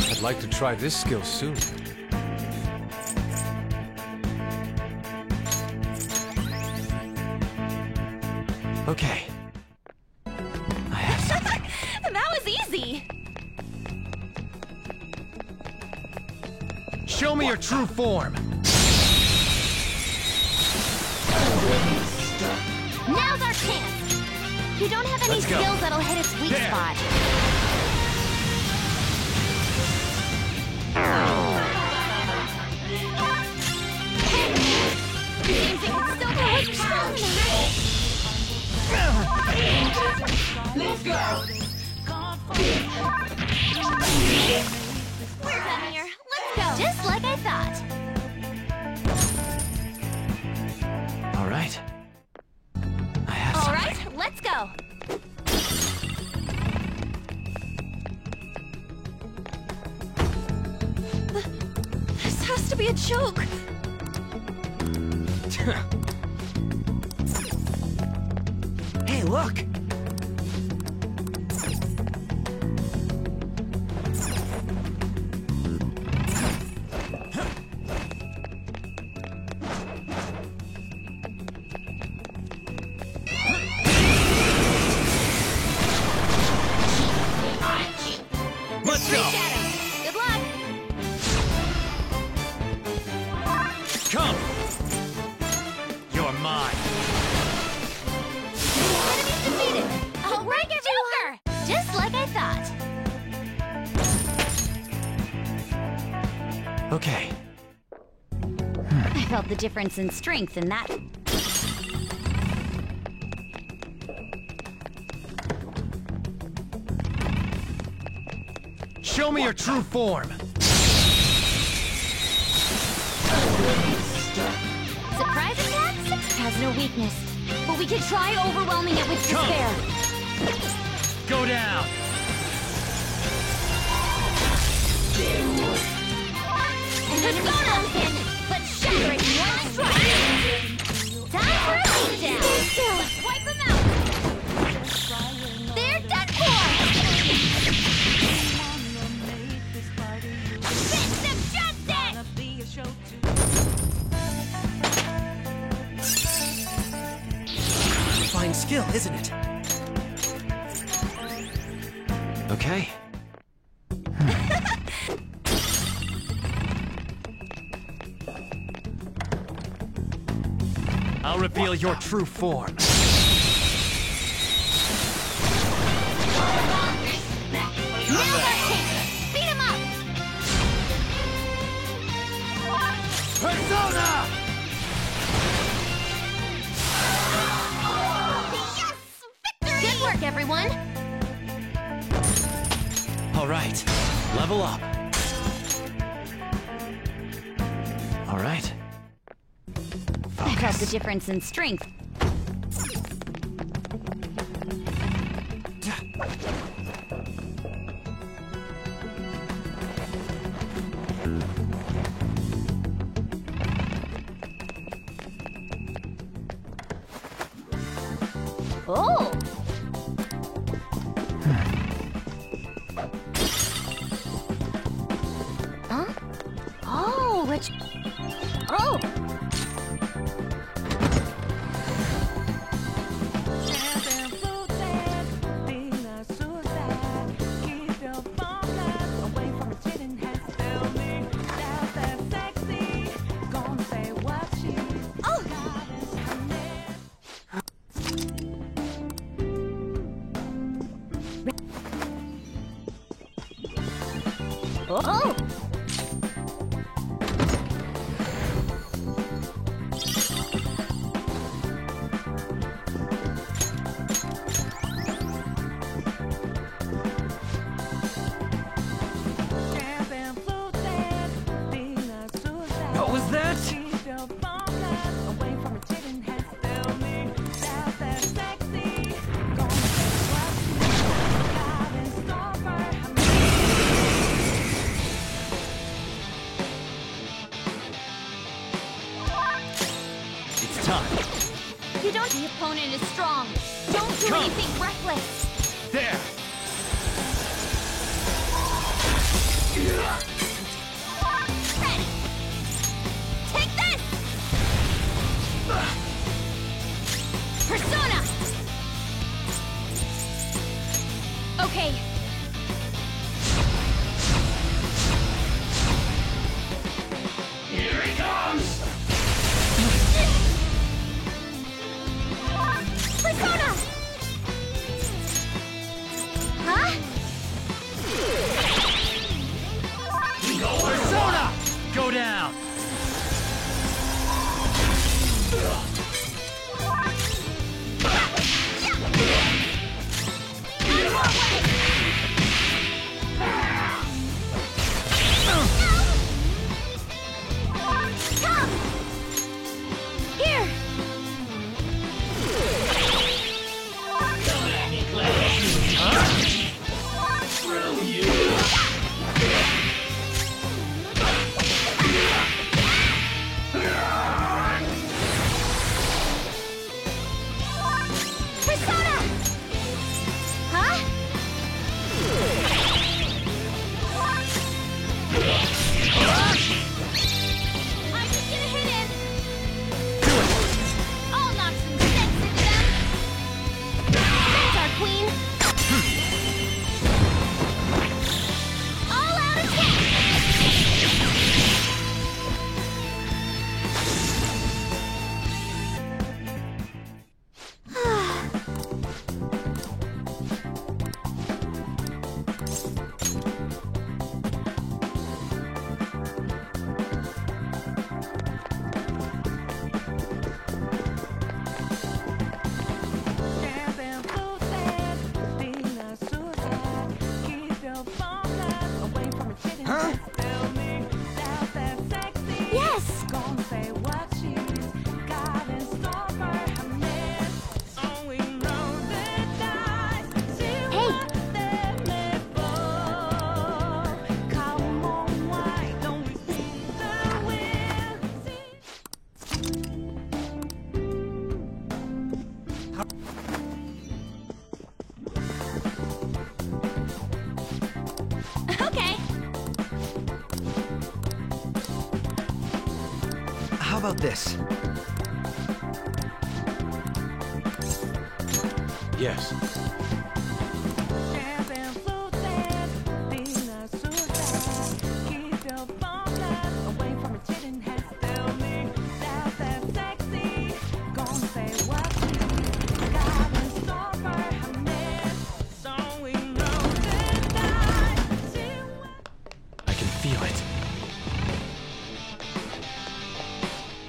I'd like to try this skill soon. Okay. That was easy! Show me your true form. Now's our chance! You don't have any Let's go. skills that'll hit its weak There. spot. Seems it can still go strong enough. Let's go! We're done here. Let's go. Just like I thought. All right. All right, let's go. This has to be a joke. Hey, look! Let's go! Good luck. Come! You're mine! Enemies defeated. All right, Joker. Just like I thought. Okay. I felt the difference in strength in that. Show me your true form. Surprise attack? Six has no weakness, but we could try overwhelming it with despair. Go down. And then go down, Pin, but shatter it in one strike. Time for a beatdown. Let's wipe them out. They're done for. isn't it? Okay. I'll reveal your true form. Beat him up! Persona! Good work, everyone! All right. Level up. All right. Check out the difference in strength. Oh! Huh? Oh, which... Oh! Oh! What was that? It's time. You don't... The opponent is strong. Don't do Come. anything reckless. There. Ready. Take this! Persona! Okay. Here he comes! Persona! Huh? Persona! Go down! Come! Here! Persona! Huh? I can get a hit in! I'll knock some sense into them! That's our queen! All out attack! Huh? Yes! Hey! Okay. How about this? Yes. I can feel it.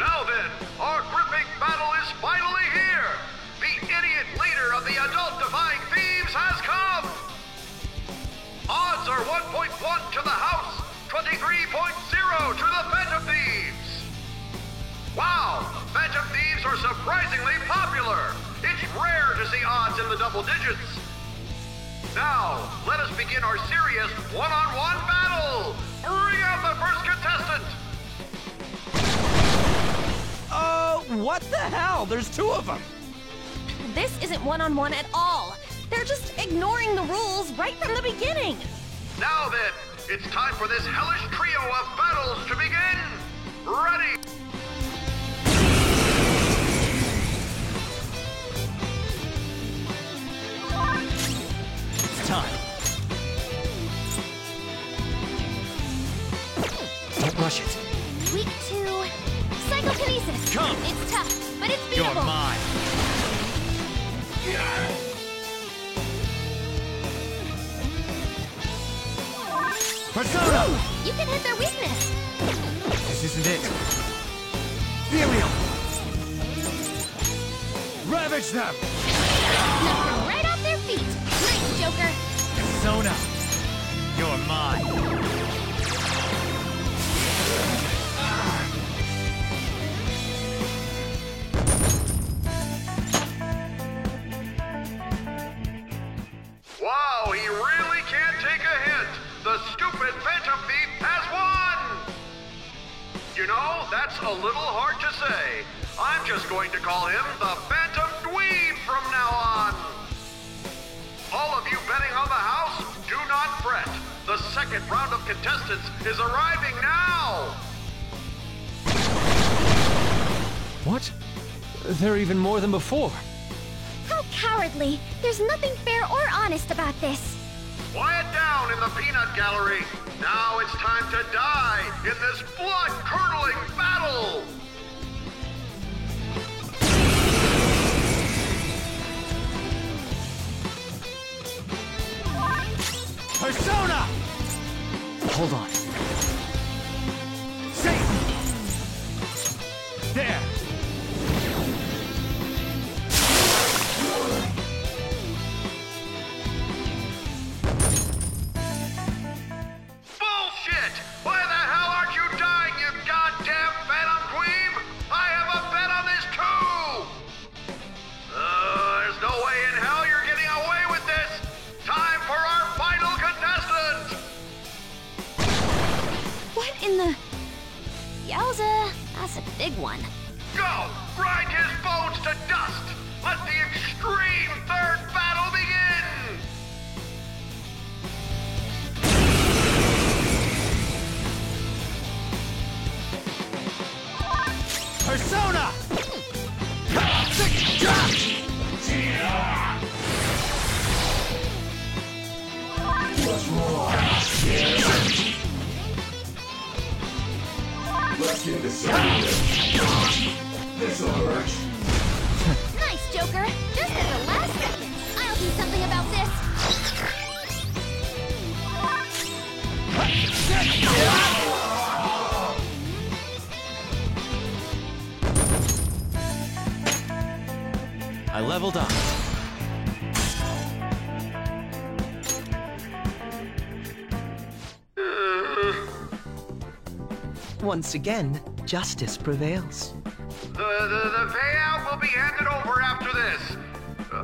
Now then, our gripping battle is finally here! The idiot leader of the adult-defying thieves has come! Odds are 1.1 to the House, 23.0 to the Phantom Thieves! Wow, Phantom Thieves are surprisingly popular! It's rare to see odds in the double digits! Now, let us begin our serious one-on-one battle! Bring out the first contestant! What the hell? There's two of them! This isn't one-on-one at all. They're just ignoring the rules right from the beginning. Now then, it's time for this hellish trio of battles to begin! Ready! It's time. Don't rush it. Week 2, psychokinesis. Come. It's tough, but it's You're beatable. mine. Persona! You can hit their weakness. This isn't it. Ethereal! Ravage them! Knock them right off their feet. Nice, Joker. Persona! You're mine. Wow, he really can't take a hint! The stupid Phantom Thief has won! You know, that's a little hard to say. I'm just going to call him the Phantom Dweeb from now on! All of you betting on the house, do not fret. The second round of contestants is arriving now! What? They're even more than before. How cowardly. There's nothing fair or honest about this. Quiet down in the peanut gallery. Now it's time to die in this blood-curdling battle! Persona! Hold on. Satan! There! Bullshit! Why the hell aren't you dying, you goddamn Phantom Dweeb? I have a bet on this too! There's no way in hell you're getting away with this! Time for our final contestant! What in the... Yowza, that's a big one. Go! Grind his bones to dust! Let the extreme third battle begin! Persona! Let's get this over with. This'll hurt. Nice, Joker. Just at the last second. I'll do something about this. I leveled up. Once again, justice prevails. The payout will be handed over after this.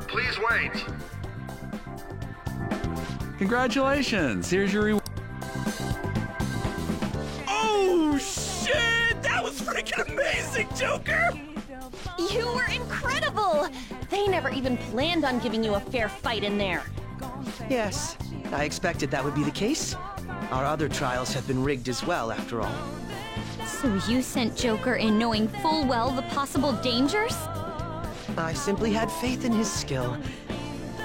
Please wait. Congratulations! Here's your reward. Oh, shit! That was freaking amazing, Joker! You were incredible! They never even planned on giving you a fair fight in there. Yes, I expected that would be the case. Our other trials have been rigged as well, after all. So you sent Joker in knowing full well the possible dangers? I simply had faith in his skill.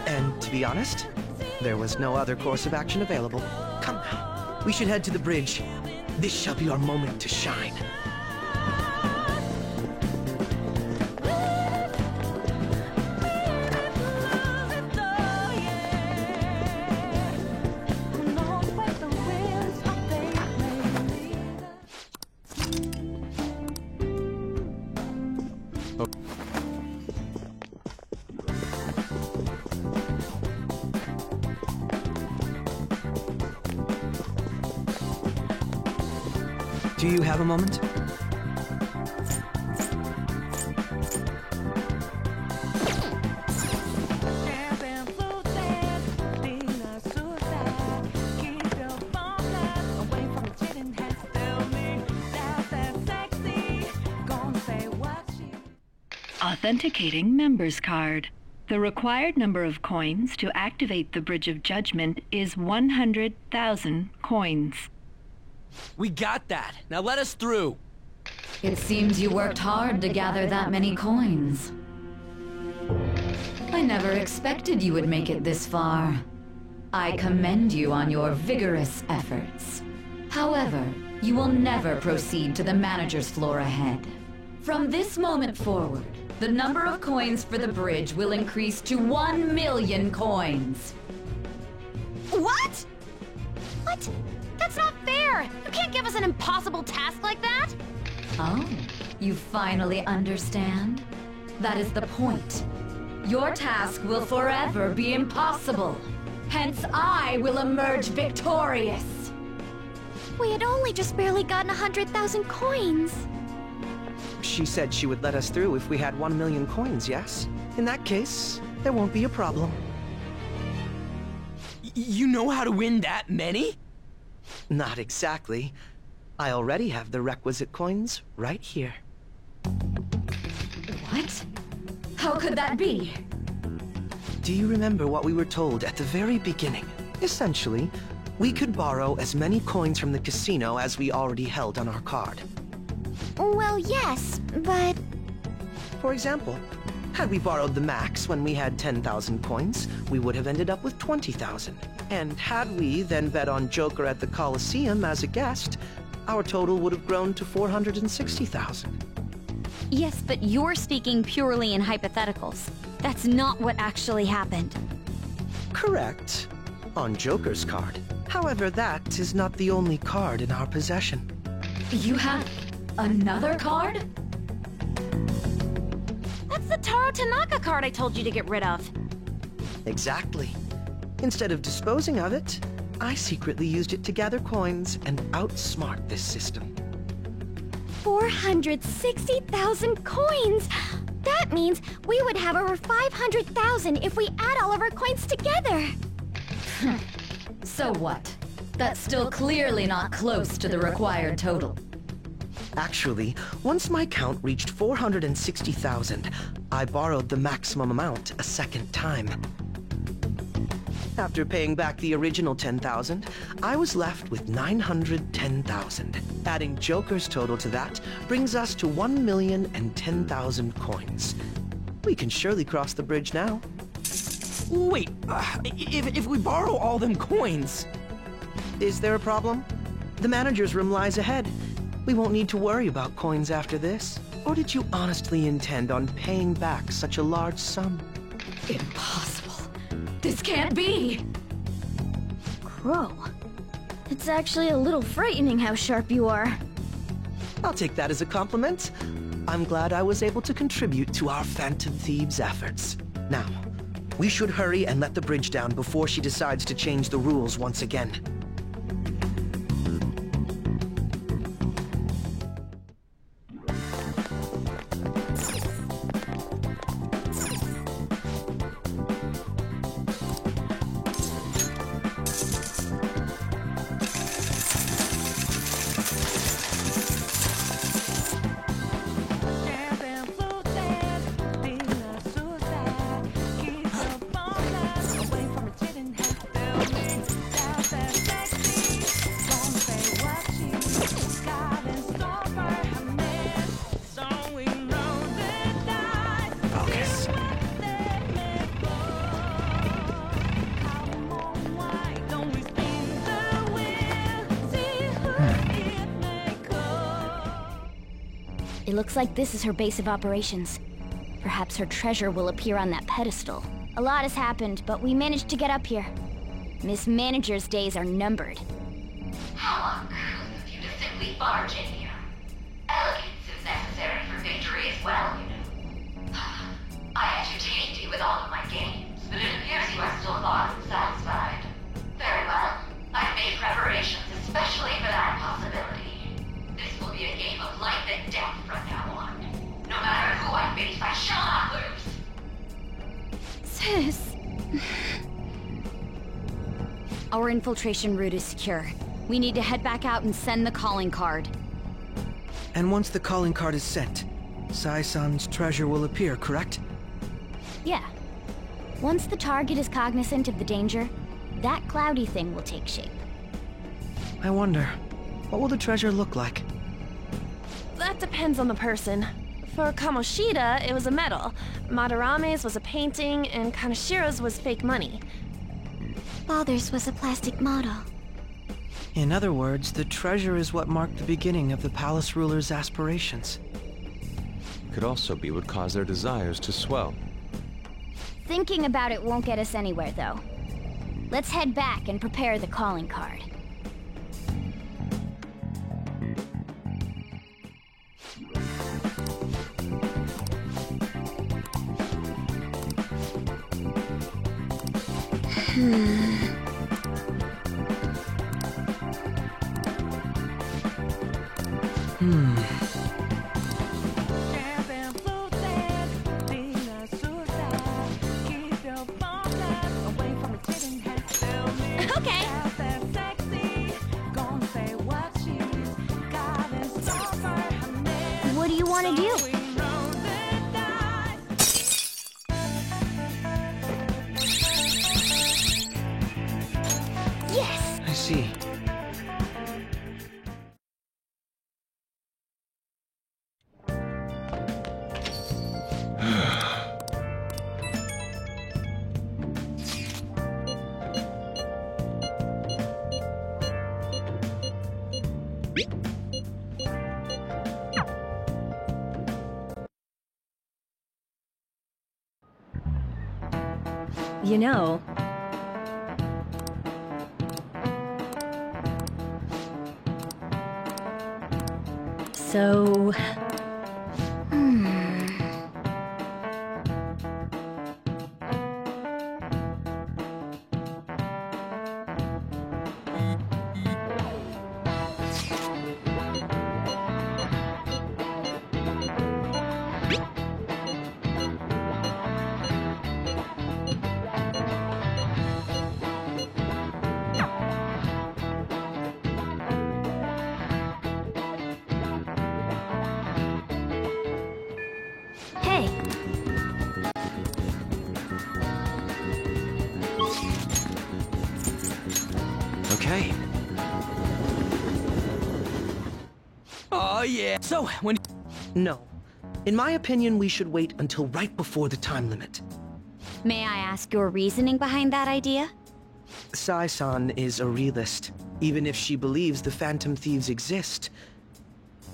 And to be honest, there was no other course of action available. Come now, we should head to the bridge. This shall be our moment to shine. Do you have a moment? Authenticating member's card. The required number of coins to activate the Bridge of Judgment is 100,000 coins. We got that. Now let us through. It seems you worked hard to gather that many coins. I never expected you would make it this far. I commend you on your vigorous efforts. However, you will never proceed to the manager's floor ahead. From this moment forward, the number of coins for the bridge will increase to 1 million coins. What? What? That's not fair! You can't give us an impossible task like that! Oh, you finally understand? That is the point. Your task will forever be impossible. Hence, I will emerge victorious. We had only just barely gotten 100,000 coins. She said she would let us through if we had 1 million coins, yes? In that case, there won't be a problem. You know how to win that many? Not exactly. I already have the requisite coins right here. What? How could that be? Do you remember what we were told at the very beginning? Essentially, we could borrow as many coins from the casino as we already held on our card. Well, yes, but... For example, had we borrowed the max when we had 10,000 coins, we would have ended up with 20,000. And had we then bet on Joker at the Coliseum as a guest, our total would have grown to 460,000. Yes, but you're speaking purely in hypotheticals. That's not what actually happened. Correct. On Joker's card. However, that is not the only card in our possession. You have another card? That's the Taro Tanaka card I told you to get rid of. Exactly. Instead of disposing of it, I secretly used it to gather coins and outsmart this system. 460,000 coins! That means we would have over 500,000 if we add all of our coins together! So what? That's still clearly not close to the required total. Actually, once my count reached 460,000, I borrowed the maximum amount a second time. After paying back the original 10,000, I was left with 910,000. Adding Joker's total to that brings us to 1,010,000 coins. We can surely cross the bridge now. Wait, if we borrow all them coins... Is there a problem? The manager's room lies ahead. We won't need to worry about coins after this. Or did you honestly intend on paying back such a large sum? Impossible. This can't be! Crow. It's actually a little frightening how sharp you are. I'll take that as a compliment. I'm glad I was able to contribute to our Phantom Thieves' efforts. Now, we should hurry and let the bridge down before she decides to change the rules once again. looks like this is her base of operations. Perhaps her treasure will appear on that pedestal. A lot has happened, but we managed to get up here. Miss Manager's days are numbered. How uncouth of you to simply barge in here. Elegance is necessary for victory as well, you know. I entertained you with all of my games, but it appears you are still far from satisfied. Very well. I've made preparations especially for that possibility. This will be a game of life and death from now on. No matter who I face, I shall not lose. Sis... Our infiltration route is secure. We need to head back out and send the calling card. And once the calling card is sent, Sai-san's treasure will appear, correct? Yeah. Once the target is cognizant of the danger, that cloudy thing will take shape. I wonder, what will the treasure look like? That depends on the person. For Kamoshida, it was a medal. Madarame's was a painting, and Kanashiro's was fake money. Father's was a plastic model. In other words, the treasure is what marked the beginning of the palace ruler's aspirations. Could also be what caused their desires to swell. Thinking about it won't get us anywhere, though. Let's head back and prepare the calling card. Okay. What do you want to do? Yes! I see. You know... So... Hey! Okay. Oh yeah. So, when... No. In my opinion, we should wait until right before the time limit. May I ask your reasoning behind that idea? Sai-san is a realist, even if she believes the Phantom Thieves exist.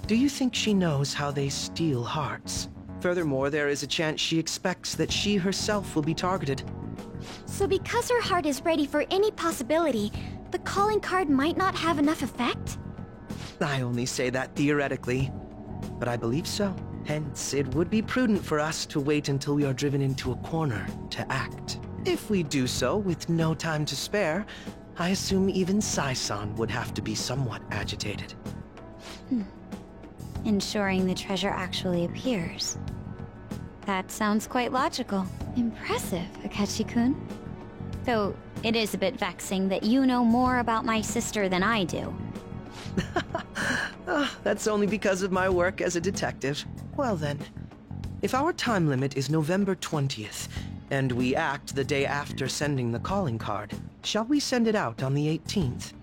Do you think she knows how they steal hearts? Furthermore, there is a chance she expects that she herself will be targeted. So because her heart is ready for any possibility, the calling card might not have enough effect? I only say that theoretically, but I believe so. Hence, it would be prudent for us to wait until we are driven into a corner to act. If we do so with no time to spare, I assume even Sai-san would have to be somewhat agitated. Ensuring the treasure actually appears. That sounds quite logical. Impressive, Akechi-kun. Though, it is a bit vexing that you know more about my sister than I do. That's only because of my work as a detective. Well then, if our time limit is November 20th, and we act the day after sending the calling card, shall we send it out on the 18th?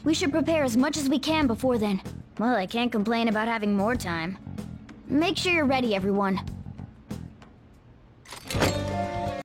We should prepare as much as we can before then. Well, I can't complain about having more time. Make sure you're ready, everyone.